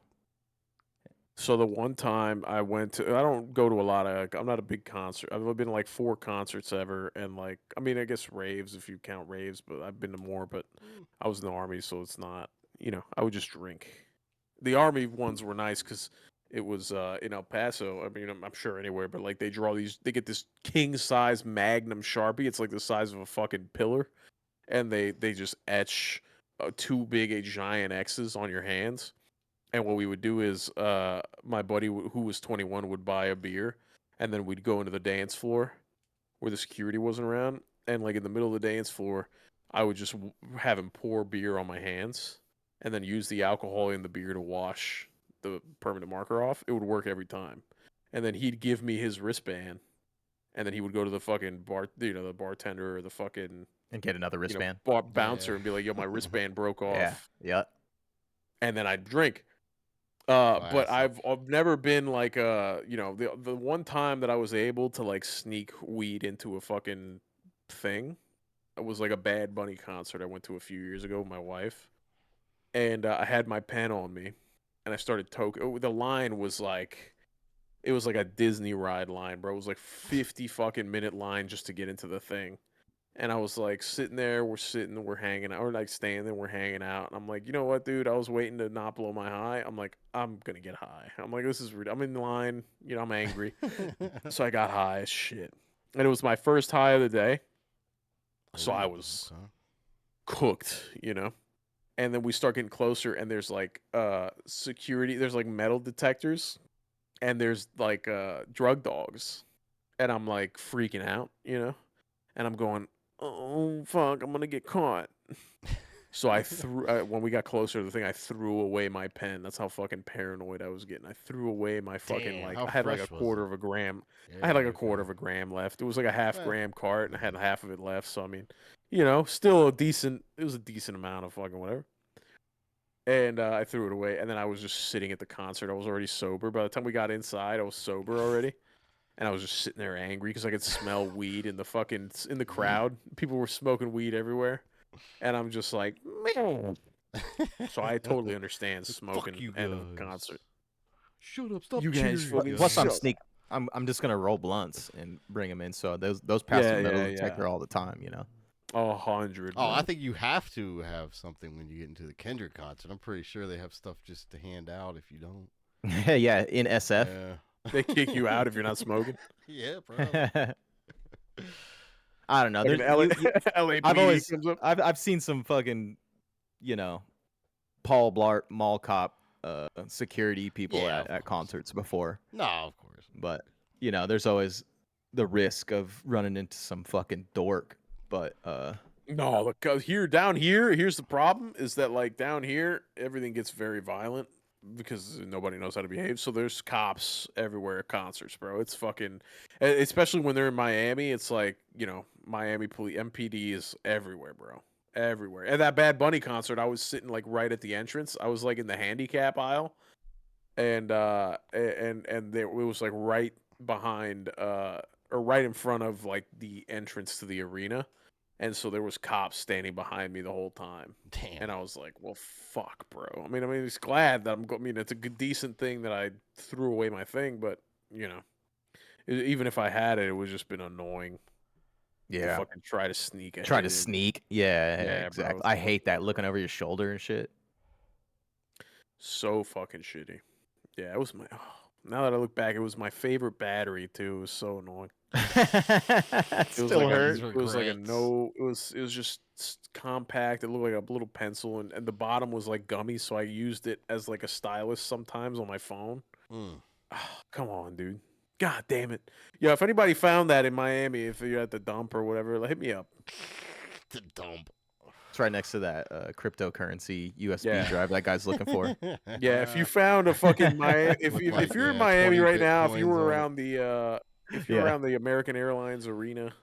So the one time I went to, I don't go to a lot of. I'm not a big concert. I've been to like 4 concerts ever, and like, I mean, I guess raves if you count raves, but I've been to more. But I was in the army, so it's not. You know, I would just drink. The army ones were nice because it was in El Paso. I mean, I'm sure anywhere, but like they draw these. They get this king size Magnum Sharpie. It's like the size of a fucking pillar, and they just etch two big giant X's on your hands. And what we would do is, my buddy who was 21 would buy a beer, and then we'd go into the dance floor where the security wasn't around, and like in the middle of the dance floor, I would just have him pour beer on my hands, and then use the alcohol in the beer to wash the permanent marker off. It would work every time, and then he'd give me his wristband, and then he would go to the fucking bar, you know, the bartender or the fucking, and get another you know, wristband. bouncer, Yeah. and be like, "Yo, my wristband broke Yeah. off," Yeah. and then I'd drink. But Classic. I've never been like you know, the one time that I was able to like sneak weed into a fucking thing, it was like a Bad Bunny concert I went to a few years ago with my wife, and I had my pen on me, and I started the line was like, it was like a Disney ride line, bro. It was like 50 fucking minute line just to get into the thing. And I was like sitting there, we're hanging out, or like staying there, we're hanging out. And I'm like, you know what, dude? I was waiting to not blow my high. I'm like, I'm gonna get high. I'm like, this is I'm in line, you know, I'm angry. So I got high as shit. And it was my first high of the day. So I Ooh, was okay. cooked, you know? And then we start getting closer, and there's like security, there's like metal detectors, and there's like drug dogs. And I'm like freaking out, you know? And I'm going, oh fuck, I'm gonna get caught. So I threw when we got closer to the thing, I threw away my pen. That's how fucking paranoid I was getting. I threw away my fucking Damn, like how I had like a fresh was quarter it? of a gram. I had Yeah, like a quarter okay. of a gram left. It was like a half Eh, gram cart, and I had half of it left. So I mean, you know, still a decent. It was a decent amount of fucking whatever. And I threw it away, and then I was just sitting at the concert. I was already sober. By the time we got inside, I was sober already. And I was just sitting there angry because I could smell weed in the fucking in the crowd. People were smoking weed everywhere, and I'm just like, man. So I totally understand Fuck smoking you and a guys. concert. Shut up, stop You guys cheering, fucking Plus, I'm guys. suck. sneak. I'm just gonna roll blunts and bring them in. So those pass the Yeah, metal yeah, yeah. detector all the time. You know. 100, Oh, I bro. think you have to have something when you get into the Kendrick concert. I'm pretty sure they have stuff just to hand out if you don't. Yeah, in SF. Yeah. They kick you out if you're not smoking. Yeah, probably. I don't know. Like an There's you. I've LAPD always comes up. I've seen some fucking, you know, Paul Blart Mall Cop security people Yeah, at, of at course. concerts before, No, of course. but you know, there's always the risk of running into some fucking dork. But No, look, down here, here's the problem: is that like down here, everything gets very violent because nobody knows how to behave. So there's cops everywhere at concerts, bro. It's fucking, especially when they're in Miami. It's like, you know, Miami police MPD is everywhere, bro, everywhere. At that Bad Bunny concert, I was sitting like right at the entrance. I was like in the handicap aisle, and there it was like right behind or right in front of like the entrance to the arena. And so there was cops standing behind me the whole time. Damn. And I was like, well, fuck, bro. I mean, it's glad that I mean, it's a good, decent thing that I threw away my thing, but, you know, even if I had it, it would just been annoying to Yeah. fucking try to sneak ahead. Try to sneak. Yeah, Yeah, bro, exactly. it's I like, hate that looking over your shoulder and shit. so fucking shitty. Yeah, it was my, now that I look back, it was my favorite battery, too. It was so annoying. It It was still like a, hurt. These were it was like a greats. no, it was just compact. It looked like a little pencil, and the bottom was like gummy, so I used it as like a stylus sometimes on my phone. Mm. Oh, come on, dude. God damn it. Yeah, if anybody found that in Miami, if you're at the dump or whatever, hit me up. The dump. It's right next to that cryptocurrency USB Yeah. drive that guy's looking for. Yeah, if you found a fucking Miami, if With, you like, if you're in yeah, Miami 20 right now, if you Bitcoins were on it. around the if you're Yeah. around the American Airlines arena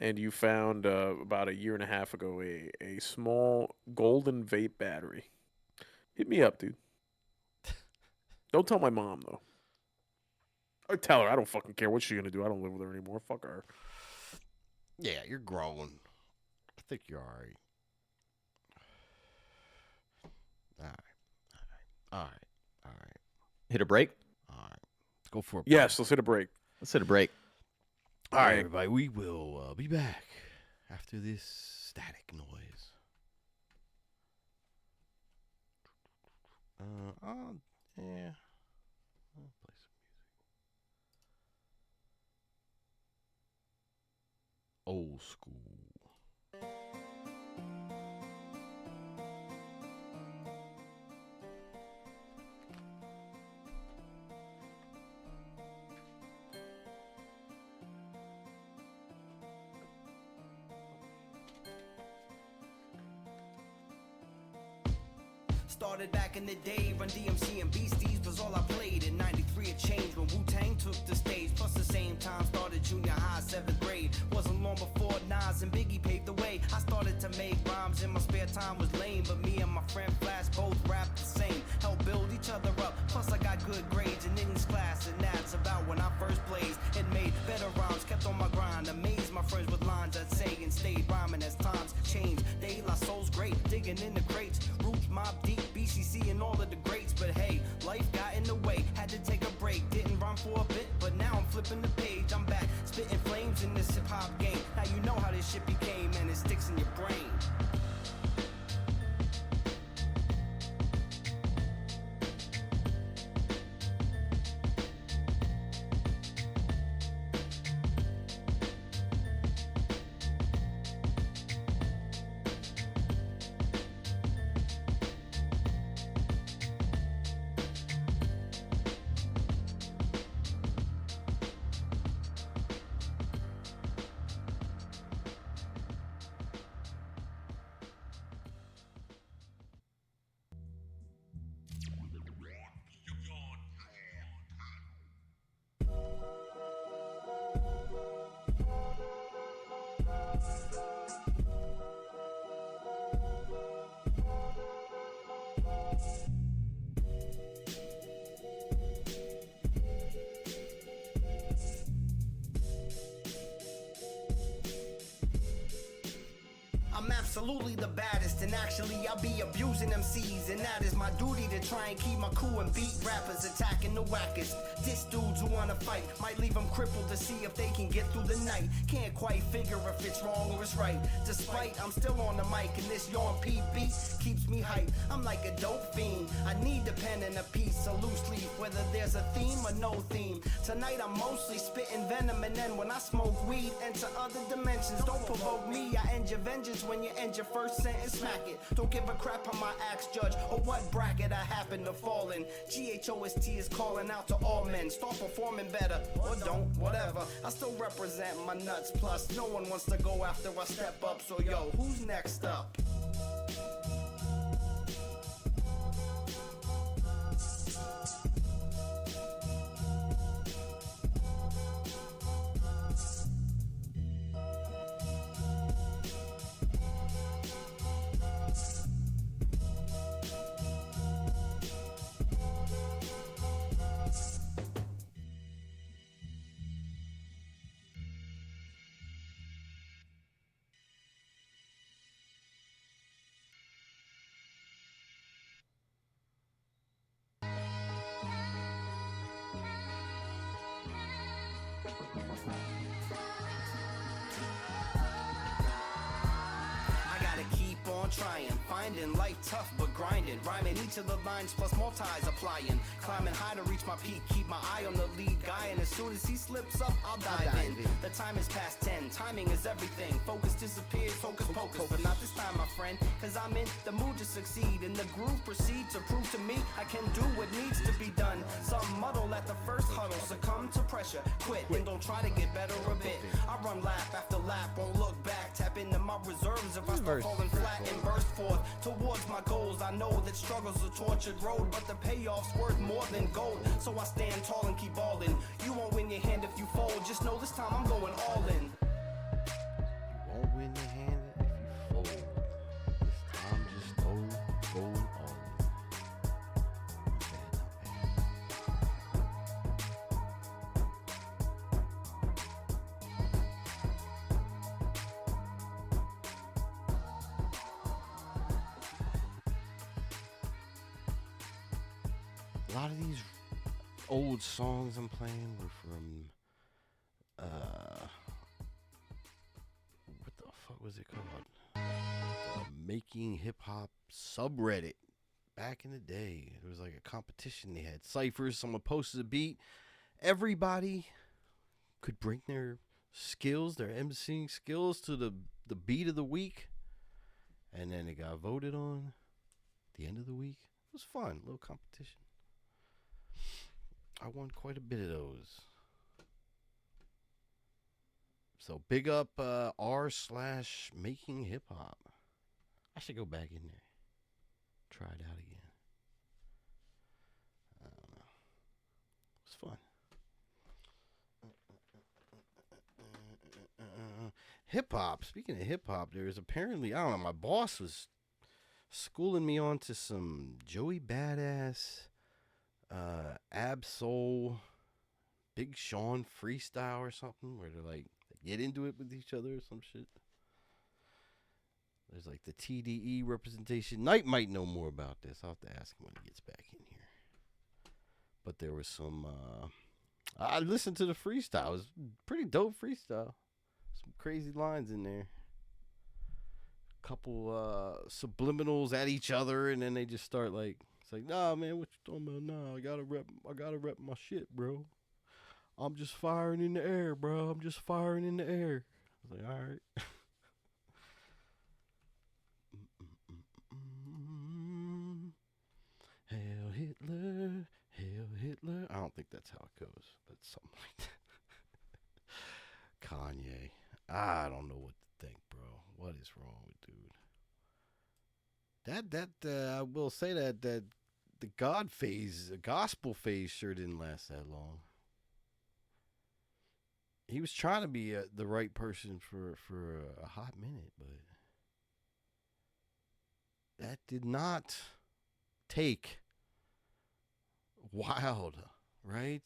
and you found about a year and a half ago a small golden vape battery, hit me up, dude. Don't tell my mom though. I tell her I don't fucking care what she's gonna do. I don't live with her anymore. Fuck her. Yeah, you're grown. I think you're all right. All right. Hit a break. All right. Let's go for it. Yes, let's hit a break. Let's hit a break. All right, Break. everybody. We will be back after this static noise. Yeah. I'll play some music. Old school. Started back in the day, Run DMC and Beasties was all I played. In 93 it changed when Wu-Tang took the stage. Plus the same time started junior high, 7th grade. Wasn't long before Nas and Biggie paved the way. I started to make rhymes in my spare time was lame. But me and my friend Flash both rapped the same. Helped build each other up, plus I got good grades in English class. And that's about when I first blazed and made better rhymes. Kept on my grind, amazed my friends with lines I'd say. And stayed rhyming as times changed. De La Soul's great, digging in the crates. Roots, Mob Deep, BCC and all of the greats. But hey, life got in the way, had to take a break. Didn't rhyme for a bit, but now I'm flipping the page. I'm back, spitting flames in this hip-hop game. Now you know how this shit became, and it sticks in your brain. I'm absolutely the baddest, and actually I'll be abusing MCs, and that is my duty to try and keep my cool and beat rappers attacking the wackest. Diss dudes who wanna fight, might leave them crippled to see if they can get through the night. Can't quite figure if it's wrong or it's right. Despite I'm still on the mic, and this yawn P beat keeps me hyped. I'm like a dope fiend. I need a pen and a piece, a loose leaf, whether there's a theme or no theme. Tonight I'm mostly spitting venom, and then when I smoke weed, enter other dimensions. Don't provoke me, I end your vengeance when you end your first sentence. Smack it. Don't give a crap on my axe judge or what bracket I happen to fall in. GHOST is calling out to all men. Start performing better or don't, whatever. I still represent my nuts. Plus, no one wants to go after I step up. So yo, who's next up? on trying, finding life tough but grinding, rhyming each of the lines plus multis applying, climbing high to reach my peak, keep my eye on the lead guy, and as soon as he slips up, I'll dive in. The time is past 10, timing is everything, focus disappears, focus pocus, but not this time, my friend, cause I'm in the mood to succeed, and the groove proceeds to prove to me I can do what needs to be done. Some muddle at the first huddle, succumb to pressure, quit, and don't try to get better a bit. I run lap after lap, won't look back, tap into my reserves if I start falling flat and burst forth towards my goals. I know that struggle's a tortured road, but the payoff's worth more than gold, so I stand tall and keep balling. You won't win your hand if you fold, just know this time I'm going all in. You won't win your hand if you fold. This time just go all in. A lot of these old songs I'm playing were from what the fuck was it called? Making Hip Hop subreddit. Back in the day, there was like a competition. They had ciphers. Someone posted a beat. Everybody could bring their skills, their emceeing skills, to the beat of the week, and then it got voted on at the end of the week. It was fun, a little competition. I won quite a bit of those. So big up r/making hip hop. I should go back in there. Try it out again. I don't know. It was fun. Hip hop. Speaking of hip hop, there's apparently, I don't know, my boss was schooling me on to some Joey Badass, Ab-Soul, Big Sean freestyle or something, where they're like, they get into it with each other or some shit. There's like the TDE representation. Knight might know more about this. I'll have to ask him when he gets back in here. But there was some, I listened to the freestyle. It was pretty dope freestyle. Some crazy lines in there. Couple subliminals at each other, and then they just start like, it's like, nah, man, what you talking about? Nah, I gotta rep my shit, bro. I'm just firing in the air, bro. I'm just firing in the air. I was like, all right. Hail Hitler, hail Hitler. I don't think that's how it goes, but something like that. Kanye. I don't know what to think, bro. What is wrong with dude? I will say that the God phase, the gospel phase, sure didn't last that long. He was trying to be the right person for a hot minute, but that did not take wild, right?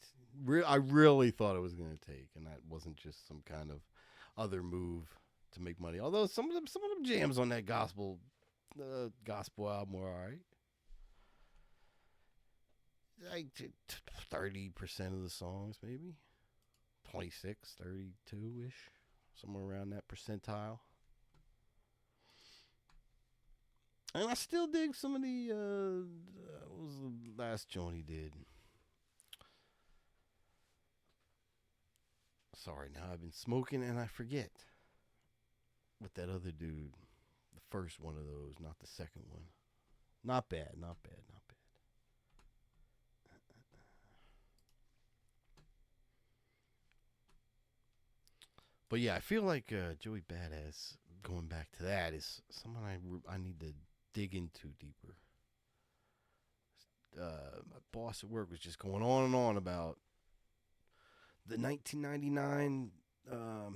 I really thought it was going to take, and that wasn't just some kind of other move to make money. Although some of them jams on that gospel album were all right. Like 30% of the songs, maybe 26, 32 ish, somewhere around that percentile. And I still dig some of the what was the last joint he did? Sorry, now I've been smoking and I forget. With that other dude, the first one of those, not the second one. Not bad, not bad, not bad. But yeah, I feel like Joey Badass, going back to that, is someone I need to dig into deeper. My boss at work was just going on and on about the 1999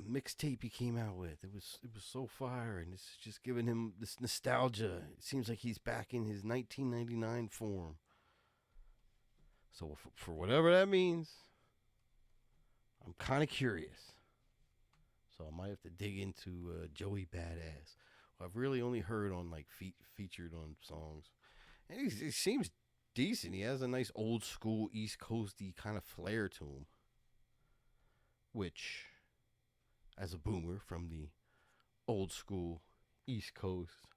mixtape he came out with. It was so fire, and it's just giving him this nostalgia. It seems like he's back in his 1999 form. So for whatever that means, I'm kind of curious. So I might have to dig into Joey Badass, who I've really only heard on like featured on songs, and he seems decent. He has a nice old school East Coasty kind of flair to him, which, as a boomer from the old school East Coast,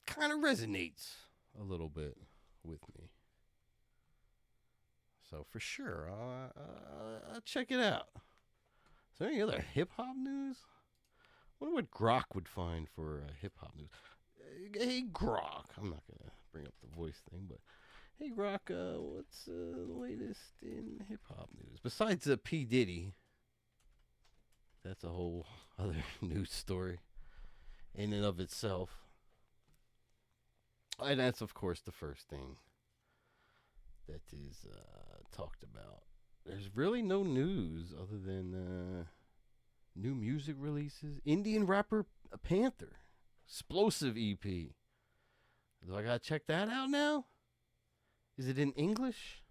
kind of resonates a little bit with me. So for sure, I'll check it out. Is there any other hip hop news? I wonder what Grok would find for hip hop news. Hey Grok, I'm not gonna bring up the voice thing, but hey Grok, what's the latest in hip hop news besides P Diddy? That's a whole other news story in and of itself, and that's of course the first thing that is talked about. There's really no news other than new music releases. Indian rapper Panther, explosive EP. Do I gotta check that out now? Is it in English?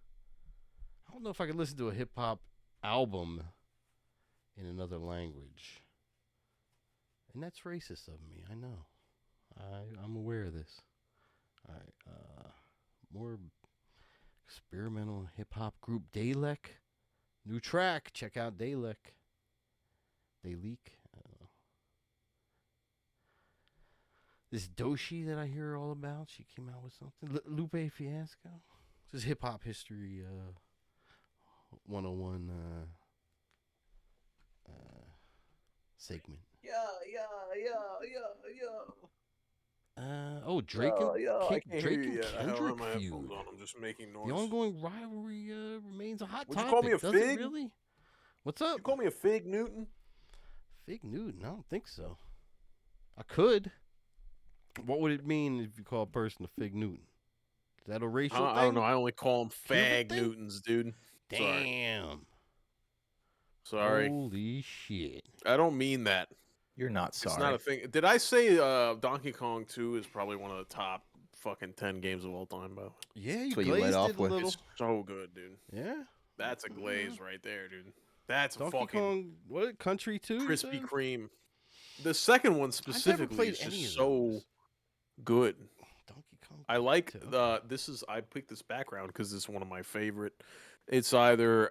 I don't know if I could listen to a hip hop album in another language. And that's racist of me, I know. I'm aware of this. Alright, more experimental hip hop group Dalek. New track. Check out Dalek. Daleek. I don't know. This Doshi that I hear all about. She came out with something. Lupe Fiasco. This is hip hop history 101 segment. Yeah. Drake and Kendrick my feud. headphones on. I'm just making noise. The ongoing rivalry remains a hot Would you topic. call me a Does fig? it really? What's up? You call me a Fig Newton? Fig Newton? I don't think so. I could. What would it mean if you call a person a Fig Newton? Is that a racial thing? I don't know. I only call them Cuban Fag thing? Newtons, dude. Damn. Sorry. Holy shit. I don't mean that. You're not sorry. It's not a thing. Did I say Donkey Kong 2 is probably one of the top fucking 10 games of all time, by the way? Yeah, you That's what you glazed let off it a with. little. It's so good, dude. Yeah. That's a glaze right there, dude. That's a Donkey fucking Kong, what, Country 2? you Krispy said? Kreme. The second one specifically played is any just of so those. good. Donkey Kong. I like 2. I picked this background because it's one of my favorite. It's either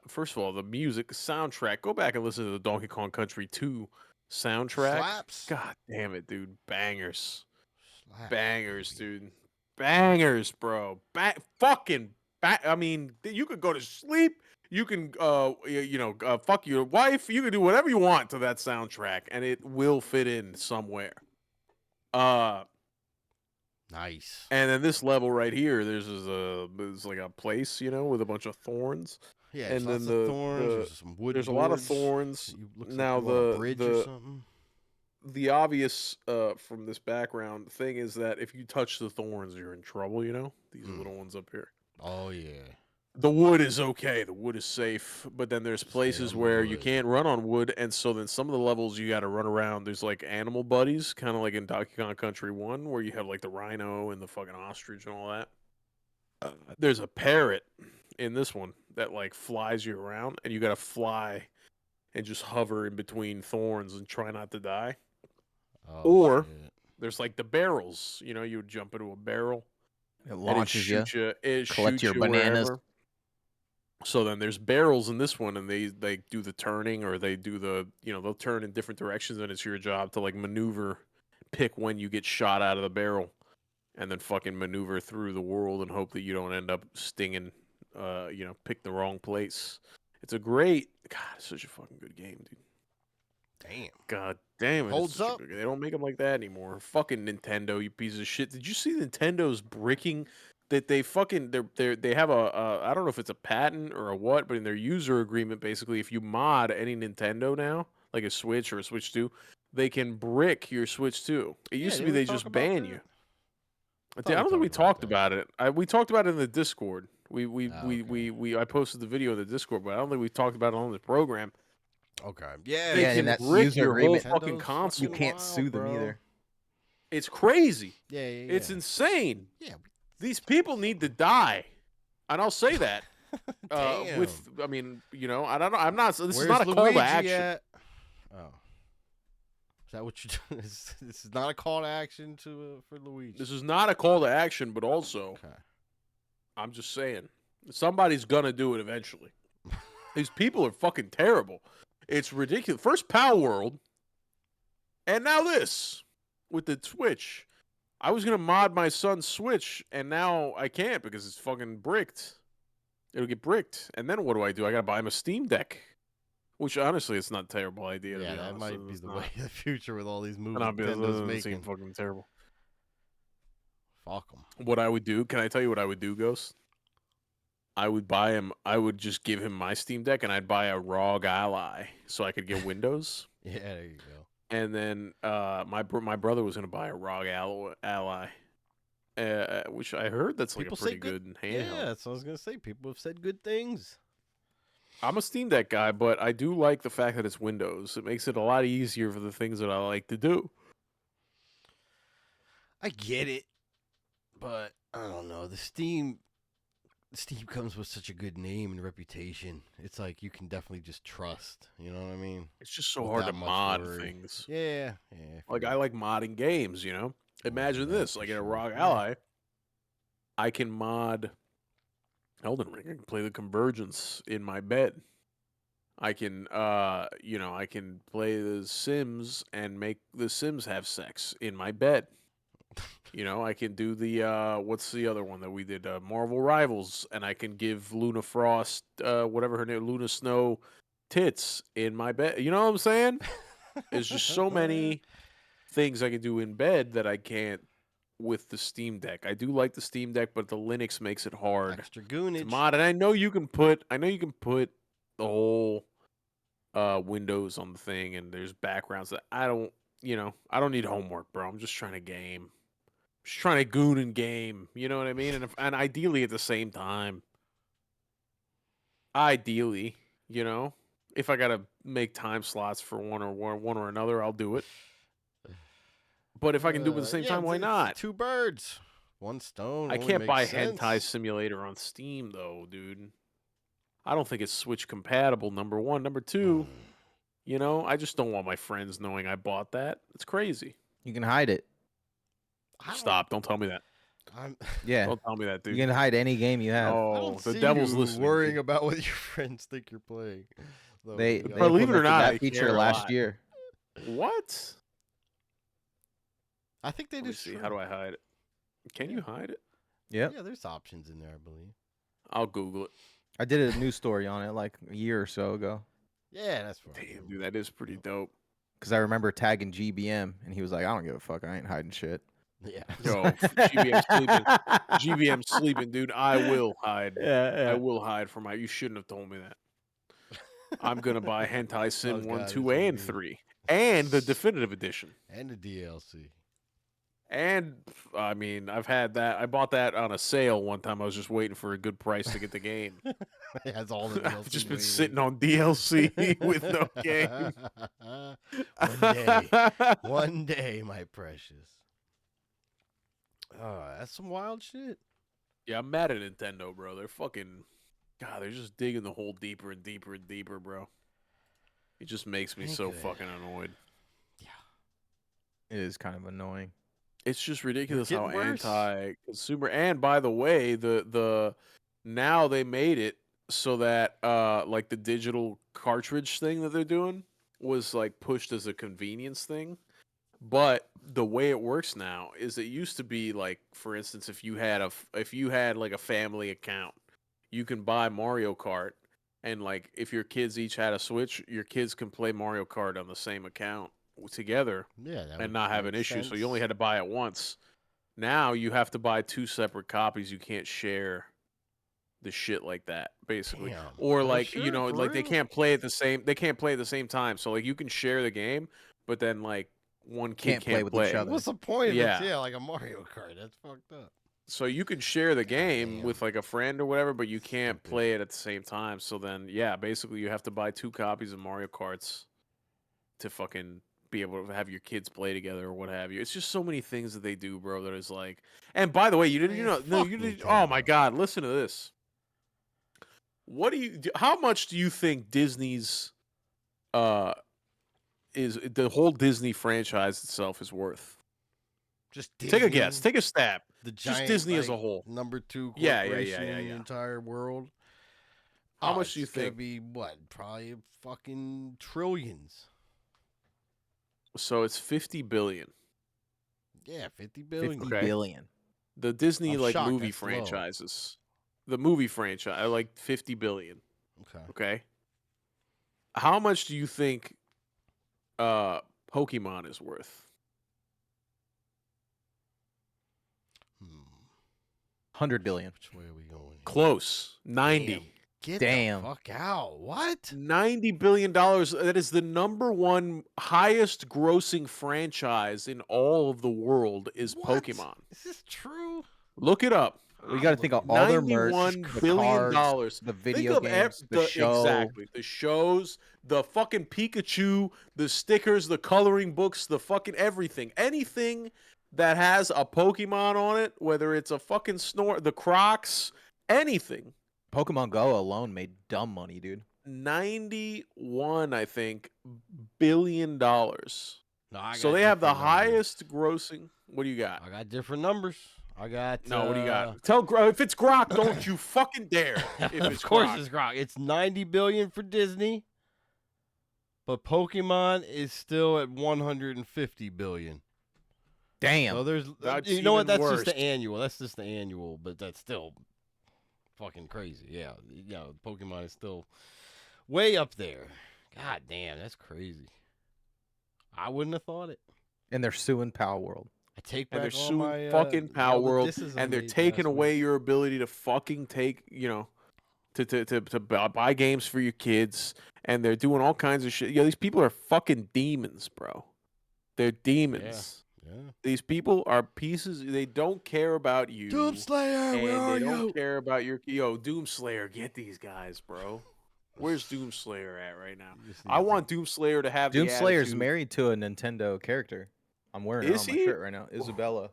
first of all the music, the soundtrack. Go back and listen to the Donkey Kong Country 2 soundtrack. Slaps. God damn it, dude. Bangers. Slaps, Bangers, baby. dude. Bangers, bro. I mean, you could go to sleep. You can fuck your wife. You can do whatever you want to that soundtrack and it will fit in somewhere. Nice. And then this level right here, there's like a place, with a bunch of thorns. Yeah, and there's then lots of thorns. There's some wood. There's a lot of boards. thorns. Looks Now like you're on a bridge or the something. the obvious from this background thing is that if you touch the thorns, you're in trouble. These little ones up here. Oh yeah. The wood is okay. The wood is safe, but then there's places on the where you wood. can't run on wood, and so then some of the levels you got to run around. There's like animal buddies, kind of like in Donkey Kong Country 1, where you have like the rhino and the fucking ostrich and all that. There's a parrot in this one that like flies you around, and you got to fly and just hover in between thorns and try not to die. Oh, Or shit. there's like the barrels. You would jump into a barrel. It And launches you. It collect shoots your you bananas. wherever. So then there's barrels in this one, and they do the turning, or they do the they'll turn in different directions, and it's your job to like maneuver, pick when you get shot out of the barrel, and then fucking maneuver through the world and hope that you don't end up stinging, pick the wrong place. It's a great, God, it's such a fucking good game, dude. Damn. God damn it. it's Holds such a up. good game. They don't make them like that anymore. Fucking Nintendo, you piece of shit. Did you see Nintendo's bricking that they fucking they have a I don't know if it's a patent or a what, but in their user agreement basically if you mod any Nintendo now, like a Switch or a Switch 2, they can brick your Switch 2. It used to be didn't we they talk just about ban that? you. I I don't think we talked about it. We talked about it in the Discord. I posted the video in the Discord, but I don't think we talked about it on the program. Okay. Yeah. They Yeah, can in that brick user your agreement, whole fucking Nintendo's console. You can't wild, sue them bro. either. It's crazy. Yeah. It's insane. Yeah. These people need to die, and I'll say that. Damn. I don't know. I'm not. This is Where's not a call Luigi to action. at? Oh. Is that what you're doing? This is not a call to action for Luigi. This is not a call to action, but also, Okay. I'm just saying, somebody's gonna do it eventually. These people are fucking terrible. It's ridiculous. First Pal World, and now this with the Twitch. I was gonna mod my son's Switch, and now I can't because it's fucking bricked. It'll get bricked, and then what do? I gotta buy him a Steam Deck, which honestly, it's not a terrible idea. To Yeah, be that honest. might be It's the not. way of the future with all these moves Not because it Nintendo's doesn't seem making. fucking terrible. Fuck them. What I would do? Can I tell you what I would do, Ghost? I would buy him. I would just give him my Steam Deck, and I'd buy a ROG Ally so I could get Windows. Yeah, there you go. And then my brother was gonna buy a ROG Ally, which I heard that's like People a say pretty good handheld. Yeah, that's what I was gonna say. People have said good things. I'm a Steam Deck guy, but I do like the fact that it's Windows. It makes it a lot easier for the things that I like to do. I get it, but I don't know. Steam comes with such a good name and reputation. It's like you can definitely just trust. You know what I mean? It's just so hard to Without much mod worry. things. Yeah. Like I like modding games, you know. Imagine that this, for like in a sure. ROG Yeah. Ally, I can mod Elden Ring. I can play the Convergence in my bed. I can, I can play the Sims and make the Sims have sex in my bed. You know, I can do the what's the other one that we did? Marvel Rivals, and I can give Luna Frost, whatever her name, Luna Snow, tits in my bed. You know what I'm saying? There's just so many things I can do in bed that I can't with the Steam Deck. I do like the Steam Deck, but the Linux makes it hard Extra to goonage. mod. And I know you can put the whole Windows on the thing, and there's backgrounds that I don't need homework, bro. I'm just trying to game. Just trying to goon and game. You know what I mean? And ideally at the same time. Ideally, if I gotta make time slots for one or another, I'll do it. But if I can do it at the same time, why it's not? two birds, one stone. I only can't makes buy sense. Hentai Simulator on Steam though, dude. I don't think it's Switch compatible. Number one, number two. I just don't want my friends knowing I bought that. It's crazy. You can hide it. Stop! Don't tell me that. Yeah. Don't tell me that, dude. You can hide any game you have. I Oh, don't the see devil's you listening. worrying dude. about what your friends think you're playing. though. They You gotta- Believe it or implemented not, I that feature care a last lot. year. What? I think they Let me just see. How do I hide it? Can you hide it? Yep. Yeah, there's options in there, I believe. I'll Google it. I did a news story on it like a year or so ago. Yeah, that's fine. Damn, dude, that is pretty dope. Because I remember tagging GBM, and he was like, I don't give a fuck. I ain't hiding shit. Yeah. Yo, GBM sleeping. GBM sleeping, dude. I will hide. Yeah, I will hide for my. You shouldn't have told me that. I'm gonna buy Hentai Sim Oh, 1, God, 2, it's on and me. 3, and the definitive edition. And the DLC. And I mean, I've had that. I bought that on a sale one time. I was just waiting for a good price to get the game. It has all the DLC. I've just been waiting. sitting on DLC with no game. One day, my precious. That's some wild shit. Yeah, I'm mad at Nintendo, bro. They're fucking. God, they're just digging the hole deeper and deeper and deeper, bro. It just makes me Ain't so good. fucking annoyed. It is kind of annoying. It's just ridiculous how getting worse. anti-consumer. And by the way, the now they made it so that like the digital cartridge thing that they're doing was like pushed as a convenience thing. But the way it works now is it used to be like, for instance, if you had like a family account, you can buy Mario Kart, and like if your kids each had a Switch, your kids can play Mario Kart on the same account together Yeah, that and would not have make an issue. So you only sense. had to buy it once. Now you have to buy 2 separate copies. You can't share the shit like that, basically. Damn. Or Are like, you sure? For like they real? can't play at the same time. So like you can share the game, but then like one kid Can't play with each other. What's the point of Yeah. it? Yeah, like a Mario Kart. That's fucked up. So you can share the game Goddamn. with like a friend or whatever, but you can't Stupid. play it at the same time. So then, yeah, basically you have to buy 2 copies of Mario Karts to fucking be able to have your kids play together or what have you. It's just so many things that they do, bro, that is like. And by the way, you didn't, Man, no, fuck you didn't. Oh my Nintendo. God, listen to this. How much do you think Disney's, is the whole Disney franchise itself is worth? Just Take a guess. Disney, Take a stab. the just giant, Disney as a like, whole. number 2 Yeah, corporation yeah, yeah, in the yeah. entire world. How much do you it's gonna think? be what? Probably fucking trillions. So it's 50 billion. Yeah, 50 billion. 50 Okay. billion. The Disney I'm like shocked movie that's low. franchises, the movie franchise, are like 50 billion. Okay. Okay. How much do you think Pokemon is worth? 100 billion. Which way are we going? Close. 90. Damn. Get Damn. the fuck out. What? $90 billion. That is the number one highest grossing franchise in all of the world is What? Pokemon. Is this true? Look it up. We got to think of all their merch, $91 the billion. cards, the video games, the show. Exactly. The shows, the fucking Pikachu, the stickers, the coloring books, the fucking everything. Anything that has a Pokemon on it, whether it's a fucking the Crocs, anything. Pokemon Go alone made dumb money, dude. 91, I think, billion dollars. No, I So got they have the different numbers. highest grossing. What do you got? I got different numbers. I got No, what do you got? Tell if it's Grok, don't you fucking dare. If it's of course Grok. it's Grok. It's 90 billion for Disney, but Pokemon is still at 150 billion. Damn. So there's, That's you know what? even That's worse. just the annual. That's just the annual, but that's still fucking crazy. Yeah, Pokemon is still way up there. God damn, that's crazy. I wouldn't have thought it. And they're suing Power World. I take And back they're all suing my fucking Power all the World, disses I and they're made taking last away week. your ability to fucking take, to buy games for your kids, and they're doing all kinds of shit. Yo, these people are fucking demons, bro. They're demons. Yeah. These people are pieces. They don't care about you. Doomslayer, and where are they you? don't care about your Doomslayer. Get these guys, bro. Where's Doomslayer at right now? I want Doomslayer to have the Doomslayer's attitude. married to a Nintendo character. I'm wearing it Is on my he? shirt right now. Isabella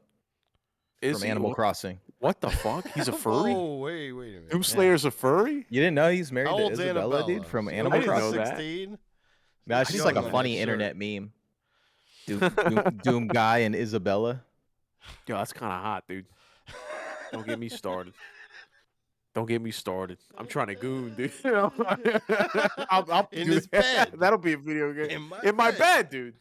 Is from he? Animal Crossing. What the fuck? He's a furry? Oh, wait a minute. Doomslayer's a furry? You didn't know he's married How to old's Isabella, Annabella? dude, from She's Animal I didn't know Crossing? that. 16? That's just like a Young funny shirt. internet meme. Doom guy and Isabella. Yo, that's kind of hot, dude. Don't get me started. Don't get me started. I'm trying to goon, dude. I'll In do his that. bed. That'll be a video game. In my bed. bed, dude.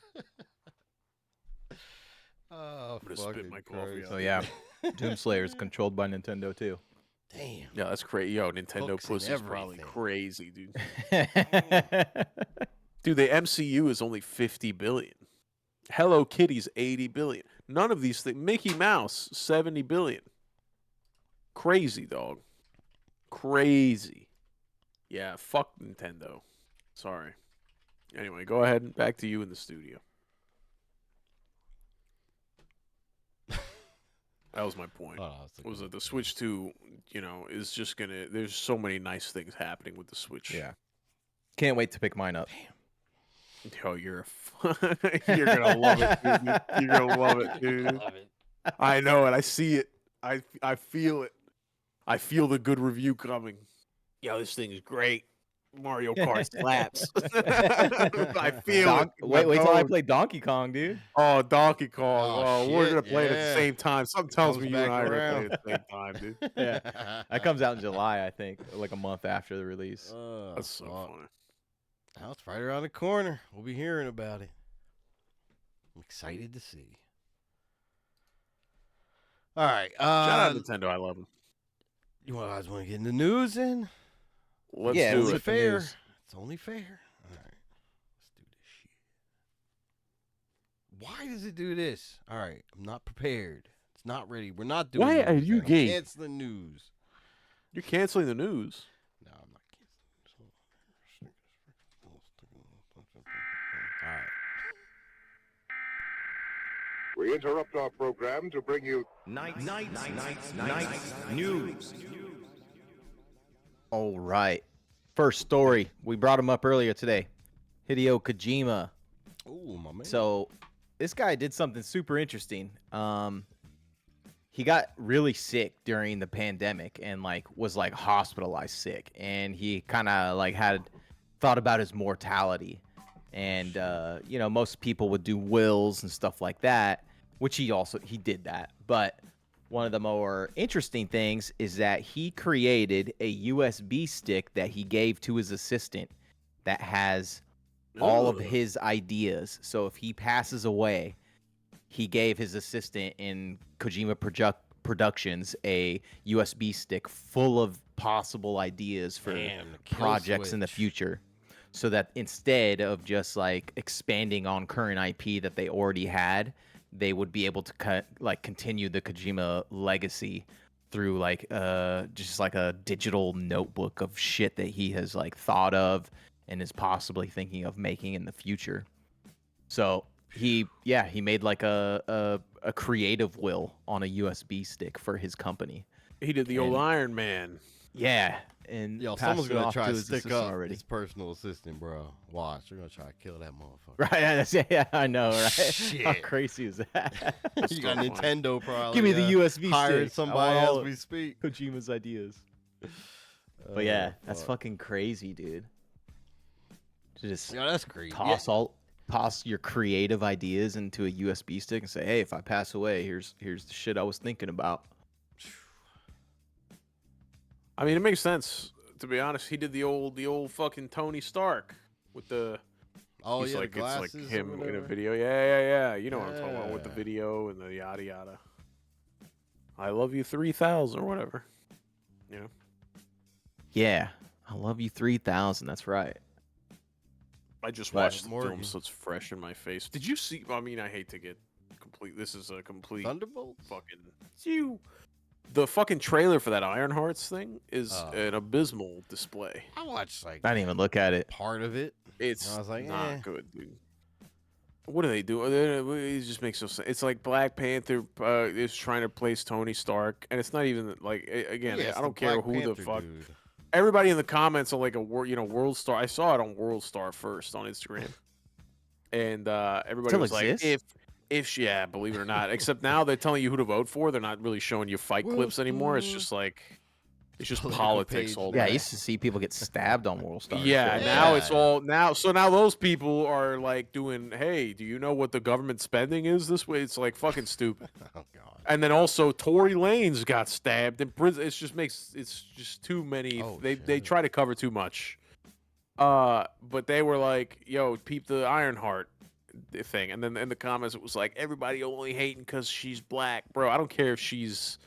Oh, I'm gonna spit fucking my coffee Christ. out. So yeah, Doomslayer is controlled by Nintendo too. Damn. Yeah, that's crazy. Yo, Nintendo Hooks and pussy's probably everything. crazy, dude. Dude, the MCU is only 50 billion. Hello Kitty's 80 billion. None of these things. Mickey Mouse 70 billion. Crazy, dog. Crazy. Yeah, fuck Nintendo. Sorry. Anyway, go ahead. Back to you in the studio. That was my point. Oh, I was thinking Was that about the Switch 2, is just gonna. There's so many nice things happening with the Switch. Yeah. Can't wait to pick mine up. Yo, you're gonna love it, dude. You're gonna love it, dude. Love it. I know it. I see it. I feel it. I feel the good review coming. Yo, this thing is great. Mario Kart slaps. I feel it. in my Wait till I bones. play Donkey Kong, dude. Oh, Donkey Kong. Oh, Oh, we're shit, gonna play it at the yeah. same time. Something tells Comes me you and back I are gonna around. play it at the same time, dude. Yeah. That comes out in July, I think, like a month after the release. Oh, That's so fuck. funny. Now it's right around the corner. We'll be hearing about it. I'm excited to see. All right. Shout out Nintendo. I love them. You guys want to get in the news in? Let's Yeah, do It's let's it. get the fair. news. It's only fair. All right. Let's do this shit. Why does it do this? All right. I'm not prepared. It's not ready. We're not doing Why are news, you man. I'm gay? canceling news. You're canceling the news. No, I'm not canceling. All right. We interrupt our program to bring you Night news. All right. First story. We brought him up earlier today. Hideo Kojima. Oh, my man. So this guy did something super interesting. He got really sick during the pandemic and was hospitalized sick, and he kind of had thought about his mortality. And most people would do wills and stuff like that, which he did that. But one of the more interesting things is that he created a USB stick that he gave to his assistant that has all of Ugh. his ideas. So if he passes away, he gave his assistant in Kojima Productions a USB stick full of possible ideas for Damn, the kill projects in the switch. future, so that instead of just like expanding on current IP that they already had, they would be able to continue the Kojima legacy through like just like a digital notebook of shit that he has like thought of and is possibly thinking of making in the future. So he made like a creative will on a USB stick for his company. He did the old And- Iron Man. Yeah, and Yo, passed someone's it gonna off try to to his stick assistant up already. his personal assistant, bro. Watch, they're gonna try to kill that motherfucker. Right? Yeah, I know, right? How Shit. crazy is that? You got so funny. Nintendo probably. Give me the USB hiring stick. somebody I want as all we speak. Kojima's ideas. But yeah, Oh, that's fuck. fucking crazy, dude. To just Yeah, that's crazy. toss your creative ideas into a USB stick and say, "Hey, if I pass away, here's the shit I was thinking about." I mean, it makes sense, to be honest. He did the old fucking Tony Stark with the. Oh he's yeah, like, the glasses it's like or him in a whatever. video. Yeah. You know what I'm talking about with the Yeah. video and the yada yada. I love you 3000 or whatever. You know. Yeah, I love you 3000. That's right. I just But watched the Morgan. film, so it's fresh in my face. Did you see? I mean, I hate to get complete. This is a complete Thunderbolts. fucking. The fucking trailer for that Iron Hearts thing is Oh. an abysmal display. I watched like I didn't even look at it. part of it. It's I was like, not eh. good, dude. What do they do? It just makes no sense. It's like Black Panther is trying to replace Tony Stark, and it's not even like again. Yeah, it's I the don't care Black who the Panther fuck. dude. Everybody in the comments on like World Star. I saw it on World Star first on Instagram, and everybody Still was exists? like, yeah, believe it or not. Except now they're telling you who to vote for. They're not really showing you fight World clips anymore. It's Star. just like it's just Political politics page. all Yeah, I day. used to see people get stabbed on World Star. and Yeah, shit. now it's Yeah. all now. So now those people are like doing, hey, do you know what the government spending is this way? It's like fucking stupid. Oh god. And then also Tory Lanez got stabbed in prison. It's just too many. Oh, they shit. try to cover too much. But they were like, yo, peep the Ironheart thing. And then in the comments it was like everybody only hating because she's black, bro. I don't care if she's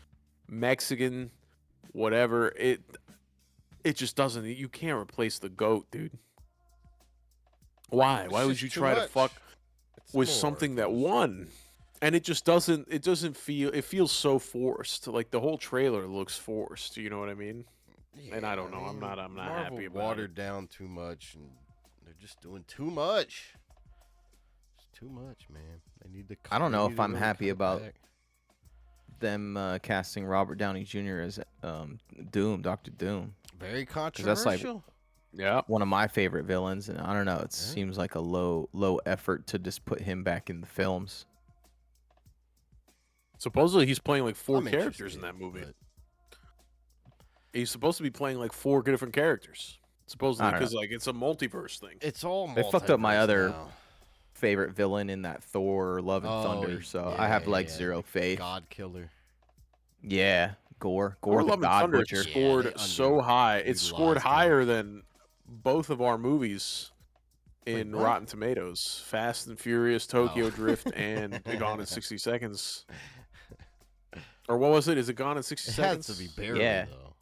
Mexican, whatever. It just doesn't. You can't replace the GOAT, dude. Why? It's Why would just you too try to much. fuck It's with more something that because- won? And it just doesn't. It doesn't feel. It feels so forced. Like the whole trailer looks forced. You know what I mean? And I don't know, I'm not Marvel happy about it. watered down too much, and they're just doing too much. It's too much, man. They need to. I don't they know need if to I'm really happy cut about back. them casting Robert Downey Jr. as Doom, Doctor Doom. Very that's like- controversial. Yeah. One of my favorite villains, and I don't know. It Yeah. seems like a low effort to just put him back in the films. Supposedly he's playing like 4 I'm characters in interested, that movie. but He's supposed to be playing like 4 different characters. Supposedly I don't because like it's a multiverse thing. It's all. They fucked up my multiverse other now. Favorite villain in that Thor: Love and Oh, Thunder. So I have like yeah, zero faith. God killer. Yeah, Gore Thor: the Love and God Thunder Butcher. Yeah, scored they so high. It scored underutilized him. higher than both of our movies in what? Rotten Tomatoes: Fast and Furious, Tokyo Oh. Drift, and Gone in 60 Seconds. Or what was it? Is it Gone in 60 It Seconds? has to be barely Yeah. though.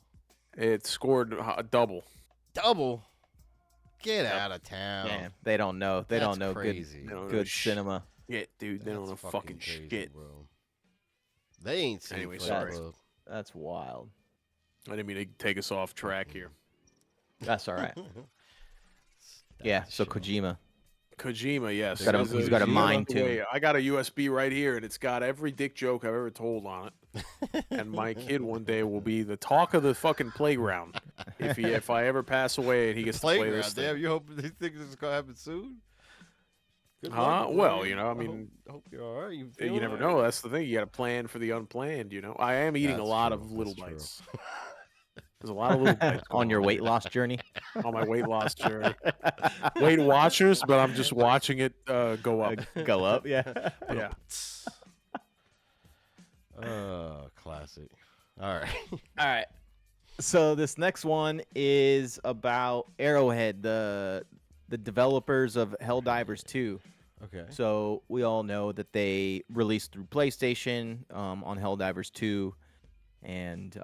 It scored a double. Double. Get Yep. out of town. Man, they don't know. They don't know crazy. They don't know good shit. cinema. Shit, dude. They don't know That's fucking crazy, shit. bro. They ain't seen Anyway, Fight sorry. Club. That's wild. I didn't mean to take us off track here. That's all right. Yeah. So Show. Kojima. Kojima, yes. He's got a- There's he's got a Kojima mind the way. tune. I got a USB right here, and it's got every dick joke I've ever told on it. And my kid one day will be the talk of the fucking playground. If I ever pass away and he gets to play Playground. this Damn, thing. you hope you think this is gonna happen soon? Good Huh? luck, Well, boy. you know, I mean, hope you're all right. You, You never know. That's the thing. You got to plan for the unplanned. You know, I am eating a That's lot true, of little that's true. bites. There's a lot of little bites On going your weight loss journey. on my weight loss journey. Weight Watchers, but I'm just watching it go up. Go up. Yeah. Yeah. Classic. All right. All right. So this next one is about Arrowhead, the developers of Helldivers 2. Okay. So we all know that they released through PlayStation on Helldivers 2, and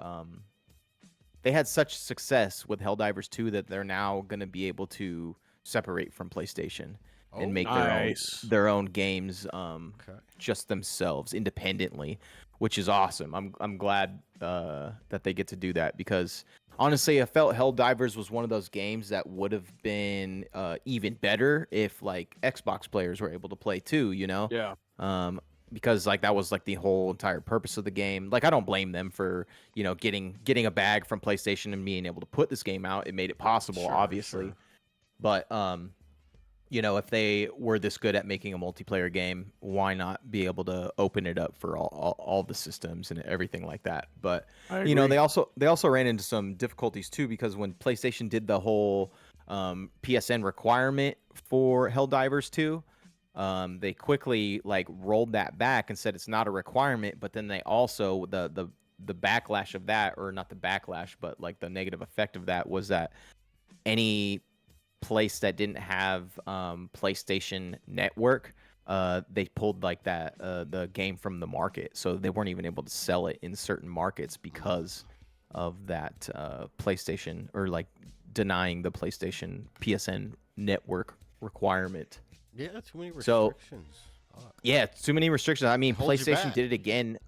they had such success with Helldivers 2 that they're now going to be able to separate from PlayStation and make nice. their own games Okay. just themselves independently, which is awesome. I'm glad that they get to do that, because honestly, I felt Helldivers was one of those games that would have been even better if like Xbox players were able to play too, you know? Yeah. Because like that was like the whole entire purpose of the game. Like I don't blame them for, you know, getting a bag from PlayStation and being able to put this game out. It made it possible, Sure, obviously. sure. But you know, if they were this good at making a multiplayer game, why not be able to open it up for all the systems and everything like that? But I you know, agree. they also ran into some difficulties too, because when PlayStation did the whole PSN requirement for Helldivers 2, they quickly like rolled that back and said it's not a requirement. But then they also the backlash of that, or not the backlash, but like the negative effect of that, was that any place that didn't have PlayStation Network, they pulled like that the game from the market, so they weren't even able to sell it in certain markets because of that PlayStation, or like denying the PlayStation PSN Network requirement. Yeah, too many So- restrictions. Yeah, too many restrictions. I mean, Holds you PlayStation back. did it again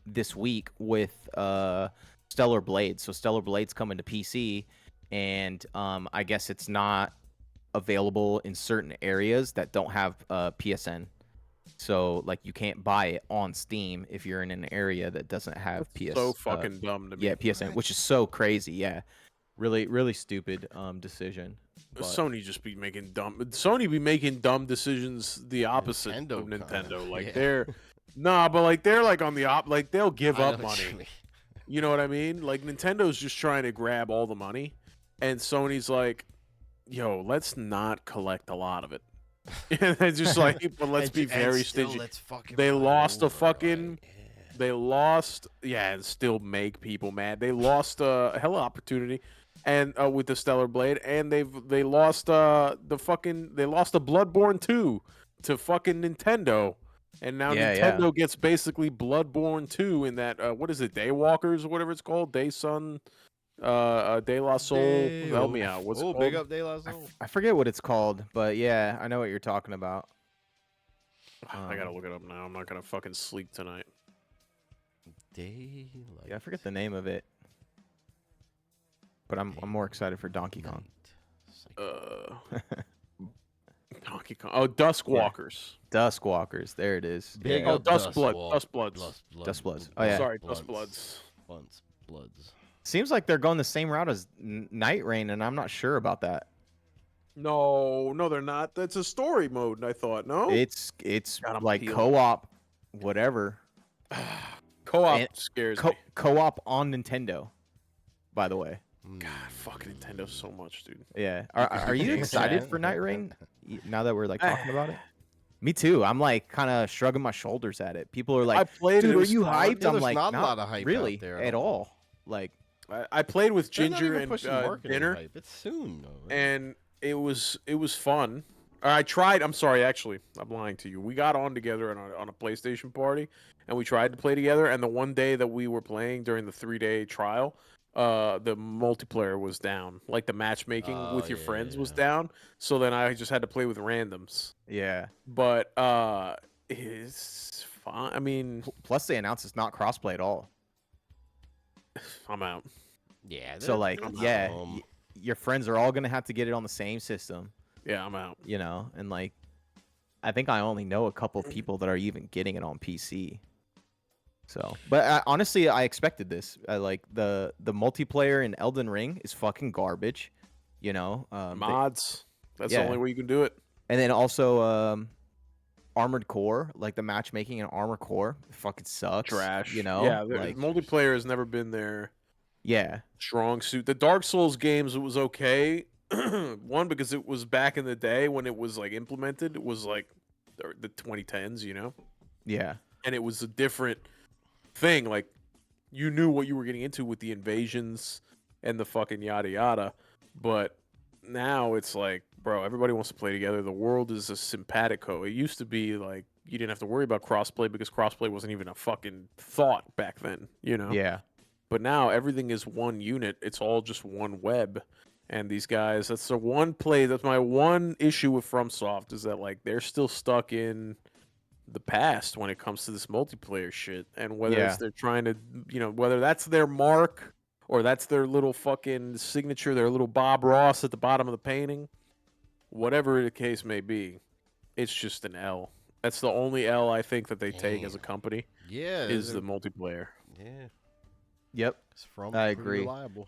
this week with Stellar Blade. So Stellar Blade's coming to PC, and I guess it's not available in certain areas that don't have PSN. So like you can't buy it on Steam if you're in an area that doesn't have So fucking dumb to me. yeah, PSN, which is so crazy. Yeah, really stupid decision. But Sony just be making dumb. Sony be making dumb decisions the opposite Nintendo of Nintendo. kinda, Like yeah. they're but like they're like on the like they'll give I up know what you money. mean. You know what I mean? Like Nintendo's just trying to grab all the money, and Sony's like, "Yo, let's not collect a lot of it." And they're just like, "But let's And be and very still, stingy." let's fucking They put it lost a over, fucking. like, yeah. They lost, and still make people mad. They lost a hell of opportunity, and with the Stellar Blade, and they lost the Bloodborne 2 to fucking Nintendo, and now Yeah, Nintendo gets basically Bloodborne 2 in that what is it, Daywalkers or whatever it's called, Day Sun, De La Soul. Help me out. What's it called? Big up De La Soul. I forget what it's called, but yeah, I know what you're talking about. I gotta look it up now. I'm not gonna fucking sleep tonight. Daylight. Yeah, I forget the name of it, but I'm more excited for Donkey Kong. Donkey Kong. Oh, Duskwalkers. Duskwalkers, there it is. Big Yeah. Oh, up Dustbloods. Dustbloods. Oh, yeah. Sorry, Dustbloods. Bloods. Seems like they're going the same route as Night Rain, and I'm not sure about that. No, they're not. That's a story mode, I thought. No? It's God, I'm like peeling. co-op, whatever. Co-op and- scares me. Co-op on Nintendo, by the way. God, fuck Nintendo so much, dude. Yeah. Are you Thanks, excited man. for Night Rain now that we're like talking about it? Me too. I'm like kind of shrugging my shoulders at it. People are I like, played it. "Dude, It are was you fun. hyped?" Yeah, I'm there's like, not a "Not lot of hype out really there at at all." Like, I played with They're not Ginger even and pushing marketing Dinner, hype. It's soon though. Right? and it was fun. I tried. I'm sorry, actually, I'm lying to you. We got on together on a PlayStation party, and we tried to play together. And the one day that we were playing during the 3-day trial, the multiplayer was down. Like the matchmaking with your friends was yeah. down. So then I just had to play with randoms. yeah. But it's fine. I mean, Plus, they announced it's not crossplay at all. I'm out. Yeah. So like, that's yeah, dumb. your friends are all gonna have to get it on the same system, Yeah, I'm out. you know. And like, I think I only know a couple of people that are even getting it on PC. So, but honestly, I expected this. I like the multiplayer in Elden Ring is fucking garbage, you know. Mods. That's yeah. the only way you can do it. And then also Armored Core, like the matchmaking in Armored Core, fucking sucks. Trash. You know. Yeah, like multiplayer has never been their yeah, strong suit. The Dark Souls games, it was okay. One, because it was back in the day when it was like implemented. It was like the 2010s, you know, yeah, and it was a different thing. Like you knew what you were getting into with the invasions and the fucking yada yada. But now it's like Bro, everybody wants to play together. The world is a simpatico. It used to be like you didn't have to worry about crossplay because crossplay wasn't even a fucking thought back then, you know? Yeah. But now everything is one unit. It's all just one web. And these guys, that's the one play. That's my one issue with FromSoft is that like they're still stuck in the past when it comes to this multiplayer shit. And whether it's Yeah. they're trying to, whether that's their mark or that's their little fucking signature, their little Bob Ross at the bottom of the painting, whatever the case may be, it's just an L. That's the only L I think that they take as a company Yeah, is the multiplayer. Yeah, Yep. it's from I pretty agree. reliable.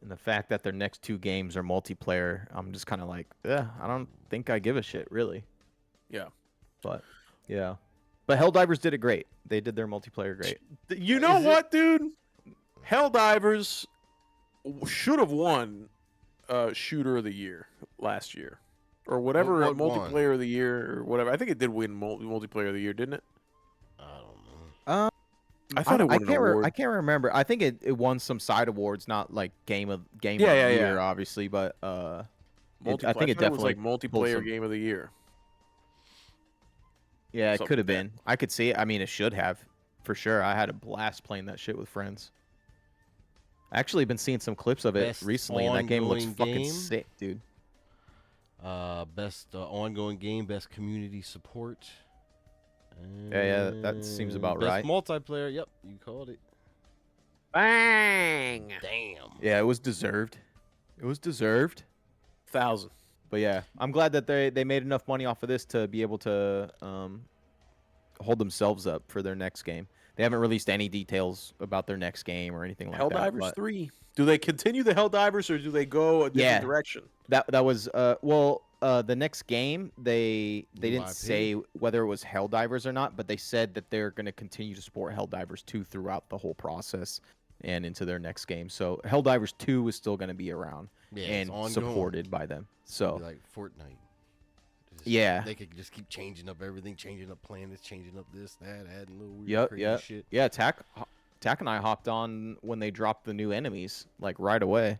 And the fact that their next 2 games are multiplayer, I'm just kind of like, I don't think I give a shit, really. Yeah. But, yeah. But Helldivers did it great. They did their multiplayer great. You know what, dude? Helldivers should have won Shooter of the Year last year. Or whatever, What multiplayer won? of the year, or whatever. I think it did win multiplayer of the year, didn't it? I don't know. I thought it won an award. I can't remember. I think it won some side awards, not like game of the Yeah. year, obviously, but I think it thought definitely was like pulled multiplayer some- game of the year. Yeah, it something could have like that. been. I could see it. I mean, it should have, for sure. I had a blast playing that shit with friends. I actually been seeing some clips of it Best recently, and that game looks ongoing fucking game? sick, dude. Best ongoing game, best community support. Yeah, that seems about best right. Multiplayer. Yep, you called it. Bang! Damn. Yeah, it was deserved. It was deserved. 1,000. But yeah, I'm glad that they made enough money off of this to be able to hold themselves up for their next game. They haven't released any details about their next game or anything like that. Helldivers but 3. Do they continue the Helldivers or do they go a different Yeah. direction? That was the next game they New didn't IP. say whether it was Helldivers or not, but they said that they're going to continue to support Helldivers 2 throughout the whole process and into their next game. So Helldivers 2 is still going to be around Yeah, it's and ongoing. supported by them. It'd So be like Fortnite. Just- Yeah. They could just keep changing up everything, changing up planets, changing up this, that, adding little weird Yep, crazy yep. shit. Yeah, Tack and I hopped on when they dropped the new enemies, like right away.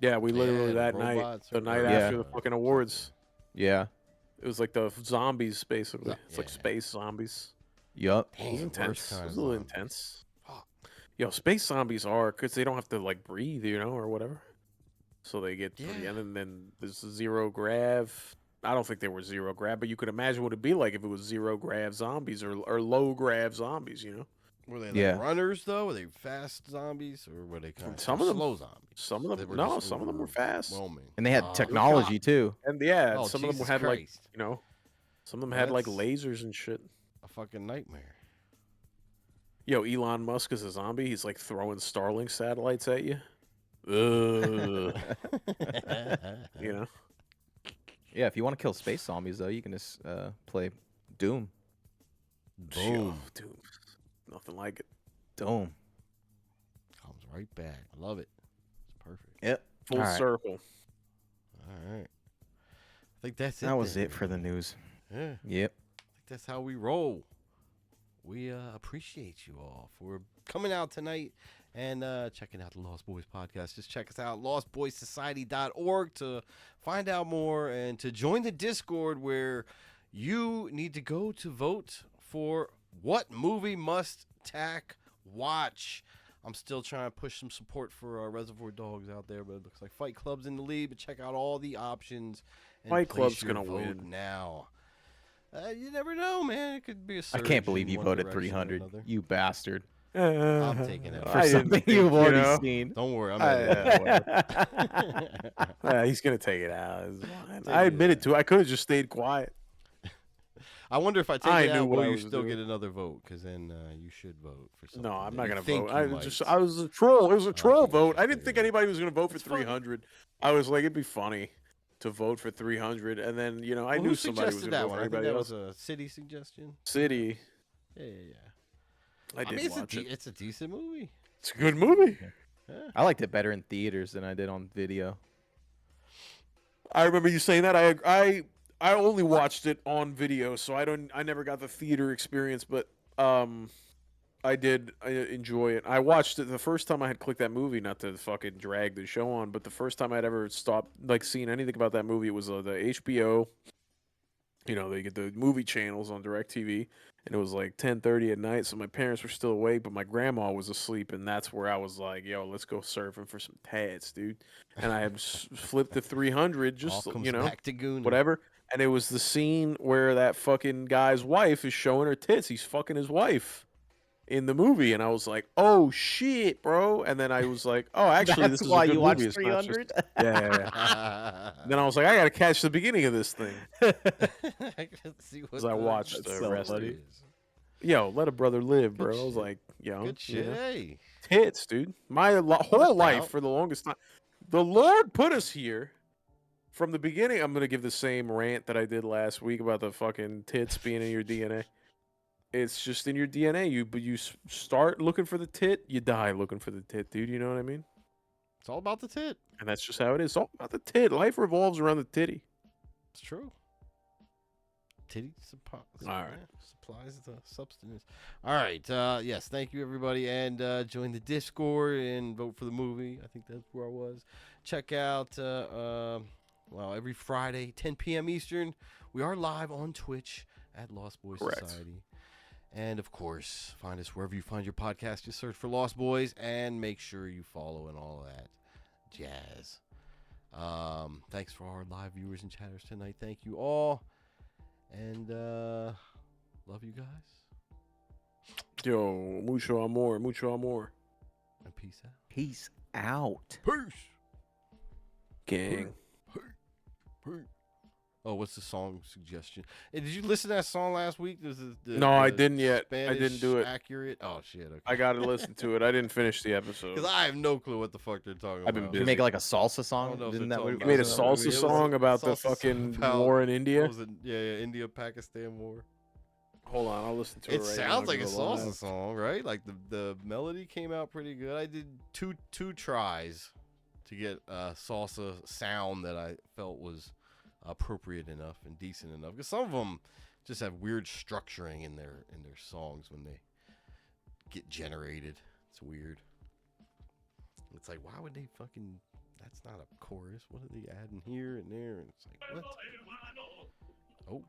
Yeah, we literally Yeah, that the night, robots the or- night or, after Yeah. the fucking awards. Yeah. It was like the zombies, basically. It's like Yeah. space zombies. Yup. It was Damn, intense. worst It kind was of a little zombies. intense. Fuck. Yo, space zombies are because they don't have to like breathe, or whatever. So they get to the Yeah. end, and then there's zero grav. I don't think they were zero grav, but you could imagine what it'd be like if it was zero grav zombies or low grav zombies. Were they like Yeah. runners though? Were they fast zombies or were they kind Some of of them- slow zombies? Some of They them, were no, just some of them were fast, overwhelming. And they had Oh, technology too. and yeah, Oh, some of them Jesus had like Christ. some of them had like That's- lasers and shit. a fucking nightmare. Yo, Elon Musk is a zombie. He's like throwing Starlink satellites at you. Ugh. you know, Yeah, if you want to kill space zombies though, you can just play Doom. Boom. dude, nothing like it. Doom. Comes right back. I love it. It's perfect. Yep. Full All right. circle. All right. I think that's it. That was then, it for the everybody. news. Yeah. Yep. I think that's how we roll. We appreciate you all for coming out tonight and checking out the Lost Boys podcast. Just check us out, lostboysociety.org, to find out more and to join the Discord where you need to go to vote for what movie must Tack watch. I'm still trying to push some support for Reservoir Dogs out there, but it looks like Fight Club's in the lead. But check out all the options. And Fight place Club's your gonna vote win. now. You never know, man. It could be a I surge can't believe in you one voted direction or 300. another. You bastard. I'm taking it For off. I didn't something think, you've already you know. seen. Don't worry, I'm I- editing it, whatever. He's gonna take it out. It's fine. Take I it admitted out. to. I could have just stayed quiet. I wonder if I take I it knew out, what will I you was still doing. get another vote? Because then you should vote for something. No, I'm that not you gonna think vote. you might. I was a troll. It was a troll think it's vote. just I didn't think fair. anybody was gonna vote for It's funny. 300. I was like, it'd be funny to vote for 300, and then I Well, knew who somebody was suggested gonna that vote one? for I think everybody that else. was a city suggestion. City. Yeah. I did mean, watch it. it's a decent movie. It's a good movie. Yeah. I liked it better in theaters than I did on video. I remember you saying that. I only watched it on video, so I never got the theater experience. But I did. I enjoy it. I watched it the first time I had clicked that movie, not to fucking drag the show on, but the first time I'd ever stopped like seeing anything about that movie, it was the HBO. You know, they get the movie channels on DirecTV, and it was like 10:30 at night, so my parents were still awake, but my grandma was asleep, and that's where I was like, "Yo, let's go surfing for some tats, dude." And I had flipped to 300, All just comes you know, back to Gooner. whatever. And it was the scene where that fucking guy's wife is showing her tits. He's fucking his wife in the movie, and I was like, "Oh shit, bro!" And then I was like, "Oh, actually, That's this is why a good you movie. watched It's not just 300. yeah." Then I was like, "I gotta catch the beginning of this thing." I can see what As I watched That's the so rest of funny. it. Yo, let a brother live, Good bro. I was shit. like, yo, Good shit. Hey, tits, dude. My whole life out. for the longest time, the Lord put us here from the beginning. I'm gonna give the same rant that I did last week about the fucking tits being in your DNA. It's just in your DNA. You start looking for the tit, you die looking for the tit, dude. You know what I mean? it's all about the tit. And that's just how it is. It's all about the tit. Life revolves around the titty. It's true. Titty supplies. All right. Supplies the substance. All right. Yes. Thank you, everybody, and join the Discord and vote for the movie. I think that's where I was. Check out. Every Friday, 10 p.m. Eastern, we are live on Twitch at Lost Boys Correct. Society. And of course, find us wherever you find your podcast. Just search for Lost Boys and make sure you follow and all that jazz. Thanks for our live viewers and chatters tonight. Thank you all. And love you guys. Yo, mucho amor, mucho amor. And peace out. Peace out. Peace. Gang. Oh, what's the song suggestion? Hey, did you listen to that song last week? No, I didn't yet. I Spanish didn't do it. Accurate? Oh, shit. Okay. I gotta listen to it. I didn't finish the episode. Because I have no clue what the fuck they're talking I've been about. Did busy. you make like a salsa I song? don't know if Didn't they're that talking what You about made a that salsa movie. It was song about the salsa song fucking about- war in What India. was it? Yeah, India-Pakistan war. Hold on, I'll listen to it. It right sounds now, like a give salsa live. song, right? Like the melody came out pretty good. I did two tries to get a salsa sound that I felt was appropriate enough and decent enough. Because some of them just have weird structuring in their songs when they get generated. It's weird. It's like, why would they fucking? That's not a chorus. What are they adding here and there? And it's like, what? Oh.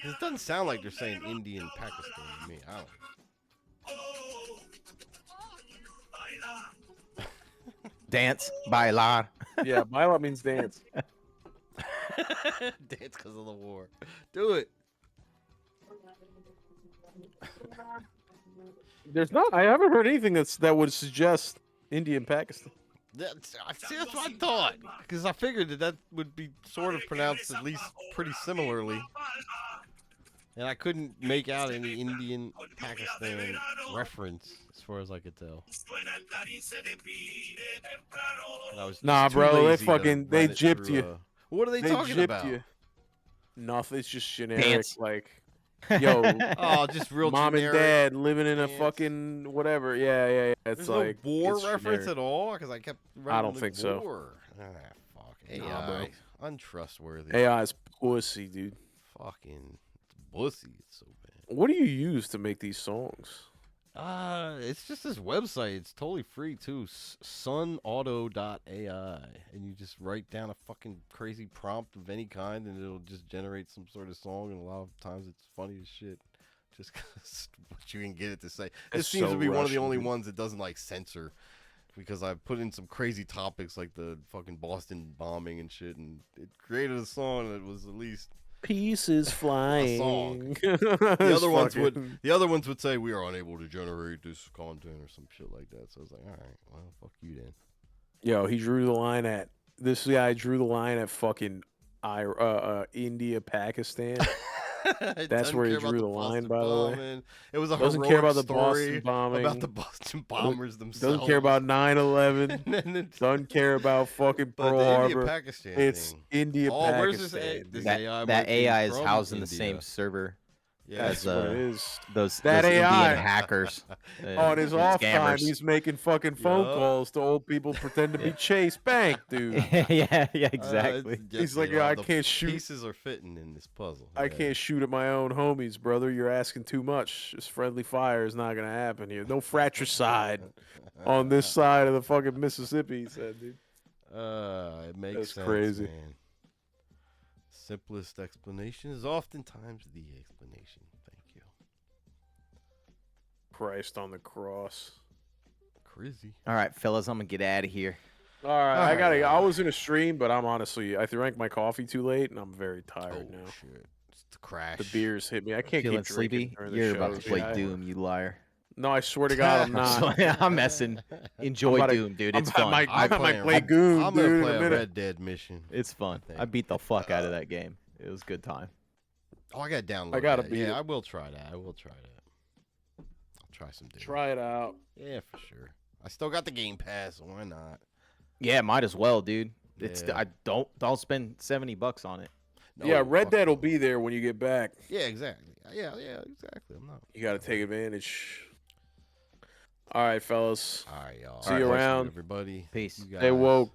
It doesn't sound like they're saying Indian Pakistan to me. I don't know. Dance, bailar. Yeah, baila means dance. Dance because of the war. Do it. There's not. I haven't heard anything that would suggest India and Pakistan. That's what I thought. Because I figured that would be sort of pronounced at least pretty similarly. And I couldn't make out any Indian Pakistan reference as far as I could tell. And I was Nah, just too bro, they lazy to fucking- they run it gypped through, you. What are they talking gypped about? you. Nothing. It's just generic. Dance. Like, yo, Oh, just real mom generic. and dad living in a dance. fucking whatever. Yeah. It's There's like no war it's reference generic. at all because I kept running don't the think so. war. Ah, fuck. Nah, bro. AI. Untrustworthy. AI is pussy, dude. Fucking it's pussy. It's so bad. What do you use to make these songs? It's just this website. It's totally free too. sunauto.ai, and you just write down a fucking crazy prompt of any kind, and it'll just generate some sort of song. And a lot of times, it's funny as shit. Just 'cause what you can get it to say. This It's seems so to be one of the Russian, only dude. ones that doesn't like censor, because I put in some crazy topics like the fucking Boston bombing and shit, and it created a song that was at least. Pieces flying. song. the The other ones would say we are unable to generate this content or some shit like that. So I was like, all right, well, fuck you then. Yo, he drew the line at this guy drew the line at fucking India, Pakistan. That's where he drew the line, by the way. It was a Doesn't care about the story Boston bombing. about the Boston bombers themselves. Doesn't care about 9/11. And then it's- Doesn't care about fucking but Pearl the Harbor. India-Pakistan It's thing. India, Oh, where's this Pakistan. A- this dude. AI might That be AI is from housed in the India. same server. Yeah, That's what it is. those That Indian AI. hackers. On his off time, scammers. he's making fucking phone Yup. calls to old people pretend to be Chase Bank, dude. yeah, exactly. He's like, "Yeah, I the can't shoot. Pieces are fitting in this puzzle. I Yeah. can't shoot at my own homies, brother. You're asking too much. Just friendly fire is not gonna happen here. No fratricide on this side of the fucking Mississippi," he said, dude. It makes That's sense, crazy. man. Simplest explanation is oftentimes the explanation. Thank you. Christ on the cross. Crazy. All right, fellas, I'm gonna get out of here. All right, I Alright, gotta. I y'all. was in a stream, but I'm honestly, I drank my coffee too late, and I'm very Oh tired now. shit! It's the crash. The beers hit me. I can't Feeling keep drinking sleepy? during the You're about to shows. play Yeah, Doom, you liar. No, I swear to God, I'm not. I'm messing. Enjoy about to- Doom, dude. I'm It's about- fun. my- I I might play I'm Goon, I'm gonna dude, in play a a minute. Red Dead mission. It's fun. think. I beat the fuck out of that game. It was a good time. Oh, I got to download. I gotta that. beat Yeah, it. I will try that. I'll try some. Doom. Try it out. Yeah, for sure. I still got the Game Pass. So why not? Yeah, might as well, dude. It's Yeah. I don't spend $70 on it. No, Yeah, Red fuck Dead will no. be there when you get back. Yeah, exactly. Yeah, exactly. I'm not. You got to take advantage. All right, fellas. All right, y'all. See you All right, around. everybody. Peace. You Stay guys. woke.